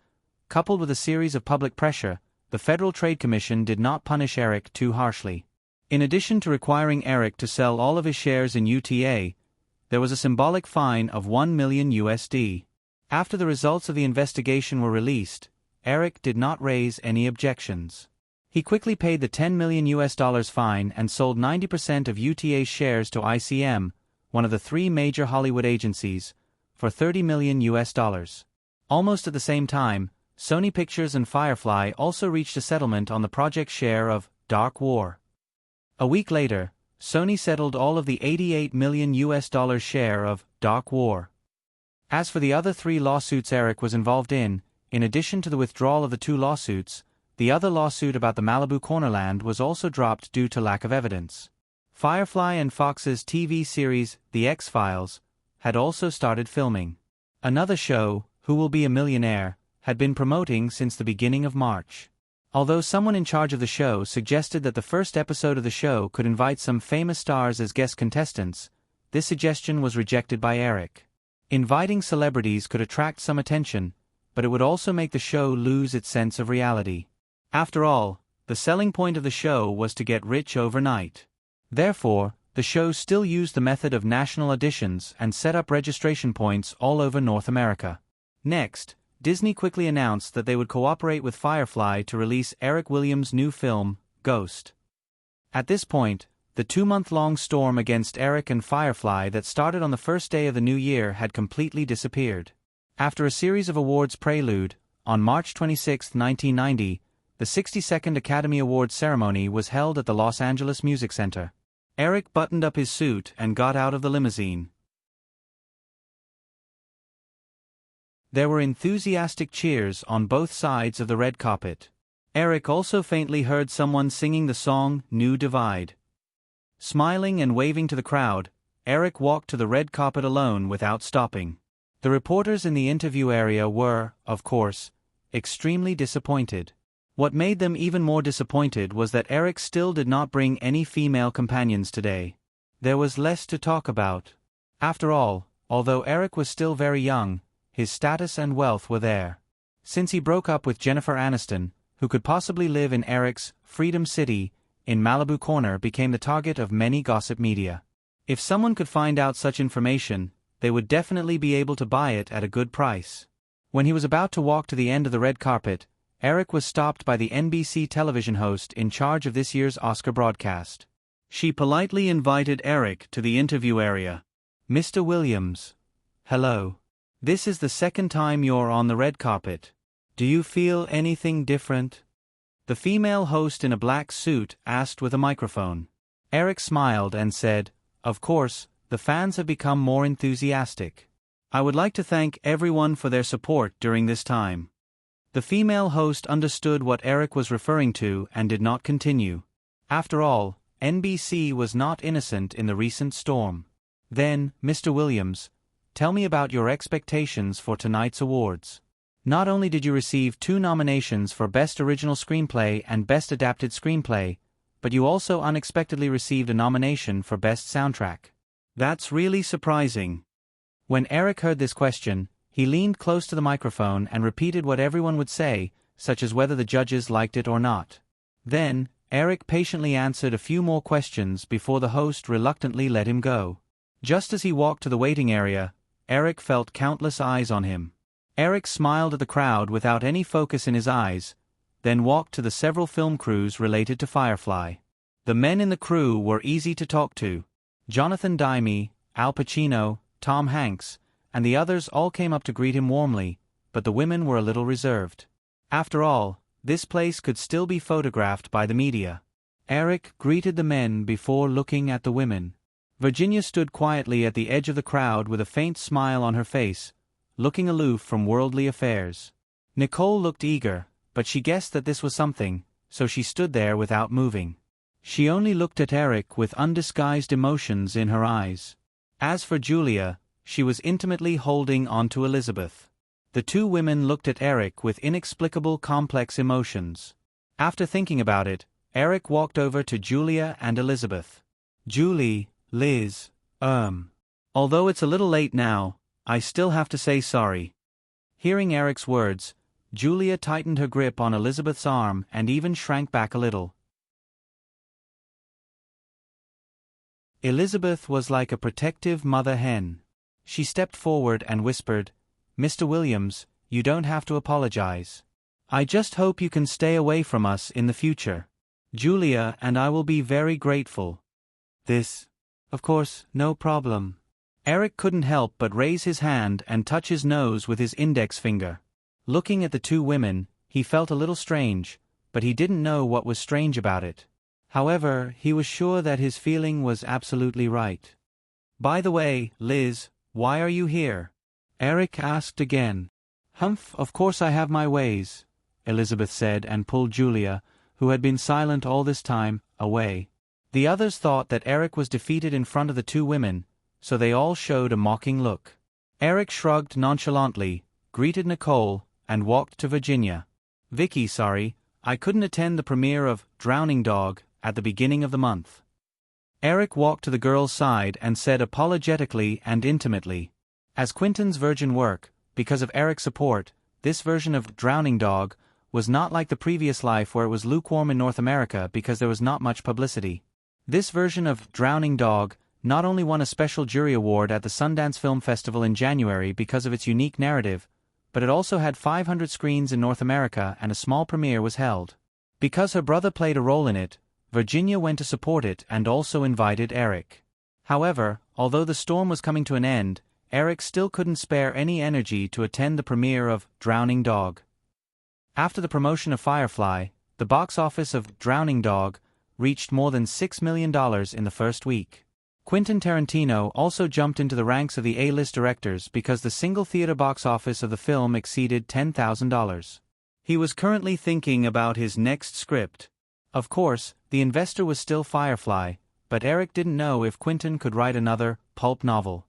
coupled with a series of public pressure, the Federal Trade Commission did not punish Eric too harshly. In addition to requiring Eric to sell all of his shares in UTA, there was a symbolic fine of $1 million USD. After the results of the investigation were released, Eric did not raise any objections. He quickly paid the $10 million fine and sold 90% of UTA's shares to ICM, one of the 3 major Hollywood agencies, for $30 million. Almost at the same time, Sony Pictures and Firefly also reached a settlement on the project share of Dark War. A week later, Sony settled all of the $88 million share of Dark War. As for the other 3 lawsuits Eric was involved in addition to the withdrawal of the 2 lawsuits, the other lawsuit about the Malibu Cornerland was also dropped due to lack of evidence. Firefly and Fox's TV series, The X-Files, had also started filming. Another show, Who Will Be a Millionaire, had been promoting since the beginning of March. Although someone in charge of the show suggested that the first episode of the show could invite some famous stars as guest contestants, this suggestion was rejected by Eric. Inviting celebrities could attract some attention, but it would also make the show lose its sense of reality. After all, the selling point of the show was to get rich overnight. Therefore, the show still used the method of national auditions and set up registration points all over North America. Next, Disney quickly announced that they would cooperate with Firefly to release Eric Williams' new film, Ghost. At this point, the 2-month-long storm against Eric and Firefly that started on the first day of the new year had completely disappeared. After a series of awards prelude, on March 26, 1990, the 62nd Academy Awards ceremony was held at the Los Angeles Music Center. Eric buttoned up his suit and got out of the limousine. There were enthusiastic cheers on both sides of the red carpet. Eric also faintly heard someone singing the song New Divide. Smiling and waving to the crowd, Eric walked to the red carpet alone without stopping. The reporters in the interview area were, of course, extremely disappointed. What made them even more disappointed was that Eric still did not bring any female companions today. There was less to talk about. After all, although Eric was still very young, his status and wealth were there. Since he broke up with Jennifer Aniston, who could possibly live in Eric's Freedom City in Malibu Corner, became the target of many gossip media. If someone could find out such information, they would definitely be able to buy it at a good price. When he was about to walk to the end of the red carpet, Eric was stopped by the NBC television host in charge of this year's Oscar broadcast. She politely invited Eric to the interview area. "Mr. Williams. Hello. This is the second time you're on the red carpet. Do you feel anything different?" The female host in a black suit asked with a microphone. Eric smiled and said, "Of course, the fans have become more enthusiastic. I would like to thank everyone for their support during this time." The female host understood what Eric was referring to and did not continue. After all, NBC was not innocent in the recent storm. "Then, Mr. Williams, tell me about your expectations for tonight's awards. Not only did you receive 2 nominations for Best Original Screenplay and Best Adapted Screenplay, but you also unexpectedly received a nomination for Best Soundtrack. That's really surprising." When Eric heard this question, he leaned close to the microphone and repeated what everyone would say, such as whether the judges liked it or not. Then, Eric patiently answered a few more questions before the host reluctantly let him go. Just as he walked to the waiting area, Eric felt countless eyes on him. Eric smiled at the crowd without any focus in his eyes, then walked to the several film crews related to Firefly. The men in the crew were easy to talk to. Jonathan Demme, Al Pacino, Tom Hanks, and the others all came up to greet him warmly, but the women were a little reserved. After all, this place could still be photographed by the media. Eric greeted the men before looking at the women. Virginia stood quietly at the edge of the crowd with a faint smile on her face, looking aloof from worldly affairs. Nicole looked eager, but she guessed that this was something, so she stood there without moving. She only looked at Eric with undisguised emotions in her eyes. As for Julia, she was intimately holding on to Elizabeth. The 2 women looked at Eric with inexplicable complex emotions. After thinking about it, Eric walked over to Julia and Elizabeth. "Julie, Liz, although it's a little late now, I still have to say sorry." Hearing Eric's words, Julia tightened her grip on Elizabeth's arm and even shrank back a little. Elizabeth was like a protective mother hen. She stepped forward and whispered, "Mr. Williams, you don't have to apologize. I just hope you can stay away from us in the future. Julia and I will be very grateful." Of course, no problem." Eric couldn't help but raise his hand and touch his nose with his index finger. Looking at the 2 women, he felt a little strange, but he didn't know what was strange about it. However, he was sure that his feeling was absolutely right. "By the way, Liz, why are you here?" Eric asked again. "Humph, of course I have my ways," Elizabeth said and pulled Julia, who had been silent all this time, away. The others thought that Eric was defeated in front of the 2 women, so they all showed a mocking look. Eric shrugged nonchalantly, greeted Nicole, and walked to Virginia. "Vicky, sorry, I couldn't attend the premiere of Drowning Dog at the beginning of the month." Eric walked to the girl's side and said apologetically and intimately. As Quentin's virgin work, because of Eric's support, this version of Drowning Dog was not like the previous life where it was lukewarm in North America because there was not much publicity. This version of Drowning Dog not only won a special jury award at the Sundance Film Festival in January because of its unique narrative, but it also had 500 screens in North America and a small premiere was held. Because her brother played a role in it, Virginia went to support it and also invited Eric. However, although the storm was coming to an end, Eric still couldn't spare any energy to attend the premiere of Drowning Dog. After the promotion of Firefly, the box office of Drowning Dog reached more than $6 million in the first week. Quentin Tarantino also jumped into the ranks of the A-list directors because the single theater box office of the film exceeded $10,000. He was currently thinking about his next script. Of course, the investor was still Firefly, but Eric didn't know if Quentin could write another pulp novel.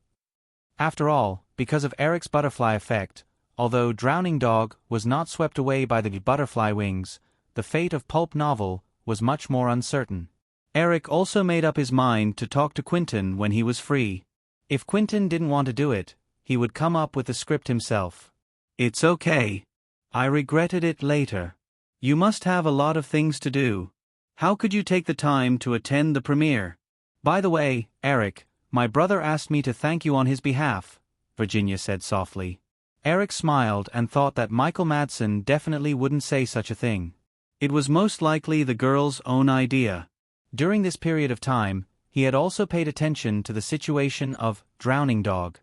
After all, because of Eric's butterfly effect, although Drowning Dog was not swept away by the butterfly wings, the fate of pulp novel was much more uncertain. Eric also made up his mind to talk to Quentin when he was free. If Quentin didn't want to do it, he would come up with the script himself. "It's okay. I regretted it later. You must have a lot of things to do. How could you take the time to attend the premiere? By the way, Eric, my brother asked me to thank you on his behalf," Virginia said softly. Eric smiled and thought that Michael Madsen definitely wouldn't say such a thing. It was most likely the girl's own idea. During this period of time, he had also paid attention to the situation of Drowning Dog.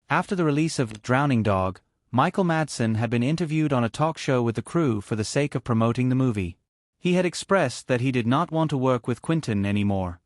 After the release of Drowning Dog, Michael Madsen had been interviewed on a talk show with the crew for the sake of promoting the movie. He had expressed that he did not want to work with Quentin anymore.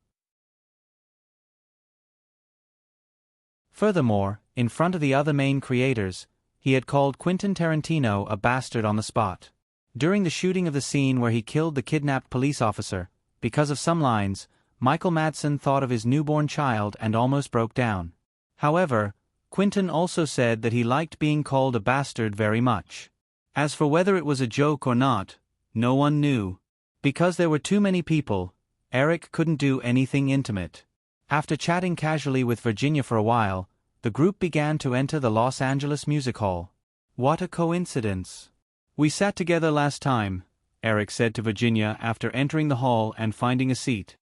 Furthermore, in front of the other main creators, he had called Quentin Tarantino a bastard on the spot. During the shooting of the scene where he killed the kidnapped police officer, because of some lines, Michael Madsen thought of his newborn child and almost broke down. However, Quentin also said that he liked being called a bastard very much. As for whether it was a joke or not, no one knew. Because there were too many people, Eric couldn't do anything intimate. After chatting casually with Virginia for a while, the group began to enter the Los Angeles Music Hall. "What a coincidence. We sat together last time," Eric said to Virginia after entering the hall and finding a seat.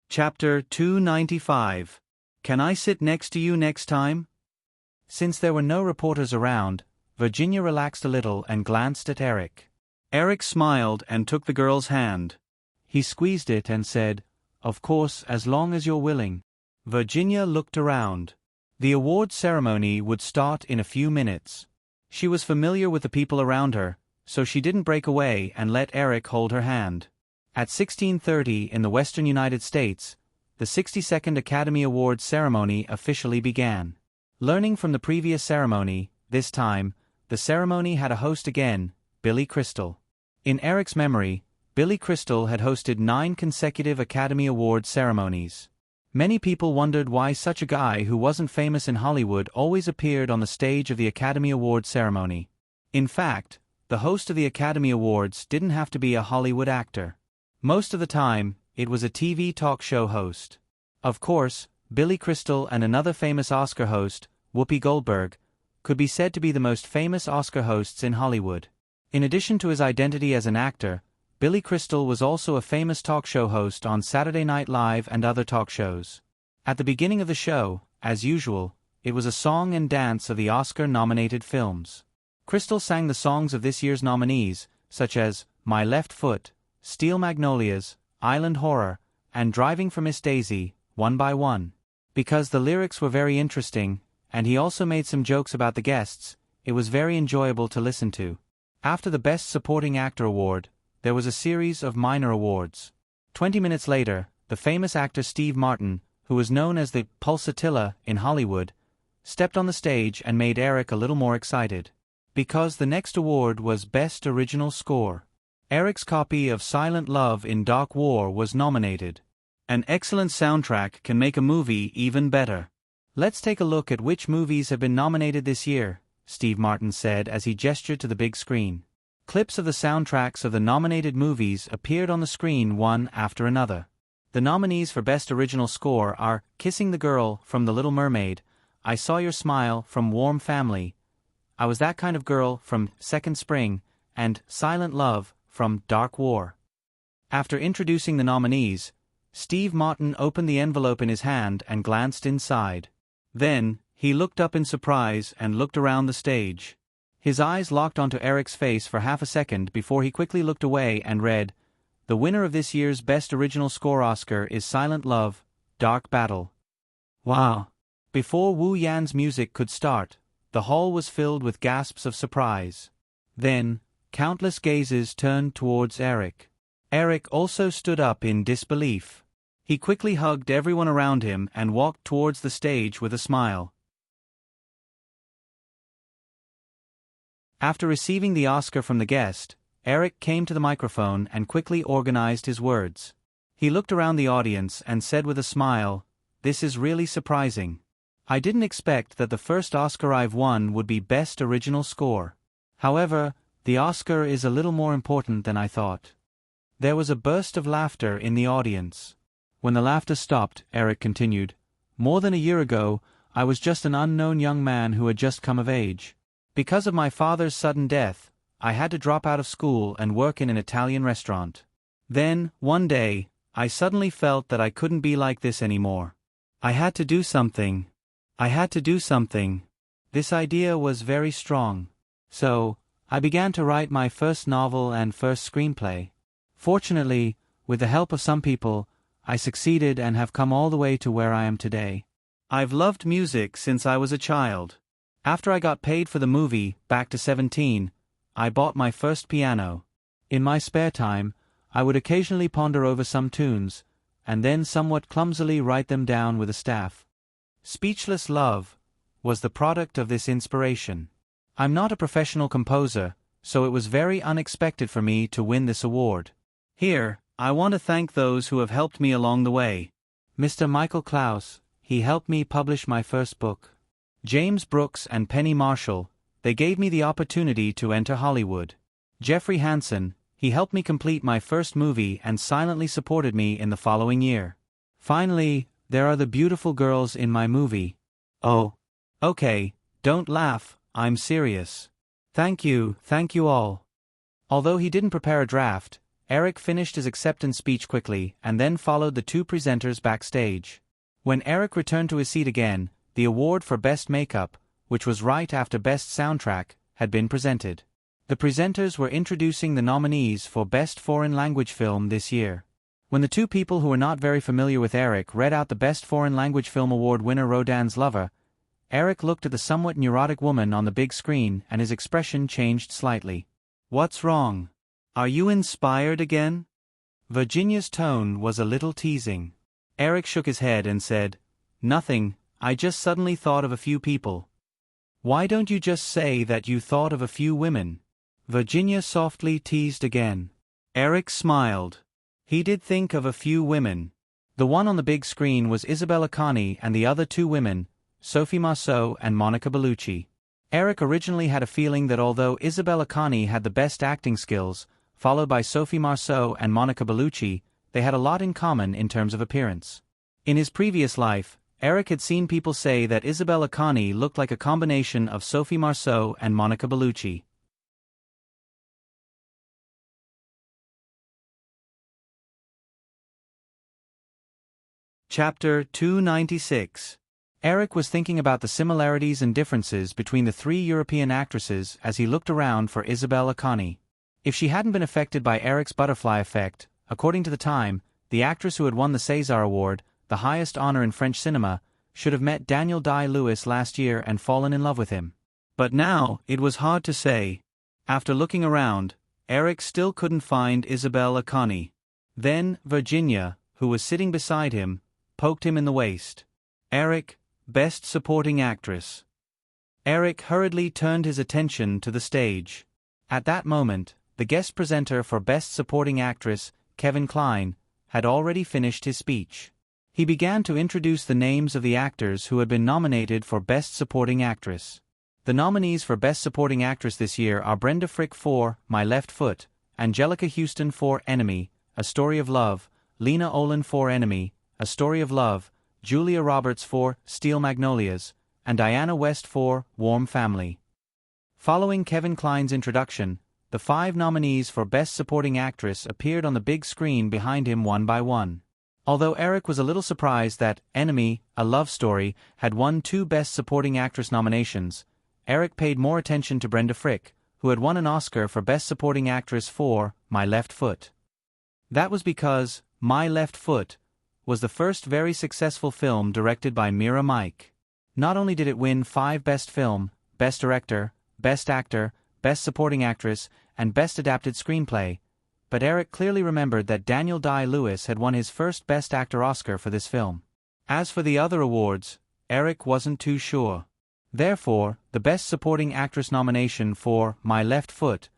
Chapter 295. Can I sit next to you next time? Since there were no reporters around, Virginia relaxed a little and glanced at Eric. Eric smiled and took the girl's hand. He squeezed it and said, "Of course, as long as you're willing." Virginia looked around. The award ceremony would start in a few minutes. She was familiar with the people around her, so she didn't break away and let Eric hold her hand. At 16:30 in the western United States, the 62nd Academy Awards ceremony officially began. Learning from the previous ceremony, this time, the ceremony had a host again, Billy Crystal. In Eric's memory, Billy Crystal had hosted 9 consecutive Academy Awards ceremonies. Many people wondered why such a guy who wasn't famous in Hollywood always appeared on the stage of the Academy Awards ceremony. In fact, the host of the Academy Awards didn't have to be a Hollywood actor. Most of the time, it was a TV talk show host. Of course, Billy Crystal and another famous Oscar host, Whoopi Goldberg, could be said to be the most famous Oscar hosts in Hollywood. In addition to his identity as an actor, Billy Crystal was also a famous talk show host on Saturday Night Live and other talk shows. At the beginning of the show, as usual, it was a song and dance of the Oscar-nominated films. Crystal sang the songs of this year's nominees, such as My Left Foot, Steel Magnolias, Island Horror, and Driving for Miss Daisy, one by one. Because the lyrics were very interesting, and he also made some jokes about the guests, it was very enjoyable to listen to. After the Best Supporting Actor award, there was a series of minor awards. 20 minutes later, the famous actor Steve Martin, who was known as the Pulsatilla in Hollywood, stepped on the stage and made Eric a little more excited. Because the next award was Best Original Score. Eric's copy of Silent Love in Dark War was nominated. An excellent soundtrack can make a movie even better. Let's take a look at which movies have been nominated this year, Steve Martin said as he gestured to the big screen. Clips of the soundtracks of the nominated movies appeared on the screen one after another. The nominees for Best Original Score are Kissing the Girl from The Little Mermaid, I Saw Your Smile from Warm Family, I Was That Kind of Girl from Second Spring, and Silent Love from Dark War. After introducing the nominees, Steve Martin opened the envelope in his hand and glanced inside. Then, he looked up in surprise and looked around the stage. His eyes locked onto Eric's face for half a second before he quickly looked away and read, "The winner of this year's Best Original Score Oscar is Silent Love, Dark Battle." Wow! Before Wu Yan's music could start, the hall was filled with gasps of surprise. Then, countless gazes turned towards Eric. Eric also stood up in disbelief. He quickly hugged everyone around him and walked towards the stage with a smile. After receiving the Oscar from the guest, Eric came to the microphone and quickly organized his words. He looked around the audience and said with a smile, "This is really surprising. I didn't expect that the first Oscar I've won would be Best Original Score. However, the Oscar is a little more important than I thought." There was a burst of laughter in the audience. When the laughter stopped, Eric continued, "More than a year ago, I was just an unknown young man who had just come of age. Because of my father's sudden death, I had to drop out of school and work in an Italian restaurant. Then, one day, I suddenly felt that I couldn't be like this anymore. I had to do something. This idea was very strong. So, I began to write my first novel and first screenplay. Fortunately, with the help of some people, I succeeded and have come all the way to where I am today. I've loved music since I was a child. After I got paid for the movie, Back to 17, I bought my first piano. In my spare time, I would occasionally ponder over some tunes, and then somewhat clumsily write them down with a staff. Speechless Love was the product of this inspiration. I'm not a professional composer, so it was very unexpected for me to win this award. Here, I want to thank those who have helped me along the way. Mr. Michael Klaus, he helped me publish my first book. James Brooks and Penny Marshall, they gave me the opportunity to enter Hollywood. Jeffrey Hansen, he helped me complete my first movie and silently supported me in the following year. Finally, there are the beautiful girls in my movie. Oh. Okay, don't laugh, I'm serious. Thank you all. Although he didn't prepare a draft, Eric finished his acceptance speech quickly and then followed the two presenters backstage. When Eric returned to his seat again, the award for Best Makeup, which was right after Best Soundtrack, had been presented. The presenters were introducing the nominees for Best Foreign Language Film this year. When the two people who were not very familiar with Eric read out the Best Foreign Language Film Award winner Rodin's Lover, Eric looked at the somewhat neurotic woman on the big screen and his expression changed slightly. "What's wrong? Are you inspired again?" Virginia's tone was a little teasing. Eric shook his head and said, "Nothing, I just suddenly thought of a few people." "Why don't you just say that you thought of a few women?" Virginia softly teased again. Eric smiled. He did think of a few women. The one on the big screen was Isabella Connie and the other two women, Sophie Marceau and Monica Bellucci. Eric originally had a feeling that although Isabella Connie had the best acting skills, followed by Sophie Marceau and Monica Bellucci, they had a lot in common in terms of appearance. In his previous life, Eric had seen people say that Isabella Connie looked like a combination of Sophie Marceau and Monica Bellucci. Chapter 296. Eric was thinking about the similarities and differences between the three European actresses as he looked around for Isabella Connie. If she hadn't been affected by Eric's butterfly effect, according to the time, the actress who had won the César Award, the highest honor in French cinema, should have met Daniel Day-Lewis last year and fallen in love with him. But now, it was hard to say. After looking around, Eric still couldn't find Isabella Connie. Then, Virginia, who was sitting beside him, poked him in the waist. "Eric, Best Supporting Actress." Eric hurriedly turned his attention to the stage. At that moment, the guest presenter for Best Supporting Actress, Kevin Kline, had already finished his speech. He began to introduce the names of the actors who had been nominated for Best Supporting Actress. The nominees for Best Supporting Actress this year are Brenda Frick for My Left Foot, Angelica Houston for Enemy, A Story of Love, Lena Olin for Enemy, A Story of Love, Julia Roberts for Steel Magnolias, and Diana West for Warm Family. Following Kevin Kline's introduction, the 5 nominees for Best Supporting Actress appeared on the big screen behind him one by one. Although Eric was a little surprised that Enemy, A Love Story, had won 2 Best Supporting Actress nominations, Eric paid more attention to Brenda Frick, who had won an Oscar for Best Supporting Actress for My Left Foot. That was because My Left Foot was the first very successful film directed by Mira Mike. Not only did it win 5 Best Film, Best Director, Best Actor, Best Supporting Actress, and Best Adapted Screenplay, but Eric clearly remembered that Daniel Day-Lewis had won his first Best Actor Oscar for this film. As for the other awards, Eric wasn't too sure. Therefore, the Best Supporting Actress nomination for My Left Foot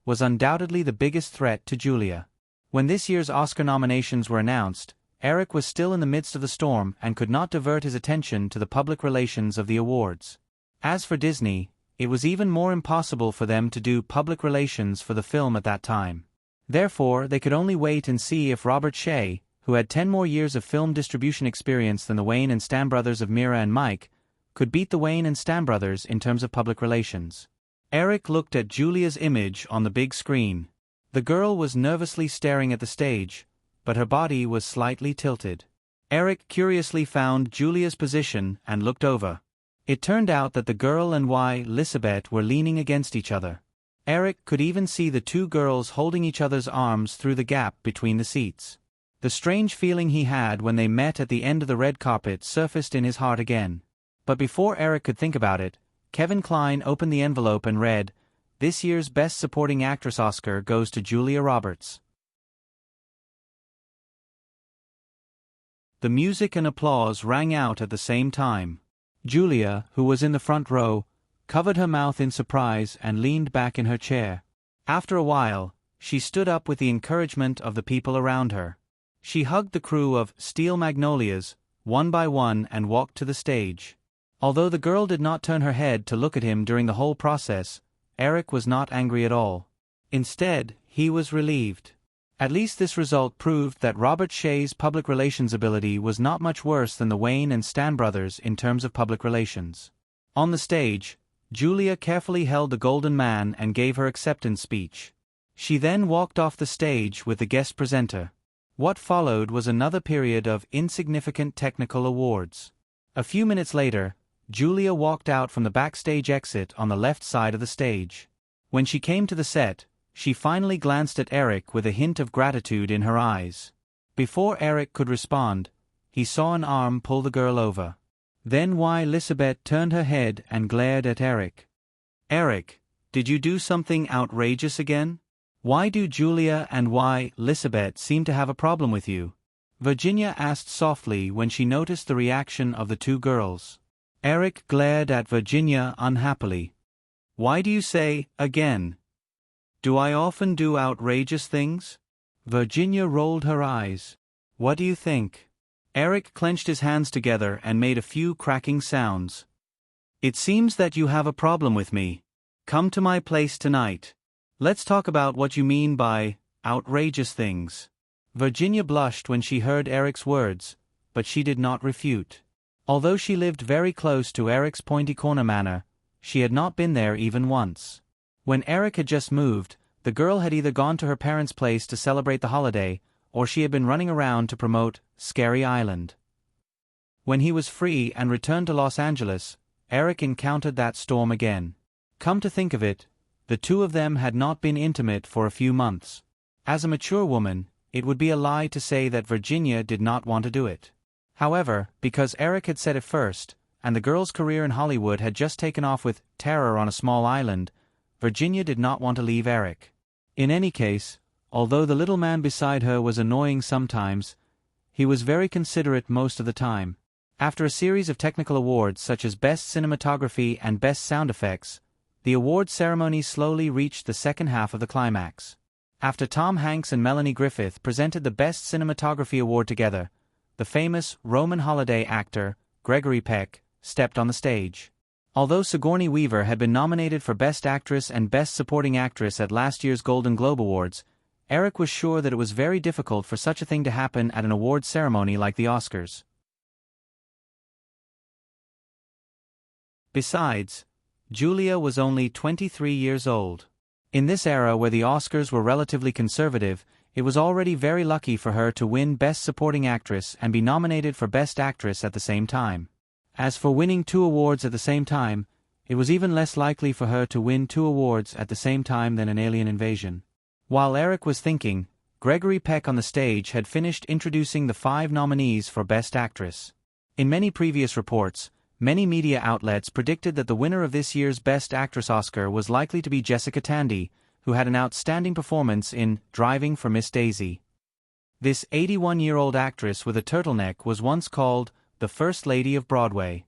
was undoubtedly the biggest threat to Julia. When this year's Oscar nominations were announced, Eric was still in the midst of the storm and could not divert his attention to the public relations of the awards. As for Disney, it was even more impossible for them to do public relations for the film at that time. Therefore, they could only wait and see if Robert Shea, who had 10 more years of film distribution experience than the Wayne and Stan brothers of Mira and Mike, could beat the Wayne and Stan brothers in terms of public relations. Eric looked at Julia's image on the big screen. The girl was nervously staring at the stage, but her body was slightly tilted. Eric curiously found Julia's position and looked over. It turned out that the girl and Elizabeth were leaning against each other. Eric could even see the two girls holding each other's arms through the gap between the seats. The strange feeling he had when they met at the end of the red carpet surfaced in his heart again. But before Eric could think about it, Kevin Kline opened the envelope and read, "This year's Best Supporting Actress Oscar goes to Julia Roberts." The music and applause rang out at the same time. Julia, who was in the front row, covered her mouth in surprise and leaned back in her chair. After a while, she stood up with the encouragement of the people around her. She hugged the crew of Steel Magnolias, one by one, and walked to the stage. Although the girl did not turn her head to look at him during the whole process, Eric was not angry at all. Instead, he was relieved. At least this result proved that Robert Shea's public relations ability was not much worse than the Wayne and Stan brothers in terms of public relations. On the stage, Julia carefully held the Golden Man and gave her acceptance speech. She then walked off the stage with the guest presenter. What followed was another period of insignificant technical awards. A few minutes later, Julia walked out from the backstage exit on the left side of the stage. When she came to the set, she finally glanced at Eric with a hint of gratitude in her eyes. Before Eric could respond, he saw an arm pull the girl over. Then Elizabeth turned her head and glared at Eric. "Eric, did you do something outrageous again? Why do Julia and Elizabeth seem to have a problem with you?" Virginia asked softly when she noticed the reaction of the two girls. Eric glared at Virginia unhappily. "Why do you say, again? Do I often do outrageous things?" Virginia rolled her eyes. "What do you think?" Eric clenched his hands together and made a few cracking sounds. "It seems that you have a problem with me. Come to my place tonight. Let's talk about what you mean by outrageous things." Virginia blushed when she heard Eric's words, but she did not refute. Although she lived very close to Eric's Pointy Corner manor, she had not been there even once. When Eric had just moved, the girl had either gone to her parents' place to celebrate the holiday, or she had been running around to promote Scary Island. When he was free and returned to Los Angeles, Eric encountered that storm again. Come to think of it, the two of them had not been intimate for a few months. As a mature woman, it would be a lie to say that Virginia did not want to do it. However, because Eric had said it first, and the girl's career in Hollywood had just taken off with Terror on a Small Island, Virginia did not want to leave Eric. In any case, although the little man beside her was annoying sometimes, he was very considerate most of the time. After a series of technical awards such as Best Cinematography and Best Sound Effects, the award ceremony slowly reached the second half of the climax. After Tom Hanks and Melanie Griffith presented the Best Cinematography Award together, the famous Roman holiday actor, Gregory Peck, stepped on the stage. Although Sigourney Weaver had been nominated for Best Actress and Best Supporting Actress at last year's Golden Globe Awards, Eric was sure that it was very difficult for such a thing to happen at an awards ceremony like the Oscars. Besides, Julia was only 23 years old. In this era where the Oscars were relatively conservative, it was already very lucky for her to win Best Supporting Actress and be nominated for Best Actress at the same time. As for winning 2 awards at the same time, it was even less likely for her to win 2 awards at the same time than an alien invasion. While Eric was thinking, Gregory Peck on the stage had finished introducing the 5 nominees for Best Actress. In many previous reports, many media outlets predicted that the winner of this year's Best Actress Oscar was likely to be Jessica Tandy, who had an outstanding performance in Driving for Miss Daisy. This 81-year-old actress with a turtleneck was once called the First Lady of Broadway.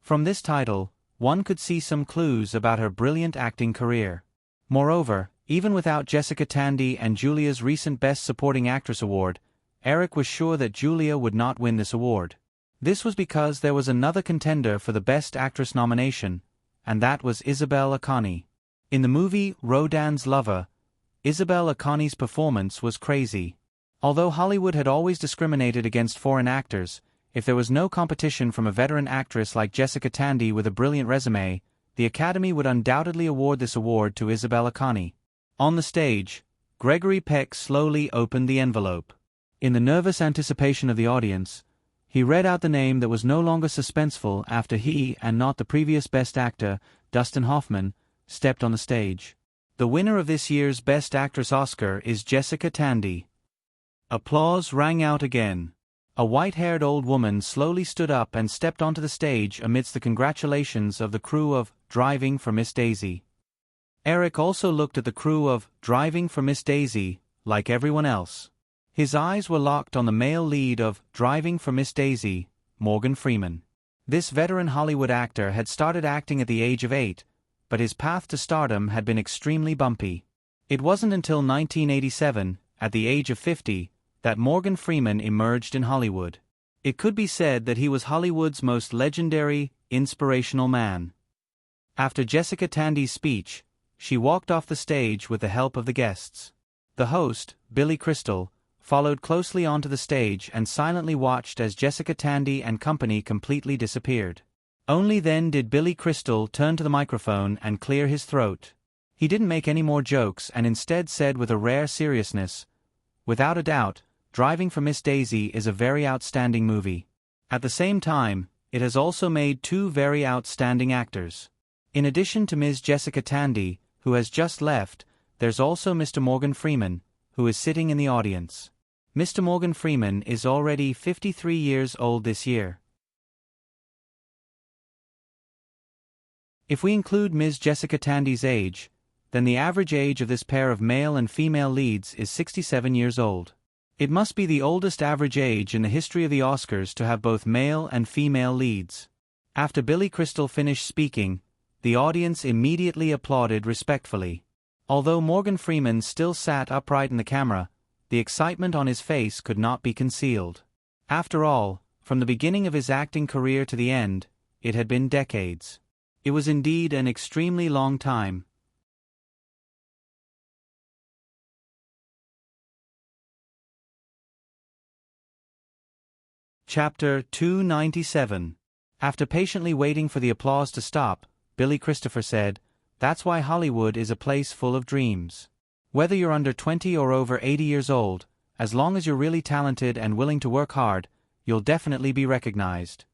From this title, one could see some clues about her brilliant acting career. Moreover, even without Jessica Tandy and Julia's recent Best Supporting Actress award, Eric was sure that Julia would not win this award. This was because there was another contender for the Best Actress nomination, and that was Isabelle Adjani. In the movie Rodin's Lover, Isabelle Adjani's performance was crazy. Although Hollywood had always discriminated against foreign actors, if there was no competition from a veteran actress like Jessica Tandy with a brilliant resume, the Academy would undoubtedly award this award to Isabelle Adjani. On the stage, Gregory Peck slowly opened the envelope. In the nervous anticipation of the audience, he read out the name that was no longer suspenseful after he, and not the previous Best Actor, Dustin Hoffman, stepped on the stage. The winner of this year's Best Actress Oscar is Jessica Tandy. Applause rang out again. A white-haired old woman slowly stood up and stepped onto the stage amidst the congratulations of the crew of Driving for Miss Daisy. Eric also looked at the crew of Driving for Miss Daisy, like everyone else. His eyes were locked on the male lead of Driving for Miss Daisy, Morgan Freeman. This veteran Hollywood actor had started acting at the age of 8, but his path to stardom had been extremely bumpy. It wasn't until 1987, at the age of 50, that Morgan Freeman emerged in Hollywood. It could be said that he was Hollywood's most legendary, inspirational man. After Jessica Tandy's speech, she walked off the stage with the help of the guests. The host, Billy Crystal, followed closely onto the stage and silently watched as Jessica Tandy and company completely disappeared. Only then did Billy Crystal turn to the microphone and clear his throat. He didn't make any more jokes and instead said with a rare seriousness, "Without a doubt, Driving for Miss Daisy is a very outstanding movie. At the same time, it has also made two very outstanding actors. In addition to Ms. Jessica Tandy, who has just left, there's also Mr. Morgan Freeman, who is sitting in the audience. Mr. Morgan Freeman is already 53 years old this year. If we include Ms. Jessica Tandy's age, then the average age of this pair of male and female leads is 67 years old. It must be the oldest average age in the history of the Oscars to have both male and female leads. After Billy Crystal finished speaking, the audience immediately applauded respectfully. Although Morgan Freeman still sat upright in the camera, the excitement on his face could not be concealed. After all, from the beginning of his acting career to the end, it had been decades. It was indeed an extremely long time. Chapter 297. After patiently waiting for the applause to stop, Billy Christopher said, "That's why Hollywood is a place full of dreams. Whether you're under 20 or over 80 years old, as long as you're really talented and willing to work hard, you'll definitely be recognized."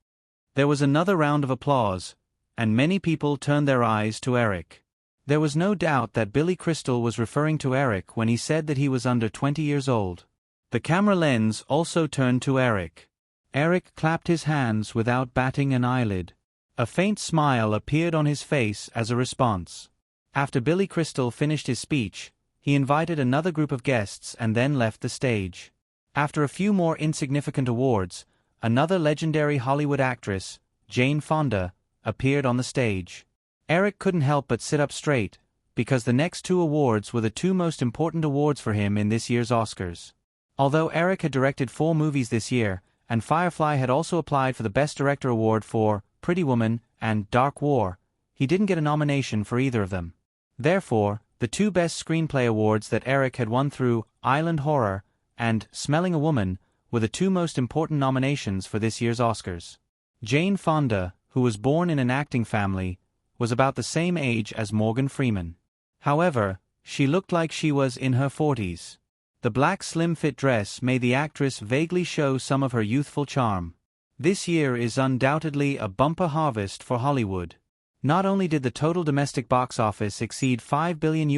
There was another round of applause, and many people turned their eyes to Eric. There was no doubt that Billy Crystal was referring to Eric when he said that he was under 20 years old. The camera lens also turned to Eric. Eric clapped his hands without batting an eyelid. A faint smile appeared on his face as a response. After Billy Crystal finished his speech, he invited another group of guests and then left the stage. After a few more insignificant awards, another legendary Hollywood actress, Jane Fonda, appeared on the stage. Eric couldn't help but sit up straight, because the next two awards were the two most important awards for him in this year's Oscars. Although Eric had directed 4 movies this year, and Firefly had also applied for the Best Director award for Pretty Woman and Dark War, he didn't get a nomination for either of them. Therefore, the 2 Best Screenplay awards that Eric had won through Island Horror and Smelling a Woman were the 2 most important nominations for this year's Oscars. Jane Fonda, who was born in an acting family, was about the same age as Morgan Freeman. However, she looked like she was in her 40s. The black slim-fit dress made the actress vaguely show some of her youthful charm. This year is undoubtedly a bumper harvest for Hollywood. Not only did the total domestic box office exceed $5 billion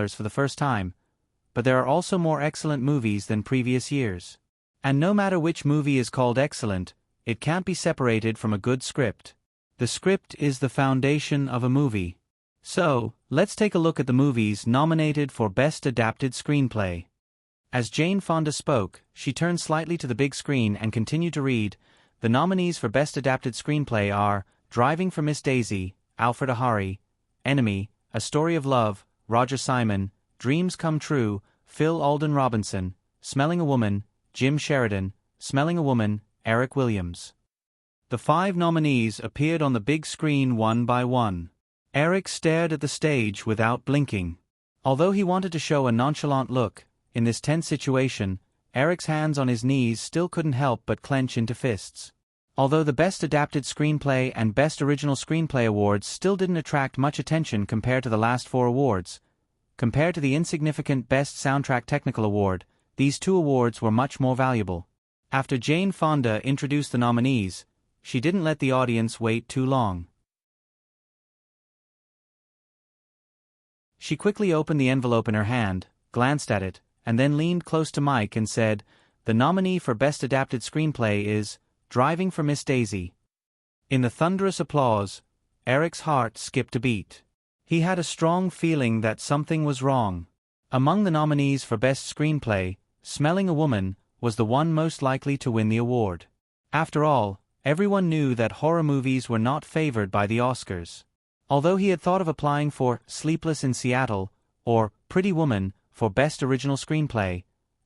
for the first time, but there are also more excellent movies than previous years. And no matter which movie is called excellent, it can't be separated from a good script. The script is the foundation of a movie. So, let's take a look at the movies nominated for Best Adapted Screenplay. As Jane Fonda spoke, she turned slightly to the big screen and continued to read, "The nominees for Best Adapted Screenplay are Driving for Miss Daisy, Alfred Ahari, Enemy, A Story of Love, Roger Simon, Dreams Come True, Phil Alden Robinson, Smelling a Woman, Jim Sheridan, Smelling a Woman, Eric Williams. The 5 nominees appeared on the big screen one by one. Eric stared at the stage without blinking. Although he wanted to show a nonchalant look, in this tense situation, Eric's hands on his knees still couldn't help but clench into fists. Although the Best Adapted Screenplay and Best Original Screenplay awards still didn't attract much attention compared to the last 4 awards, compared to the insignificant Best Soundtrack Technical Award, these 2 awards were much more valuable. After Jane Fonda introduced the nominees, she didn't let the audience wait too long. She quickly opened the envelope in her hand, glanced at it, and then leaned close to Mike and said, "The nominee for Best Adapted Screenplay is Driving for Miss Daisy." In the thunderous applause, Eric's heart skipped a beat. He had a strong feeling that something was wrong. Among the nominees for Best Screenplay, Smelling a Woman was the one most likely to win the award. After all, everyone knew that horror movies were not favored by the Oscars. Although he had thought of applying for Sleepless in Seattle or Pretty Woman for Best Original Screenplay,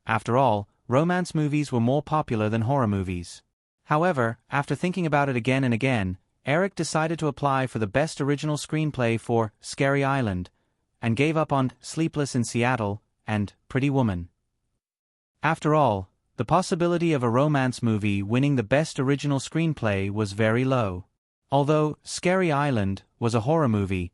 after all, romance movies were more popular than horror movies. However, after thinking about it again and again, Eric decided to apply for the Best Original Screenplay for Scary Island, and gave up on Sleepless in Seattle and Pretty Woman. After all, the possibility of a romance movie winning the Best Original Screenplay was very low. Although Scary Island was a horror movie,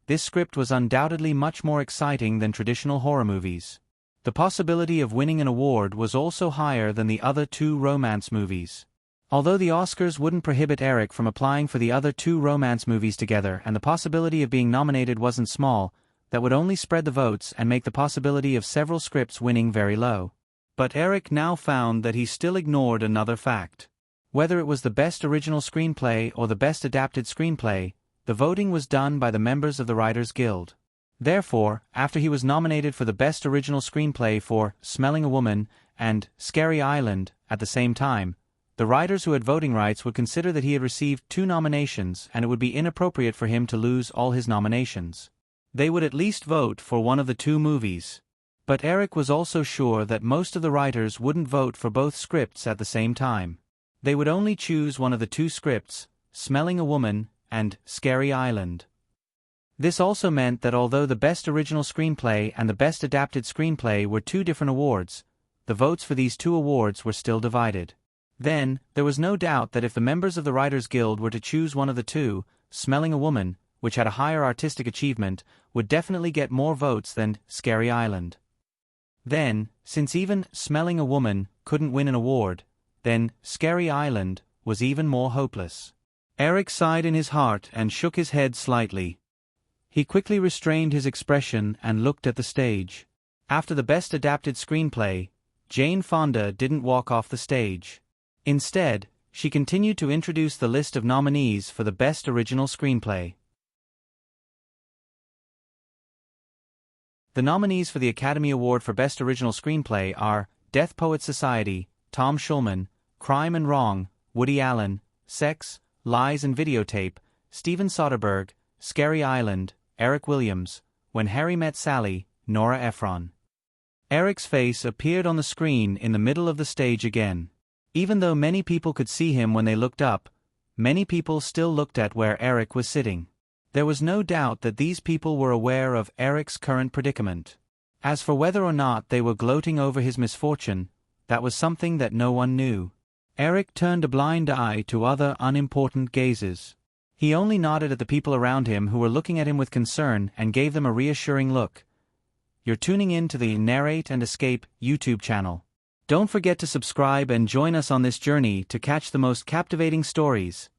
this script was undoubtedly much more exciting than traditional horror movies. The possibility of winning an award was also higher than the other 2 romance movies. Although the Oscars wouldn't prohibit Eric from applying for the other 2 romance movies together and the possibility of being nominated wasn't small, that would only spread the votes and make the possibility of several scripts winning very low. But Eric now found that he still ignored another fact. Whether it was the Best Original Screenplay or the Best Adapted Screenplay, the voting was done by the members of the Writers Guild. Therefore, after he was nominated for the Best Original Screenplay for Smelling a Woman and Scary Island at the same time, the writers who had voting rights would consider that he had received 2 nominations and it would be inappropriate for him to lose all his nominations. They would at least vote for one of the 2 movies. But Eric was also sure that most of the writers wouldn't vote for both scripts at the same time. They would only choose one of the 2 scripts, Smelling a Woman and Scary Island. This also meant that although the Best Original Screenplay and the Best Adapted Screenplay were 2 different awards, the votes for these 2 awards were still divided. Then, there was no doubt that if the members of the Writers Guild were to choose one of the 2, Smelling a Woman, which had a higher artistic achievement, would definitely get more votes than Scary Island. Then, since even Smelling a Woman couldn't win an award, then Scary Island was even more hopeless. Eric sighed in his heart and shook his head slightly. He quickly restrained his expression and looked at the stage. After the Best Adapted Screenplay, Jane Fonda didn't walk off the stage. Instead, she continued to introduce the list of nominees for the Best Original Screenplay. The nominees for the Academy Award for Best Original Screenplay are Death Poets Society, Tom Schulman, Crime and Wrong, Woody Allen, Sex, Lies and Videotape, Steven Soderbergh, Scary Island, Eric Williams, When Harry Met Sally, Nora Ephron. Eric's face appeared on the screen in the middle of the stage again. Even though many people could see him when they looked up, many people still looked at where Eric was sitting. There was no doubt that these people were aware of Eric's current predicament. As for whether or not they were gloating over his misfortune, that was something that no one knew. Eric turned a blind eye to other unimportant gazes. He only nodded at the people around him who were looking at him with concern and gave them a reassuring look. You're tuning in to the Narrate and Escape YouTube channel. Don't forget to subscribe and join us on this journey to catch the most captivating stories.